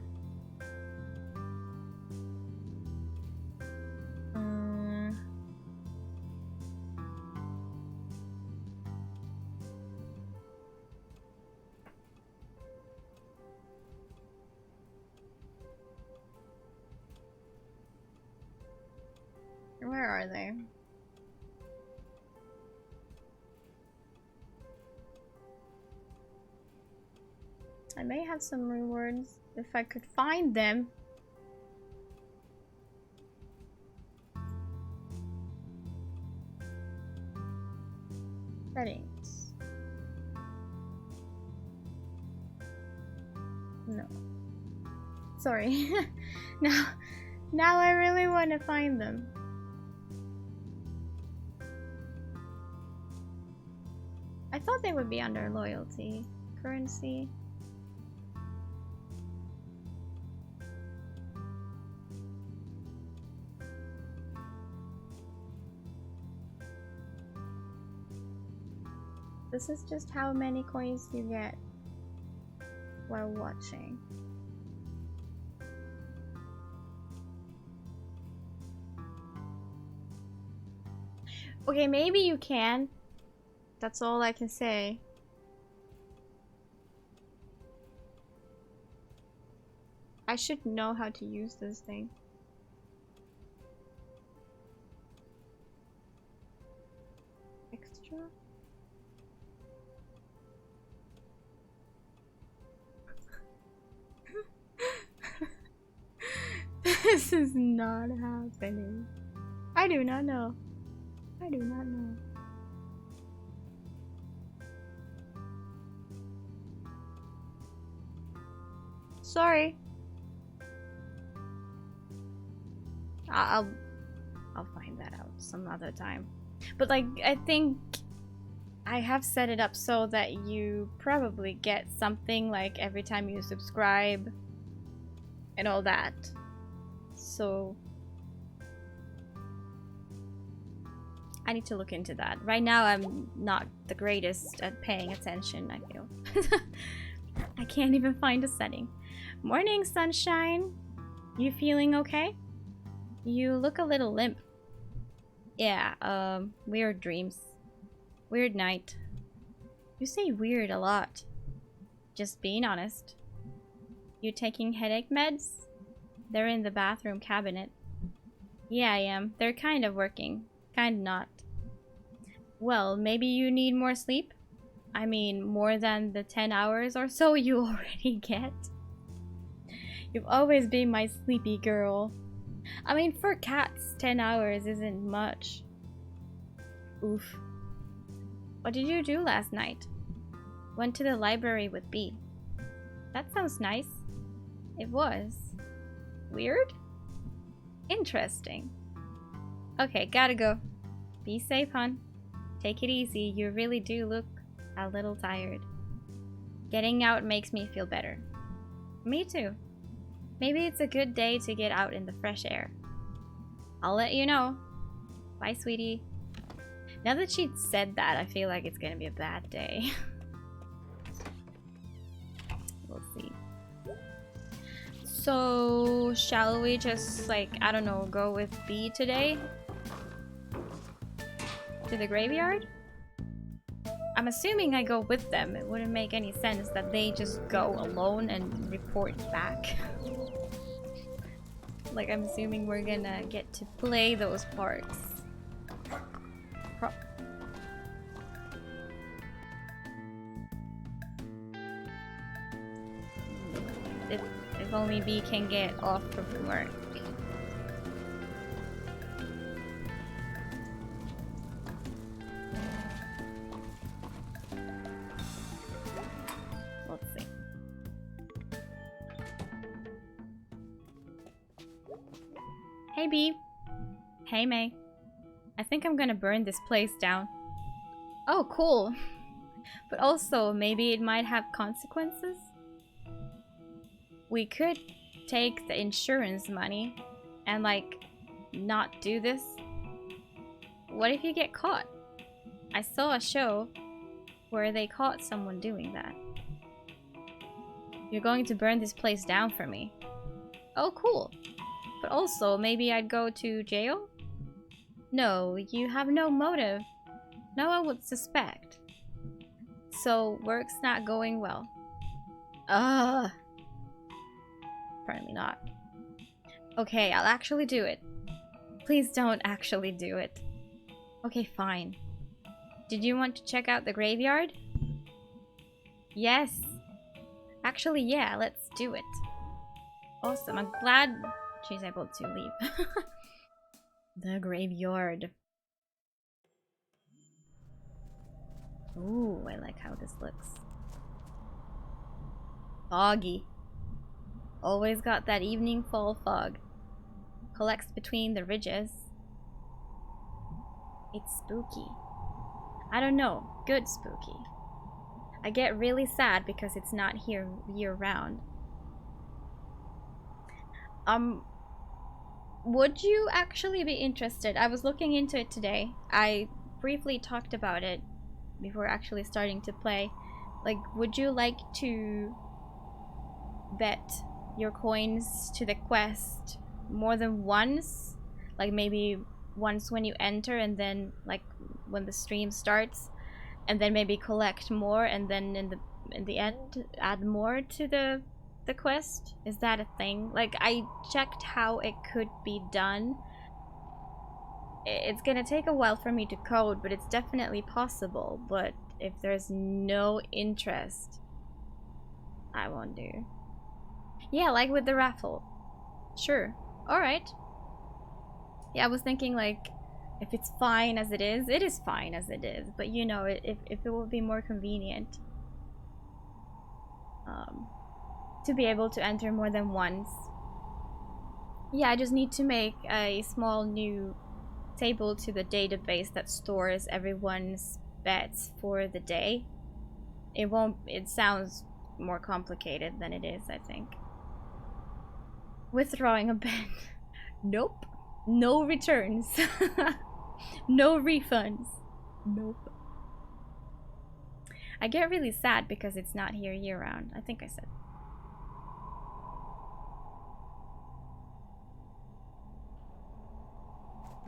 Where are they? I may have some rewards if I could find them. Settings. No. Sorry. Now I really want to find them. I thought they would be under loyalty. Currency. This is just how many coins you get while watching. Okay, maybe you can. That's all I can say. I should know how to use this thing. Extra? This is not happening. I do not know. I do not know. Sorry. I'll find that out some other time. But like, I think I have set it up so that you probably get something like every time you subscribe and all that. So I need to look into that. Right now I'm not the greatest at paying attention, I feel. I can't even find a setting. Morning, sunshine. You feeling okay? You look a little limp. Yeah, weird dreams. Weird night. You say weird a lot. Just being honest. You taking headache meds? They're in the bathroom cabinet. Yeah, I am. They're kind of working. Kind of not. Well, maybe you need more sleep? I mean, more than the 10 hours or so you already get. You've always been my sleepy girl. I mean, for cats, 10 hours isn't much. Oof. What did you do last night? Went to the library with B. That sounds nice. It was. Weird? Interesting. Okay, gotta go. Be safe, hon. Take it easy. You really do look a little tired. Getting out makes me feel better. Me too. Maybe it's a good day to get out in the fresh air. I'll let you know. Bye, sweetie. Now that she said that, I feel like it's gonna be a bad day. We'll see. So, shall we just, like, I don't know, go with B today? To the graveyard? I'm assuming I go with them. It wouldn't make any sense that they just go alone and report back. Like, I'm assuming we're gonna get to play those parts. If only B can get off from work. Let's see. Hey B. Hey May. I think I'm gonna burn this place down. Oh, cool. But also, maybe it might have consequences? We could take the insurance money and, like, not do this. What if you get caught? I saw a show where they caught someone doing that. You're going to burn this place down for me. Oh, cool. But also, maybe I'd go to jail? No, you have no motive. No one would suspect. So, work's not going well. Ugh. Apparently not. Okay, I'll actually do it. Please don't actually do it. Okay, fine. Did you want to check out the graveyard? Yes. Actually, yeah, let's do it. Awesome, I'm glad she's able to leave. The graveyard. Ooh, I like how this looks. Foggy. Always got that evening fall fog. Collects between the ridges. It's spooky. I don't know, good spooky. I get really sad because it's not here year-round. Would you actually be interested? I was looking into it today. I briefly talked about it before actually starting to play. Like, would you like to bet your coins to the quest more than once? Like, maybe once when you enter, and then, like, when the stream starts, and then maybe collect more, and then in the end add more to the quest? Is that a thing? Like, I checked how it could be done. It's gonna take a while for me to code, but it's definitely possible. But if there's no interest, I won't do. Yeah, like with the raffle. Sure. Alright. Yeah, I was thinking, like, if it's fine as it is fine as it is. But, you know, if it would be more convenient to be able to enter more than once. Yeah, I just need to make a small new table to the database that stores everyone's bets for the day. It sounds more complicated than it is, I think. Withdrawing a bet. Nope. No returns. No refunds. Nope. I get really sad because it's not here year-round. I think I said.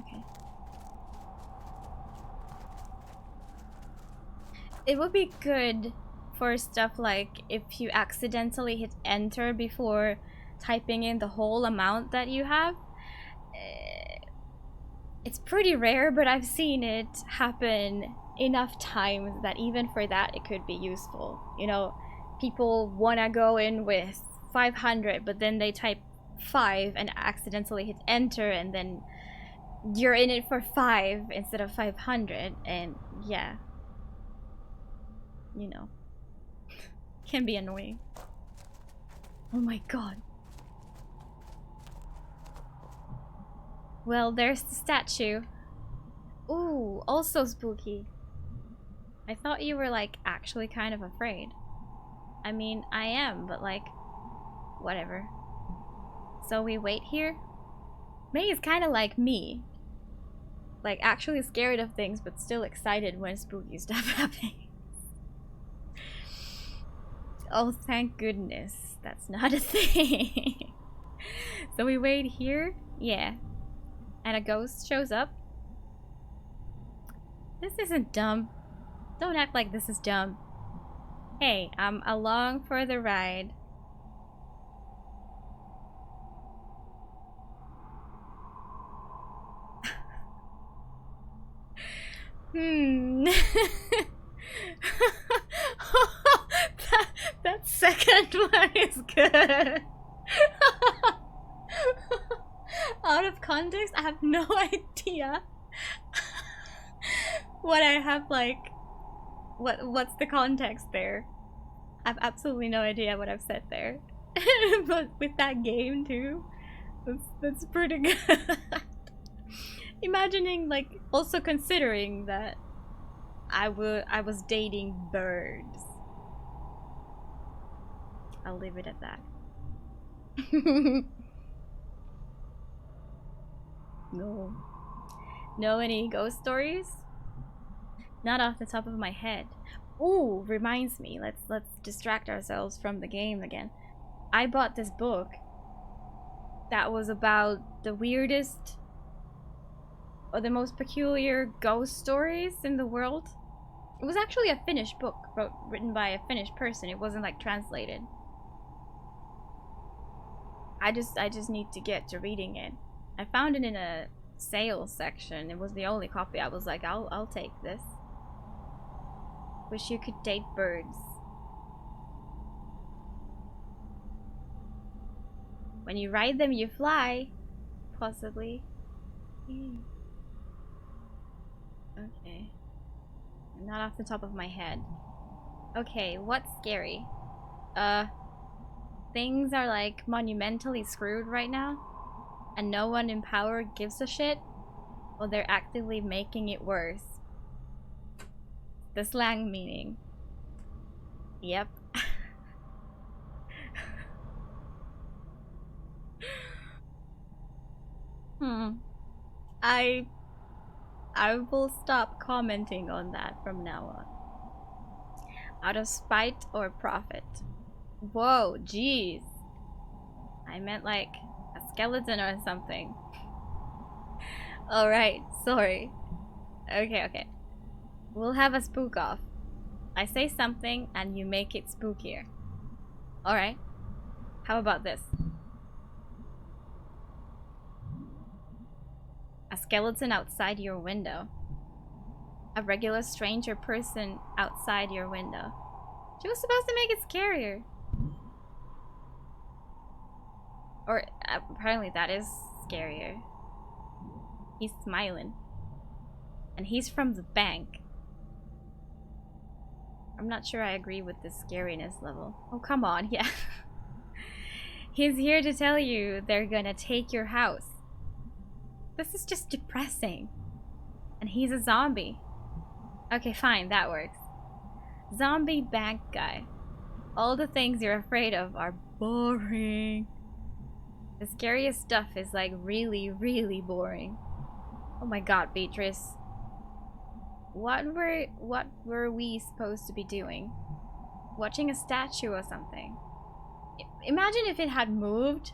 Okay. It would be good for stuff like if you accidentally hit enter before typing in the whole amount that you have. It's pretty rare, but I've seen it happen enough times that even for that it could be useful. You know, people wanna go in with 500, but then they type 5 and accidentally hit enter, and then you're in it for 5 instead of 500, and yeah. You know. Can be annoying. Oh my god. Well, there's the statue. Ooh, also spooky. I thought you were, like, actually kind of afraid. I mean, I am, but, like, whatever. So we wait here? May is kind of like me. Like, actually scared of things, but still excited when spooky stuff happens. Oh, thank goodness. That's not a thing. So we wait here? Yeah. And a ghost shows up? This isn't dumb. Don't act like this is dumb. Hey, I'm along for the ride. Hmm. that second one is good. Out of context, I have no idea what I have, like, what's the context there. I have absolutely no idea what I've said there. But with that game too, that's pretty good. Imagining, like, also considering that I was dating birds. I'll leave it at that. No. Know any ghost stories? Not off the top of my head. Ooh, reminds me. Let's distract ourselves from the game again. I bought this book that was about the weirdest or the most peculiar ghost stories in the world. It was actually a Finnish book, written by a Finnish person. It wasn't like translated. I just need to get to reading it. I found it in a sales section. It was the only copy. I was like, I'll take this. Wish you could date birds. When you ride them, you fly. Possibly. Okay. Not off the top of my head. Okay, what's scary? Things are like monumentally screwed right now, and no one in power gives a shit. Well, they're actively making it worse. The slang meaning. Yep. I will stop commenting on that from now on. Out of spite or profit. Whoa, jeez. I meant like a skeleton or something. Alright, sorry. Okay. We'll have a spook off. I say something and you make it spookier. Alright. How about this? A skeleton outside your window. A regular stranger person outside your window. She was supposed to make it scarier. Or apparently that is scarier. He's smiling. And he's from the bank. I'm not sure I agree with the scariness level. Oh, come on, yeah. He's here to tell you they're gonna take your house. This is just depressing. And he's a zombie. Okay, fine, that works. Zombie bank guy. All the things you're afraid of are boring. The scariest stuff is like really, really boring. Oh my god, Beatrice. What were we supposed to be doing? Watching a statue or something. Imagine if it had moved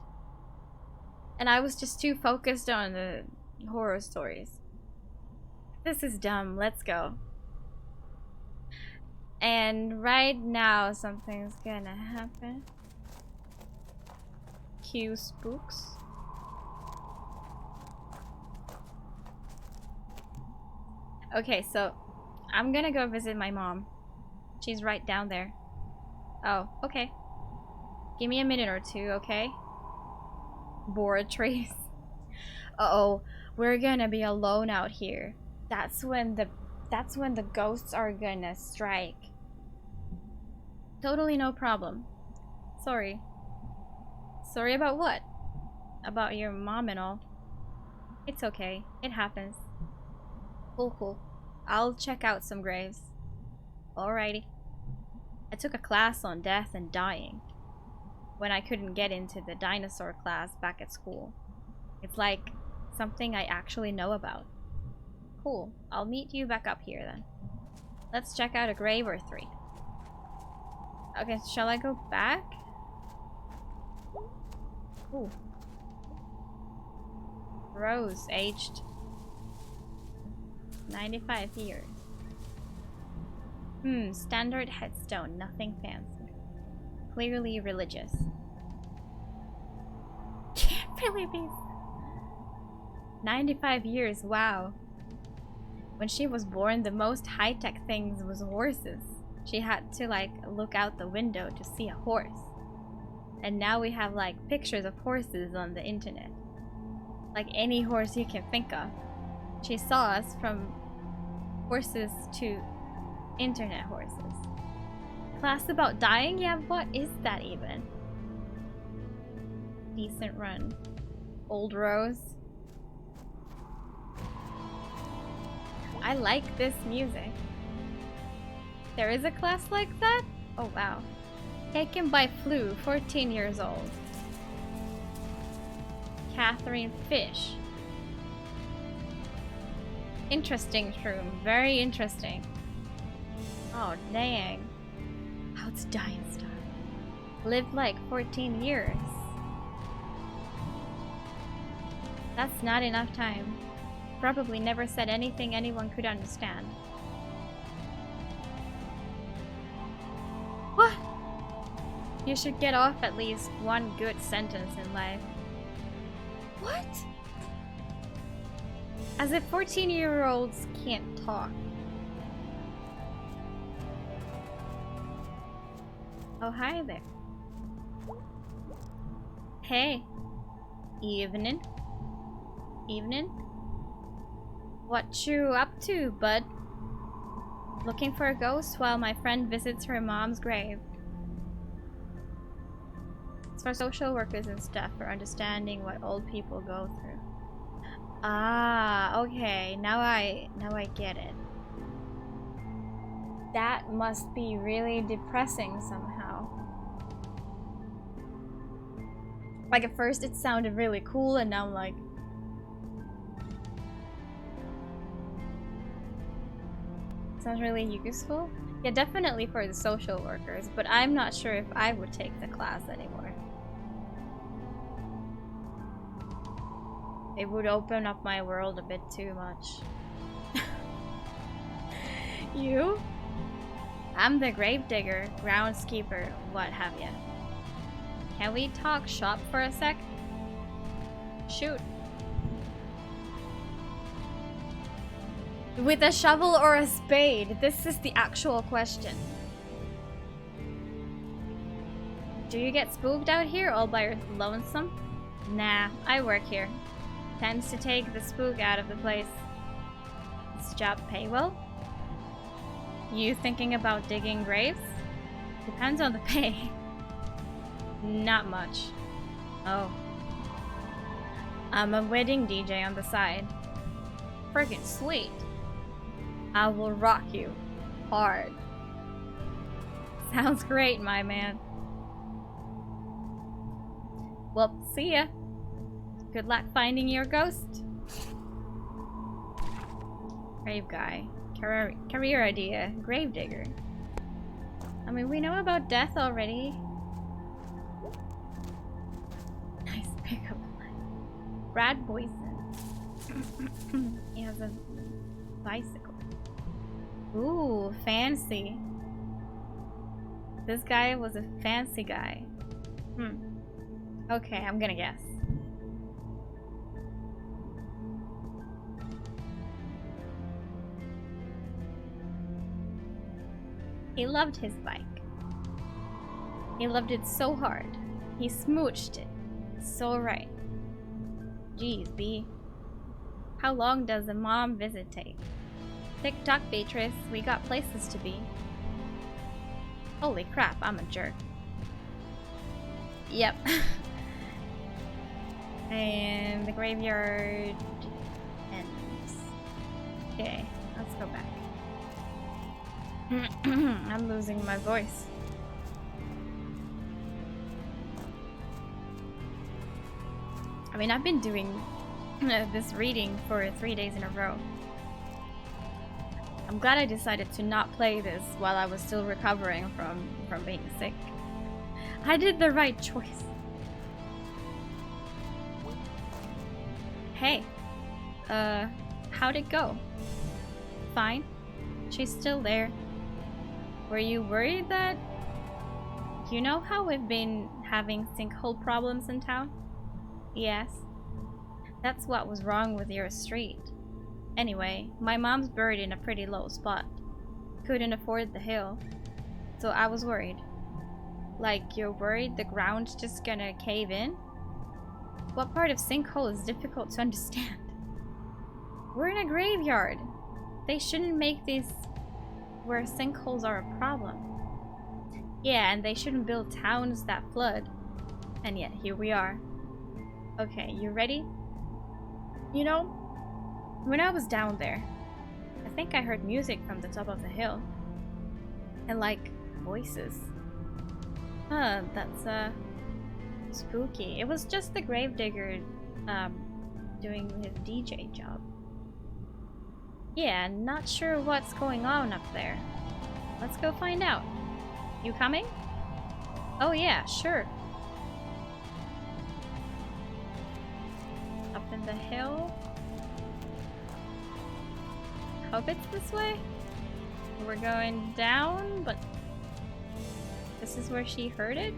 and I was just too focused on the horror stories. This is dumb. Let's go. And right now something's gonna happen. Cue spooks. Okay, so I'm gonna go visit my mom. She's right down there. Oh, okay. Give me a minute or two, okay? Bored trees. Uh-oh, we're gonna be alone out here. That's when the ghosts are gonna strike. Totally no problem. Sorry. Sorry about what? About your mom and all. It's okay. It happens. Cool. I'll check out some graves. Alrighty. I took a class on death and dying when I couldn't get into the dinosaur class back at school. It's like something I actually know about. Cool. I'll meet you back up here then. Let's check out a grave or three. Okay, shall I go back? Ooh. Rose, aged 95 years. Standard headstone, nothing fancy. Clearly religious. Can't really be. 95 years, wow. When she was born, the most high-tech things was horses. She had to like look out the window to see a horse. And now we have like pictures of horses on the internet. Like any horse you can think of. She saw us from horses to internet horses. Class about dying? Yeah, what is that even? Decent run. Old Rose. I like this music. There is a class like that? Oh wow. Taken by Flu, 14 years old. Catherine Fish. Interesting shroom, very interesting. Oh dang. How's dying star? Lived like 14 years. That's not enough time. Probably never said anything anyone could understand. What? You should get off at least one good sentence in life. What? As if 14-year-olds can't talk. Oh, hi there. Hey. Evening. Evening? What you up to, bud? Looking for a ghost while my friend visits her mom's grave. It's for social workers and stuff, for understanding what old people go through. Ah, okay. Now I get it. That must be really depressing somehow. Like at first it sounded really cool and now I'm like, sounds really useful. Yeah, definitely for the social workers, but I'm not sure if I would take the class anymore. It would open up my world a bit too much. You? I'm the gravedigger, groundskeeper, what have you. Can we talk shop for a sec? Shoot. With a shovel or a spade? This is the actual question. Do you get spooked out here all by your lonesome? Nah, I work here. Tends to take the spook out of the place. Does job pay well? You thinking about digging graves? Depends on the pay. Not much. Oh. I'm a wedding DJ on the side. Freaking sweet. I will rock you. Hard. Sounds great, my man. Well, see ya. Good luck finding your ghost. Grave guy. Career idea. Gravedigger. I mean, we know about death already. Nice pickup line. Brad Boyson. He has a bicycle. Ooh, fancy. This guy was a fancy guy. Okay, I'm gonna guess. He loved his bike. He loved it so hard. He smooched it. So right. Jeez, B. How long does a mom visit take? Tick-tock, Beatrice. We got places to be. Holy crap, I'm a jerk. Yep. And the graveyard ends. Okay, let's go back. I'm losing my voice. I mean, I've been doing this reading for 3 days in a row. I'm glad I decided to not play this while I was still recovering from being sick. I did the right choice. Hey, how'd it go? Fine. She's still there. Were you worried that... You know how we've been having sinkhole problems in town? Yes. That's what was wrong with your street. Anyway, my mom's buried in a pretty low spot. Couldn't afford the hill, so I was worried. Like, you're worried the ground's just gonna cave in? What part of sinkhole is difficult to understand? We're in a graveyard. They shouldn't make these where sinkholes are a problem. Yeah, and they shouldn't build towns that flood. And yet, here we are. Okay, you ready? You know, when I was down there, I think I heard music from the top of the hill. And like, voices. Huh, that's spooky. It was just the gravedigger doing his DJ job. Yeah, not sure what's going on up there. Let's go find out. You coming? Oh yeah, sure. Up in the hill. Hope it's this way. We're going down, but this is where she heard it?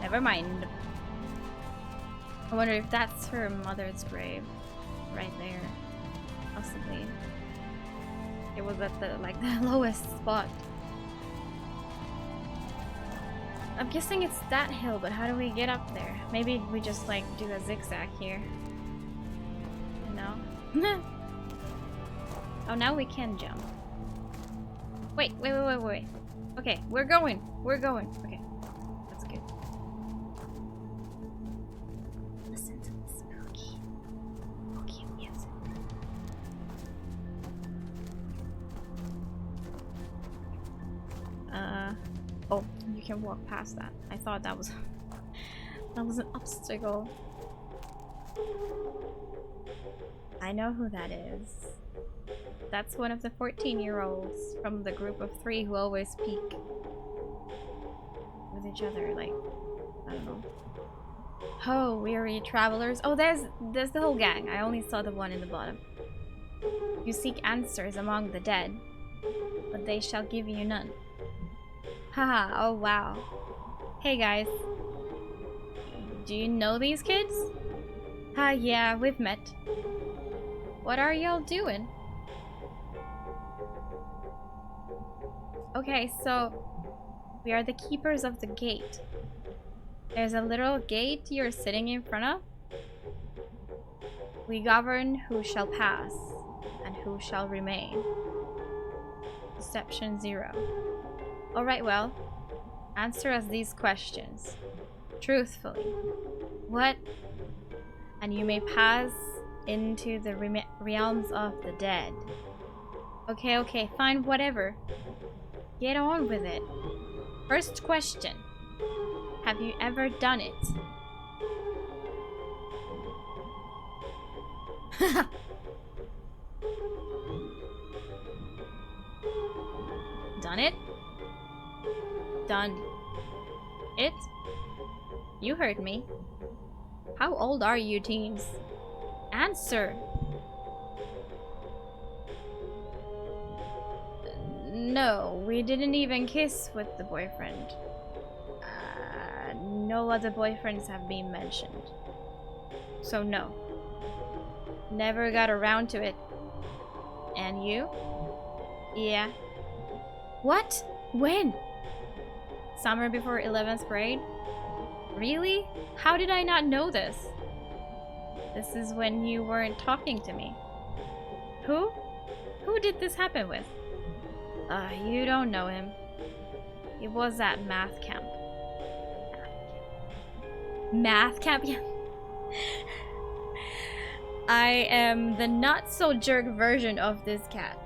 Never mind. I wonder if that's her mother's grave. Right there. Possibly. It was at the, like, the lowest spot. I'm guessing it's that hill, but how do we get up there? Maybe we just, like, do a zigzag here. No? Oh, now we can jump. Wait. Okay, we're going. Okay, that's good. Listen to the spooky music. Oh, you can walk past that. I thought that was an obstacle. I know who that is. That's one of the 14-year-olds from the group of 3 who always peek with each other, like, I don't know. Oh, weary travelers. Oh, there's the whole gang. I only saw the one in the bottom. You seek answers among the dead, but they shall give you none. Haha, oh wow. Hey guys. Do you know these kids? Yeah, we've met. What are y'all doing? Okay, so we are the keepers of the gate. There's a little gate you're sitting in front of. We govern who shall pass and who shall remain. Deception 0. Alright, well, answer us these questions. Truthfully. What? And you may pass into the realms of the dead. Okay, fine, whatever. Get on with it. First question. Have you ever done it? Done it? Done it? You heard me. How old are you teens? Answer. No, we didn't even kiss with the boyfriend. No other boyfriends have been mentioned. So no. Never got around to it. And you? Yeah. What? When? Summer before 11th grade? Really? How did I not know this? This is when you weren't talking to me. Who? Who did this happen with? You don't know him. It was at math camp. Math camp? Yeah. I am the not-so-jerk version of this cat.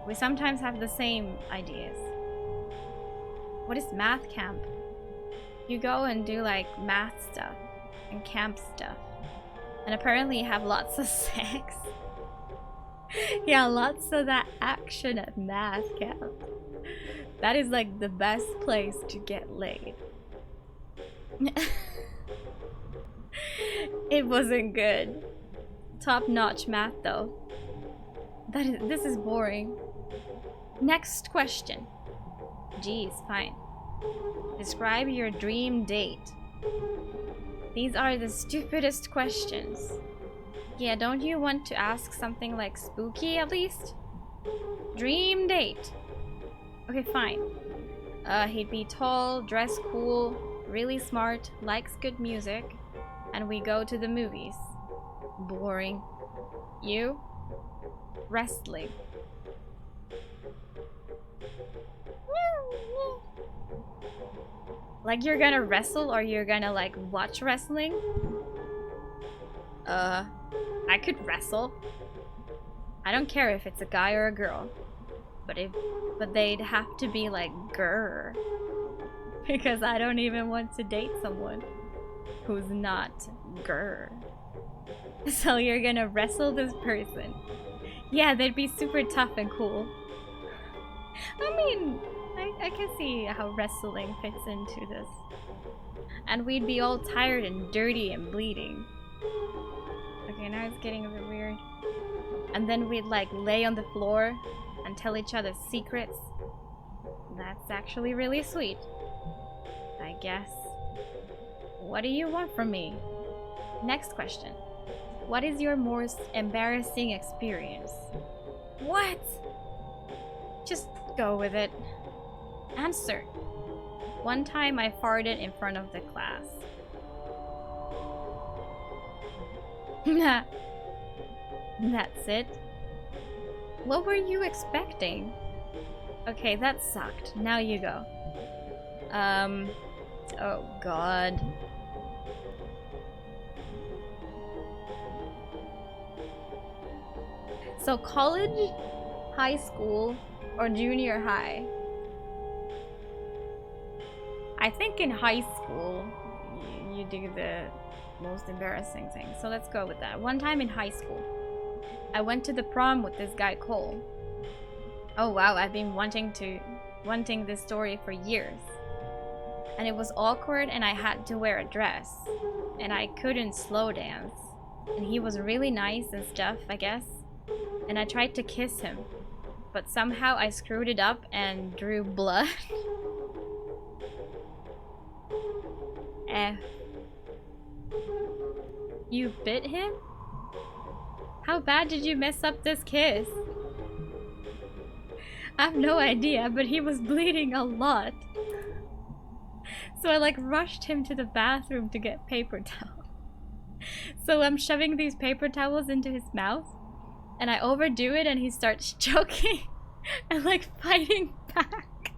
We sometimes have the same ideas. What is math camp? You go and do like math stuff and camp stuff. And apparently have lots of sex. Yeah, lots of that action at math camp. That is like the best place to get laid. It wasn't good. Top-notch math though. This is boring. Next question. Geez, fine. Describe your dream date. These are the stupidest questions. Yeah, don't you want to ask something like spooky at least? Dream date. Okay, fine. He'd be tall, dressed cool, really smart, likes good music, and we go to the movies. Boring. You? Wrestling. Like you're gonna wrestle or you're gonna like watch wrestling? I could wrestle. I don't care if it's a guy or a girl. But they'd have to be like grr. Because I don't even want to date someone who's not grr. So you're gonna wrestle this person. Yeah, they'd be super tough and cool. I mean, I can see how wrestling fits into this. And we'd be all tired and dirty and bleeding. Okay, now it's getting a bit weird. And then we'd like lay on the floor and tell each other secrets. That's actually really sweet, I guess. What do you want from me? Next question. What is your most embarrassing experience? What? Just go with it. Answer. One time I farted in front of the class. That's it. What were you expecting? Okay, that sucked. Now you go. Oh god. So college, high school, or junior high? I think in high school, you do the most embarrassing thing. So let's go with that. One time in high school, I went to the prom with this guy Cole. Oh wow, I've been wanting this story for years. And it was awkward and I had to wear a dress. And I couldn't slow dance. And he was really nice and stuff, I guess. And I tried to kiss him. But somehow I screwed it up and drew blood. F. You bit him? How bad did you mess up this kiss? I have no idea, but he was bleeding a lot. So I like rushed him to the bathroom to get paper towels. So I'm shoving these paper towels into his mouth and I overdo it and he starts choking and like fighting back.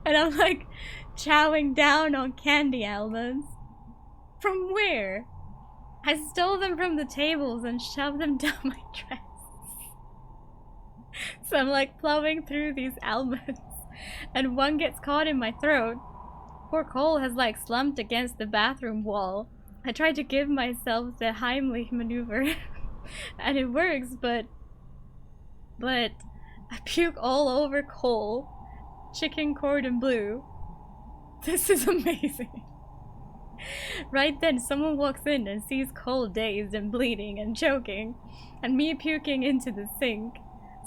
And I'm like chowing down on candy almonds. From where? I stole them from the tables and shoved them down my dress. So I'm like plowing through these almonds and one gets caught in my throat. Poor Cole has like slumped against the bathroom wall. I tried to give myself the Heimlich maneuver and it works, but I puke all over Cole. Chicken cordon bleu. This is amazing. Right then, someone walks in and sees Cole dazed and bleeding and choking, and me puking into the sink.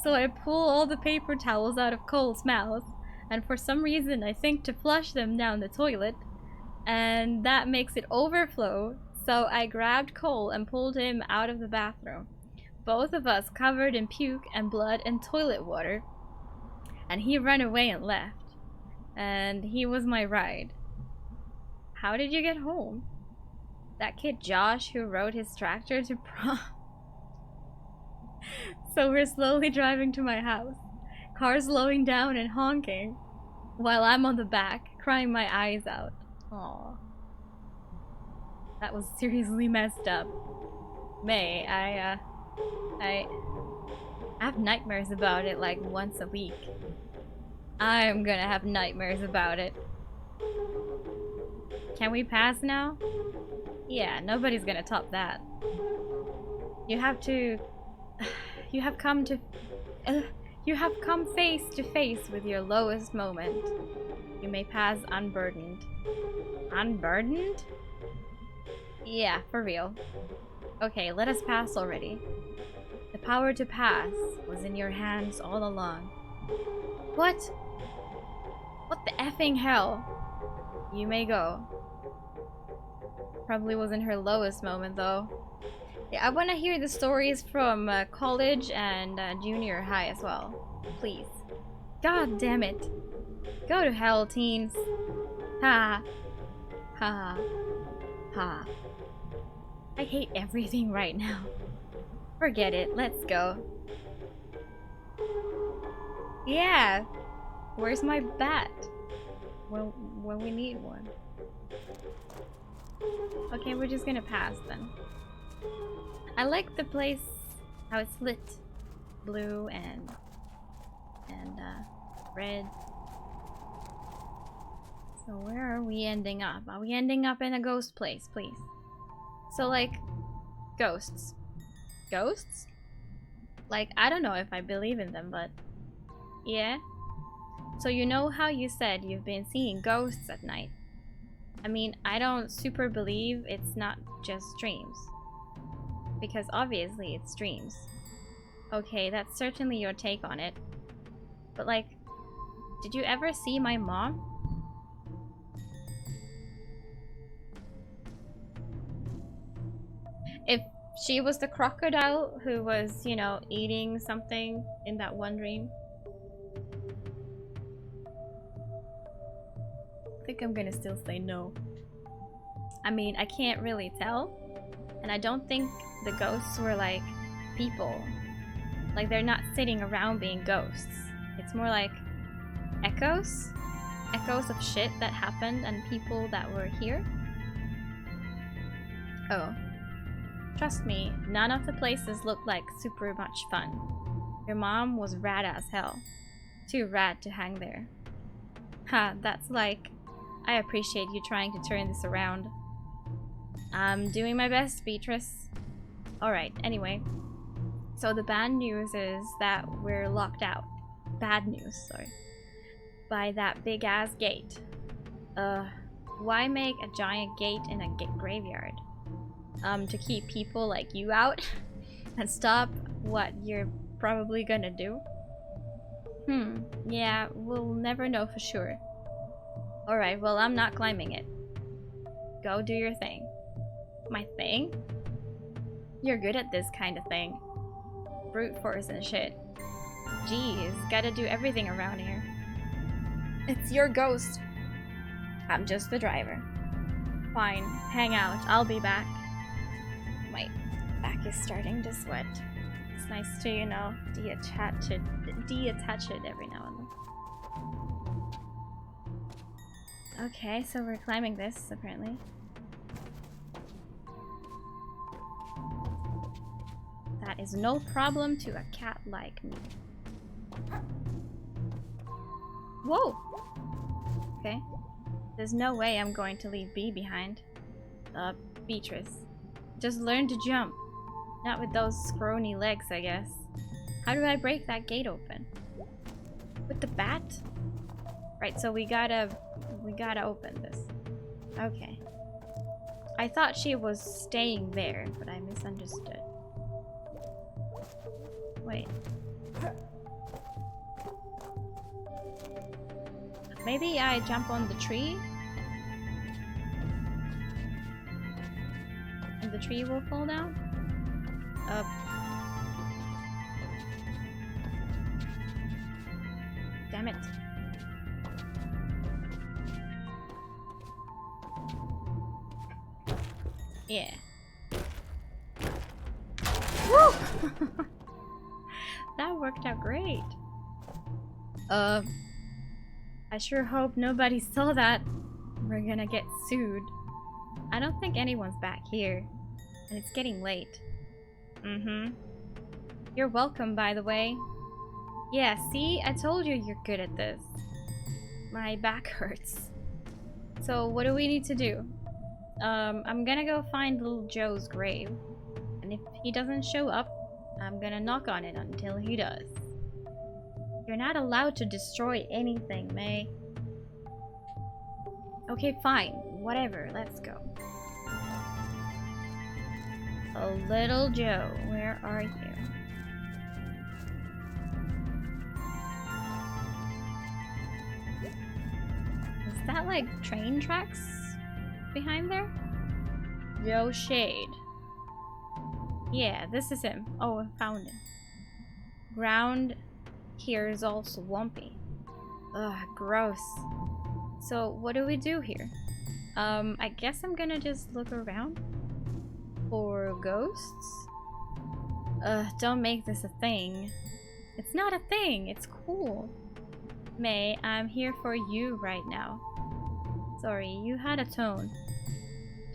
So I pull all the paper towels out of Cole's mouth, and for some reason I think to flush them down the toilet, and that makes it overflow, so I grabbed Cole and pulled him out of the bathroom. Both of us covered in puke and blood and toilet water, and he ran away and left. And he was my ride. How did you get home? That kid Josh who rode his tractor to prom. So we're slowly driving to my house, car slowing down and honking, while I'm on the back, crying my eyes out. Aww. That was seriously messed up. May, I have nightmares about it like once a week. I'm gonna have nightmares about it. Can we pass now? Yeah, nobody's gonna top that. You have come face to face with your lowest moment. You may pass unburdened. Unburdened? Yeah, for real. Okay, let us pass already. The power to pass was in your hands all along. What? What the effing hell? You may go. Probably wasn't her lowest moment though. Yeah, I want to hear the stories from college and junior high as well. Please. God damn it. Go to hell, teens. Ha. Ha. Ha. I hate everything right now. Forget it. Let's go. Yeah. Where's my bat? Well, when we need one. Okay, we're just gonna pass then. I like the place, how it's lit. Blue and red. So where are we ending up? Are we ending up in a ghost place, please? So like, ghosts. Ghosts? Like, I don't know if I believe in them, but yeah. So you know how you said you've been seeing ghosts at night? I mean, I don't super believe it's not just dreams. Because obviously it's dreams. Okay, that's certainly your take on it. But like, did you ever see my mom? If she was the crocodile who was, you know, eating something in that one dream. I think I'm gonna still say no. I mean, I can't really tell. And I don't think the ghosts were like people. Like, they're not sitting around being ghosts. It's more like echoes. Echoes of shit that happened and people that were here. Oh. Trust me, none of the places looked like super much fun. Your mom was rad as hell. Too rad to hang there. Ha, that's like... I appreciate you trying to turn this around. I'm doing my best, Beatrice. Alright, anyway. So the bad news is that we're locked out. Bad news, sorry. By that big-ass gate. Why make a giant gate in a graveyard? To keep people like you out? And stop what you're probably gonna do? Yeah, we'll never know for sure. Alright, well, I'm not climbing it. Go do your thing. My thing? You're good at this kind of thing. Brute force and shit. Jeez, gotta do everything around here. It's your ghost. I'm just the driver. Fine, hang out, I'll be back. My back is starting to sweat. It's nice to, you know, detach it every now and then. Okay, so we're climbing this, apparently. That is no problem to a cat like me. Whoa! Okay. There's no way I'm going to leave B behind. Beatrice. Just learn to jump. Not with those scrawny legs, I guess. How do I break that gate open? With the bat? Right, so we gotta open this. Okay. I thought she was staying there, but I misunderstood. Wait. Maybe I jump on the tree? And the tree will fall down? Damn it. Yeah. Woo! That worked out great. I sure hope nobody saw that. We're gonna get sued. I don't think anyone's back here. And it's getting late. You're welcome, by the way. Yeah, see? I told you you're good at this. My back hurts. So what do we need to do? I'm gonna go find little Joe's grave. And if he doesn't show up, I'm gonna knock on it until he does. You're not allowed to destroy anything, May. Okay, fine. Whatever, let's go. Oh, little Joe, where are you? that like train tracks behind there? Joe Shade. Yeah, this is him. Oh, I found him. Ground here is all swampy. Ugh, gross. So what do we do here? I guess I'm gonna just look around for ghosts. Don't make this a thing. It's not a thing, it's cool. May, I'm here for you right now. Sorry, you had a tone.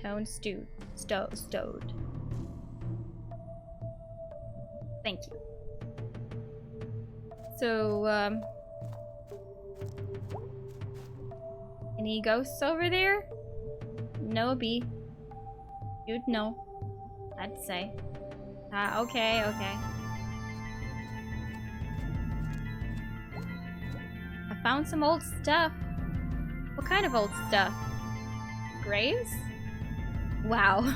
Tone stowed. Thank you. So, any ghosts over there? No, B. You'd know. I'd say. Okay. I found some old stuff. What kind of old stuff? Graves? Wow.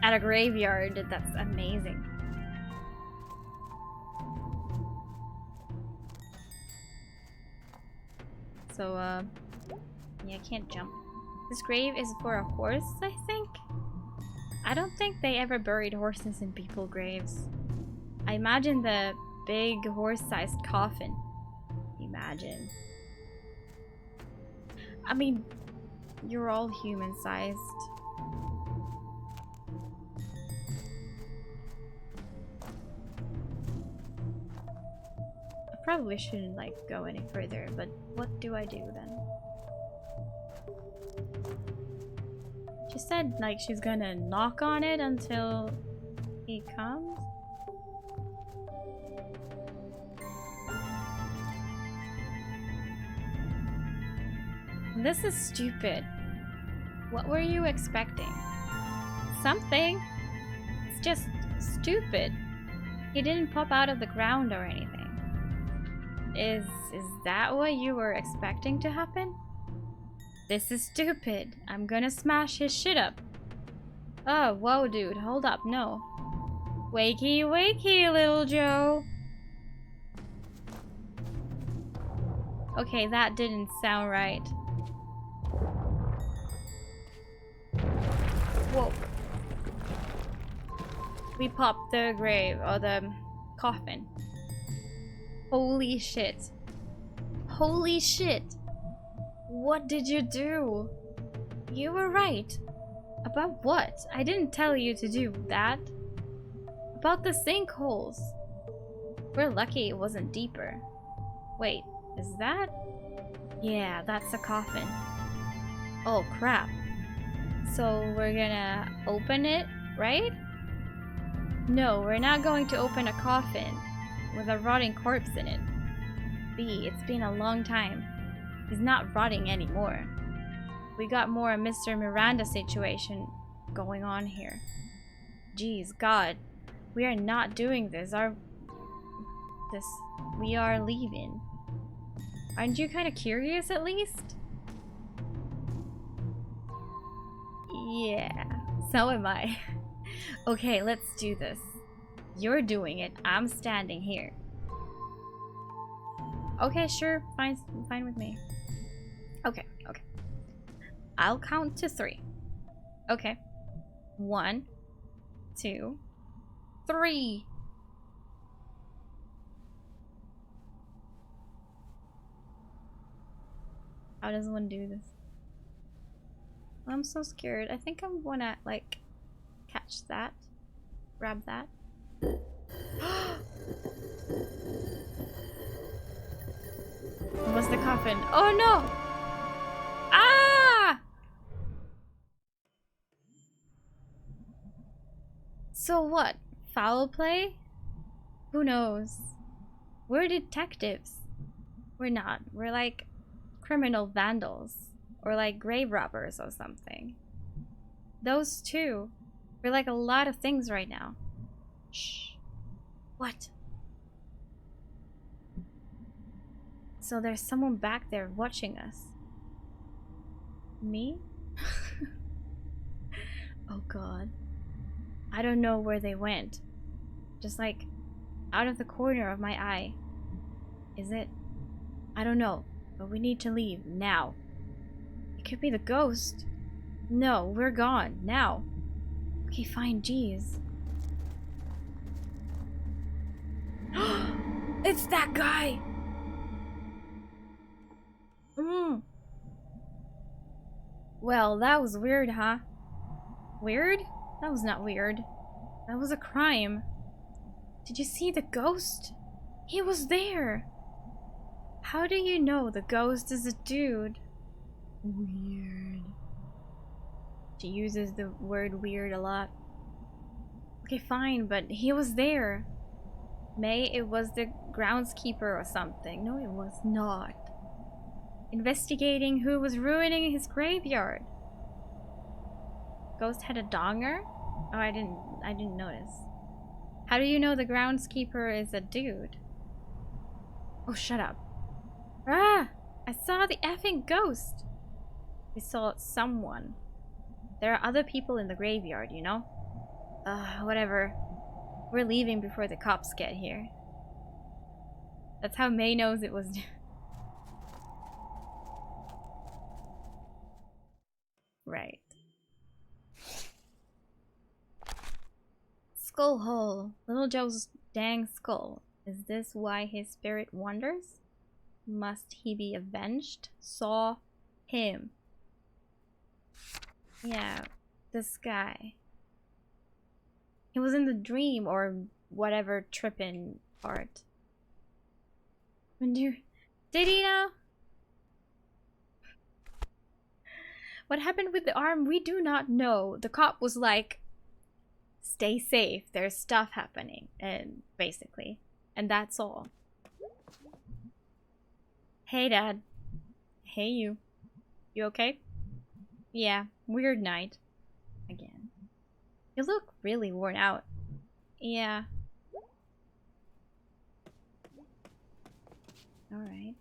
At a graveyard, that's amazing. So, yeah, I can't jump. This grave is for a horse, I think? I don't think they ever buried horses in people's graves. I imagine the big horse-sized coffin. Imagine. I mean, you're all human-sized. I probably shouldn't, like, go any further, but what do I do then? She said, like, she's gonna knock on it until he comes? This is stupid. What were you expecting? Something? It's just stupid. He didn't pop out of the ground or anything. Is that what you were expecting to happen? This is stupid. I'm gonna smash his shit up. Oh, whoa, dude. Hold up. No. Wakey, wakey, little Joe. Okay, that didn't sound right. Whoa. We popped the grave, or the coffin. Holy shit. Holy shit. What did you do? You were right. About what? I didn't tell you to do that. About the sinkholes. We're lucky it wasn't deeper. Wait, is that? Yeah, that's a coffin. Oh crap. So we're gonna open it, right? No, we're not going to open a coffin with a rotting corpse in it. B, it's been a long time. He's not rotting anymore. We got more a Mr. Miranda situation going on here. Jeez, God. We are not doing this. We are leaving. Aren't you kind of curious at least? Yeah, so am I. Okay, let's do this. You're doing it. I'm standing here. Okay, sure. Fine with me. Okay. I'll count to 3. Okay. 1, 2, 3. How does one do this? I'm so scared. I think I'm gonna, like, catch that. Grab that. What's the coffin? Oh no! Ah! So what? Foul play? Who knows? We're detectives. We're not. We're like criminal vandals. Or like grave robbers or something. Those two. We're like a lot of things right now. Shh. What? So there's someone back there watching us. Me? Oh god. I don't know where they went. Just like out of the corner of my eye. Is it? I don't know. But we need to leave, now. It could be the ghost. No, we're gone, now. Okay, fine, jeez. It's that guy! Well, that was weird, huh? Weird? That was not weird. That was a crime. Did you see the ghost? He was there! How do you know the ghost is a dude? Weird. She uses the word weird a lot. Okay, fine, but he was there. May, it was the groundskeeper or something. No, it was not. Investigating who was ruining his graveyard. Ghost had a donger? Oh, I didn't notice. How do you know the groundskeeper is a dude? Oh, shut up. Ah! I saw the effing ghost! We saw someone. There are other people in the graveyard, you know? Whatever. We're leaving before the cops get here. That's how May knows it was... Right. Skull hole. Little Joe's dang skull. Is this why his spirit wanders? Must he be avenged? Saw him. Yeah, this guy. He was in the dream or whatever trippin' part. Did he now? What happened with the arm? We do not know. The cop was like, stay safe, there's stuff happening, and basically. And that's all. Hey, Dad. Hey, you. You okay? Yeah, weird night. Again. You look really worn out. Yeah. Alright.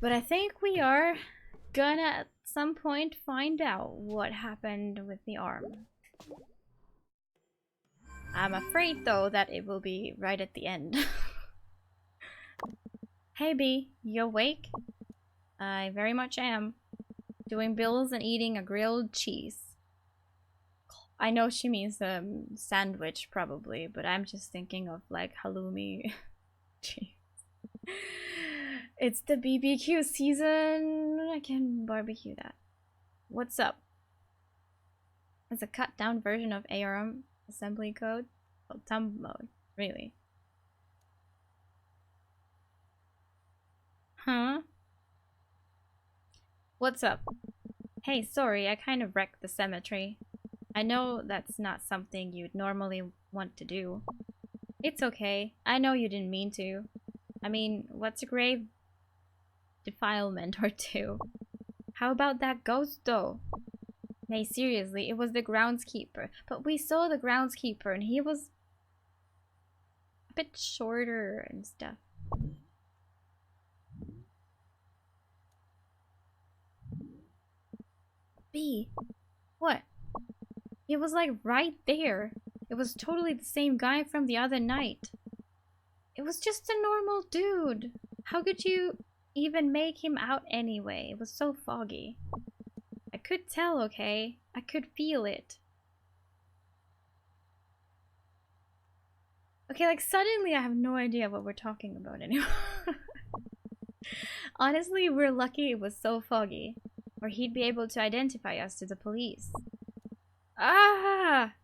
But I think we are gonna at some point find out what happened with the arm. I'm afraid though that it will be right at the end. Hey B, you awake? I very much am. Doing bills and eating a grilled cheese. I know she means sandwich probably, but I'm just thinking of like halloumi cheese. It's the BBQ season. I can barbecue that. What's up? It's a cut down version of ARM assembly code called thumb mode. Really? Huh? What's up? Hey, sorry, I kind of wrecked the cemetery. I know that's not something you'd normally want to do. It's okay. I know you didn't mean to. I mean, what's a grave defilement or two? How about that ghost though? Hey, seriously, it was the groundskeeper. But we saw the groundskeeper and he was a bit shorter and stuff. B, what? He was like right there. It was totally the same guy from the other night. It was just a normal dude. How could you even make him out anyway? It was so foggy. I could tell, okay? I could feel it. Okay, like suddenly I have no idea what we're talking about anymore. Honestly, we're lucky it was so foggy. Or he'd be able to identify us to the police. Ah!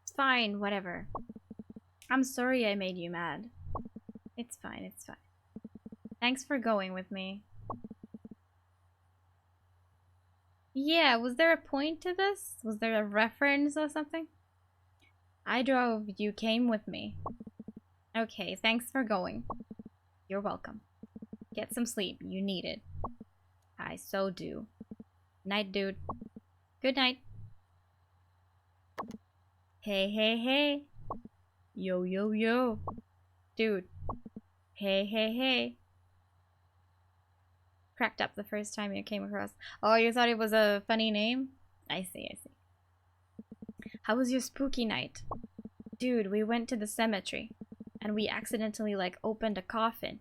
It's fine, whatever. I'm sorry I made you mad. It's fine, it's fine. Thanks for going with me. Yeah, was there a point to this? Was there a reference or something? I drove, you came with me. Okay, thanks for going. You're welcome. Get some sleep, you need it. I so do. Night, dude. Good night. Hey, hey, hey. Yo, yo, yo. Dude. Hey, hey, hey. Cracked up the first time you came across. Oh, you thought it was a funny name? I see, I see. How was your spooky night? Dude, we went to the cemetery. and we accidentally like opened a coffin.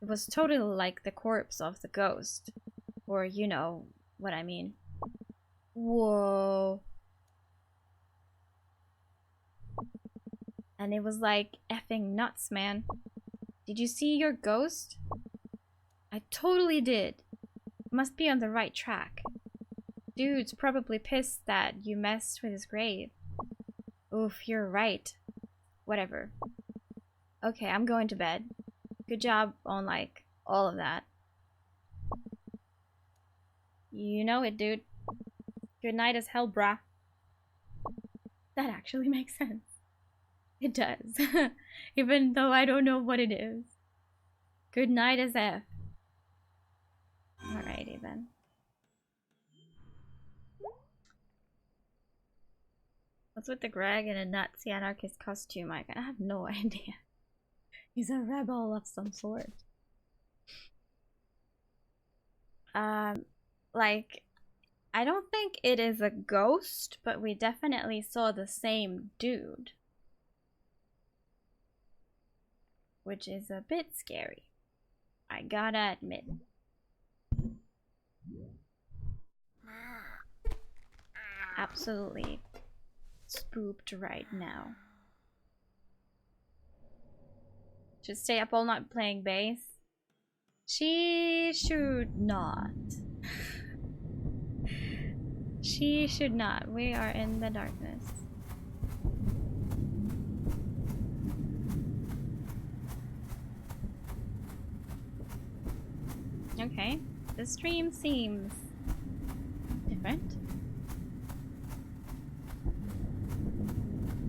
It was totally like the corpse of the ghost. Or you know what I mean. Whoa. And it was like effing nuts, man. Did you see your ghost? I totally did. Must be on the right track. Dude's probably pissed that you messed with his grave. Oof, you're right. Whatever. Okay, I'm going to bed. Good job on, like, all of that. You know it, dude. Good night as hell, brah. That actually makes sense. It does. Even though I don't know what it is. Good night as F. Alrighty then. What's with the Greg in a Nazi anarchist costume? I have no idea. He's a rebel of some sort. Like, I don't think it is a ghost, but we definitely saw the same dude. Which is a bit scary. I gotta admit. Absolutely spooked right now. Should stay up all night playing bass? She should not. She should not. We are in the darkness. Okay, the stream seems different.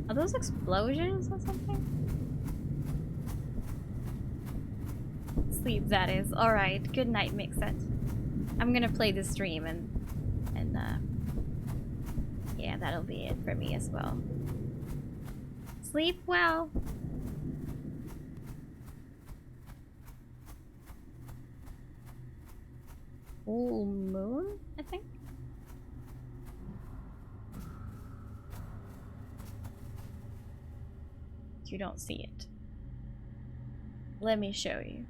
Are those explosions or something? Sleep, that is. Alright, good night, Mixet. I'm gonna play the stream and yeah, that'll be it for me as well. Sleep well. Full moon, I think? You don't see it. Let me show you.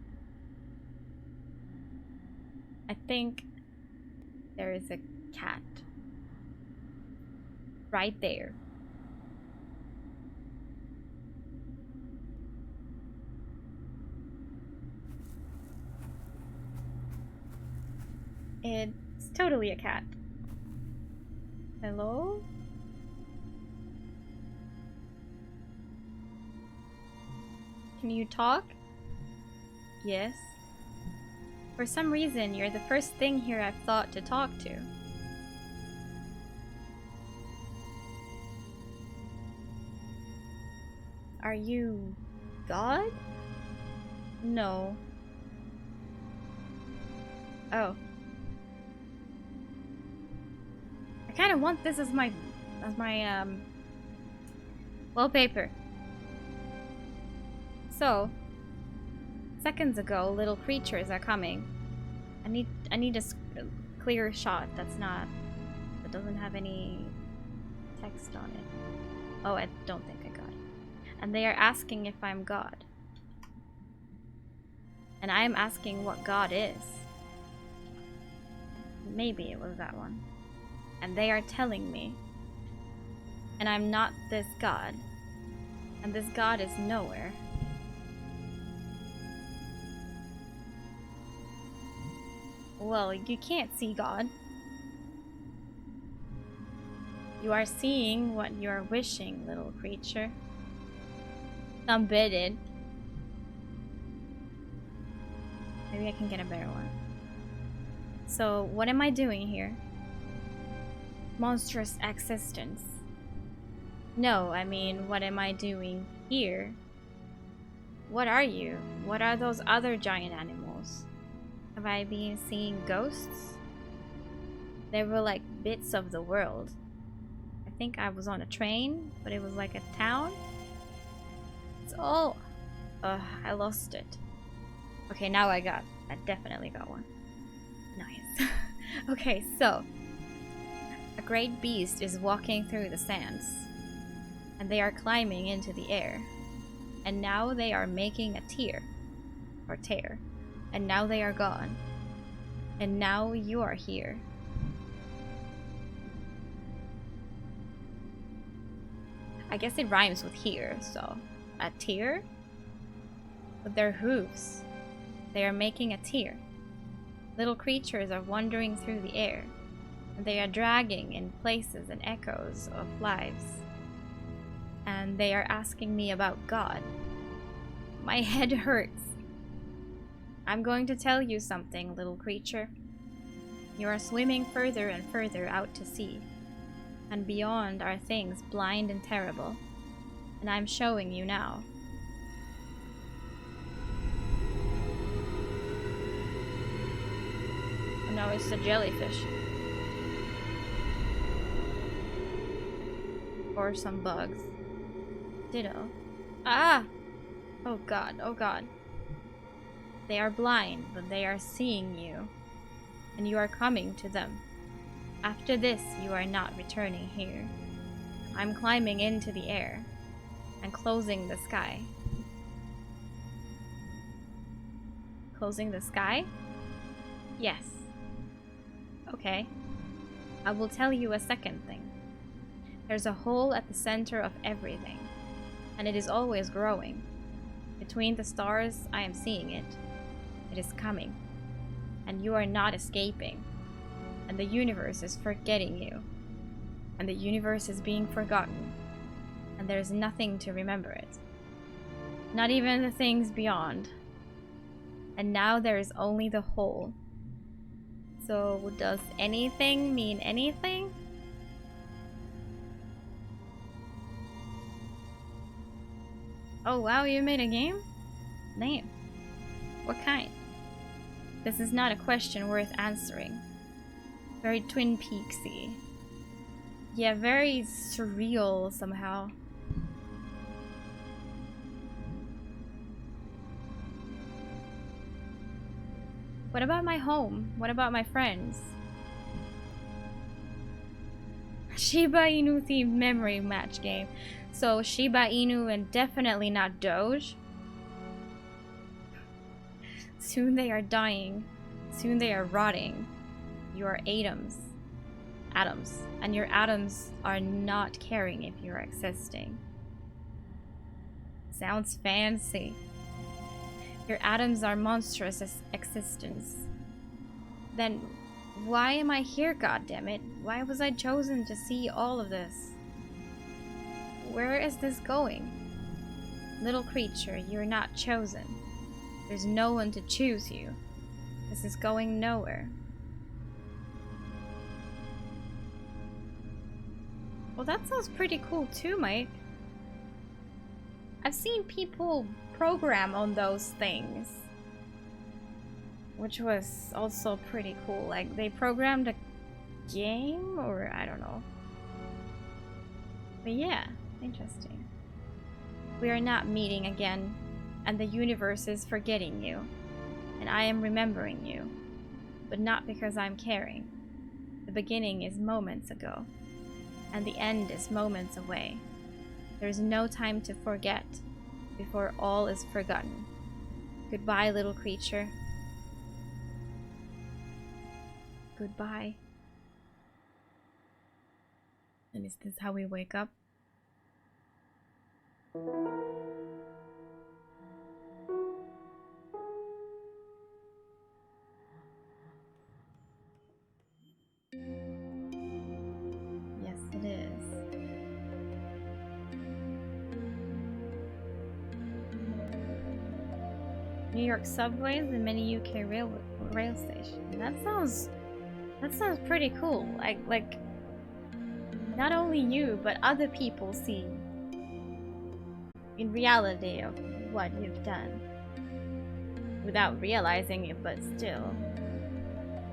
I think there is a cat right there. It's totally a cat. Hello? Can you talk? Yes. For some reason, you're the first thing here I've thought to talk to. Are you God? No. Oh. I kind of want this as my wallpaper. So, seconds ago, little creatures are coming. I need a clear shot that doesn't have any text on it. Oh, I don't think I got it. And they are asking if I'm God. And I am asking what God is. Maybe it was that one. And they are telling me. And I'm not this God. And this God is nowhere. Well, you can't see God. You are seeing what you are wishing, little creature. Unbidden. Maybe I can get a better one. So, what am I doing here? Monstrous existence. No, I mean, what am I doing here? What are you? What are those other giant animals? Have I been seeing ghosts? They were like bits of the world. I think I was on a train, but it was like a town. It's all... I lost it. Okay, now I definitely got one. Nice. Okay, so... a great beast is walking through the sands. And they are climbing into the air. And now they are making a tear. Or tear. And now they are gone. And now you are here. I guess it rhymes with here, so... A tear? With their hooves. They are making a tear. Little creatures are wandering through the air. And they are dragging in places and echoes of lives. And they are asking me about God. My head hurts. I'm going to tell you something, little creature. You are swimming further and further out to sea. And beyond are things blind and terrible. And I'm showing you now. Oh no, it's the jellyfish. Or some bugs. Ditto. Ah! Oh god, oh god. They are blind, but they are seeing you. And you are coming to them. After this, you are not returning here. I'm climbing into the air. And closing the sky. Closing the sky? Yes. Okay. I will tell you a second thing. There's a hole at the center of everything. And it is always growing. Between the stars, I am seeing it. It is coming. And you are not escaping. And the universe is forgetting you. And the universe is being forgotten. And there's nothing to remember it. Not even the things beyond. And now there is only the hole. So does anything mean anything? Oh wow, you made a game? Name. What kind? This is not a question worth answering. Very Twin Peaksy. Yeah, very surreal somehow. What about my home? What about my friends? Shiba Inu themed memory match game. So Shiba Inu and definitely not Doge. Soon they are dying. Soon they are rotting. You are atoms. Atoms. And your atoms are not caring if you're existing. Sounds fancy. Your atoms are monstrous existence. Then why am I here, goddammit? Why was I chosen to see all of this? Where is this going? Little creature, you're not chosen. There's no one to choose you. This is going nowhere. Well, that sounds pretty cool too, Mike. I've seen people program on those things, which was also pretty cool. Like, they programmed a game, or I don't know. But yeah, interesting. We are not meeting again, and the universe is forgetting you, and I am remembering you, but not because I'm caring. The beginning is moments ago, and the end is moments away. There's no time to forget before all is forgotten. Goodbye, little creature. Goodbye. And is this how we wake up? Yes, it is. New York subways and many UK rail stations. That sounds pretty cool. Like not only you, but other people see in reality of what you've done without realizing it, but still.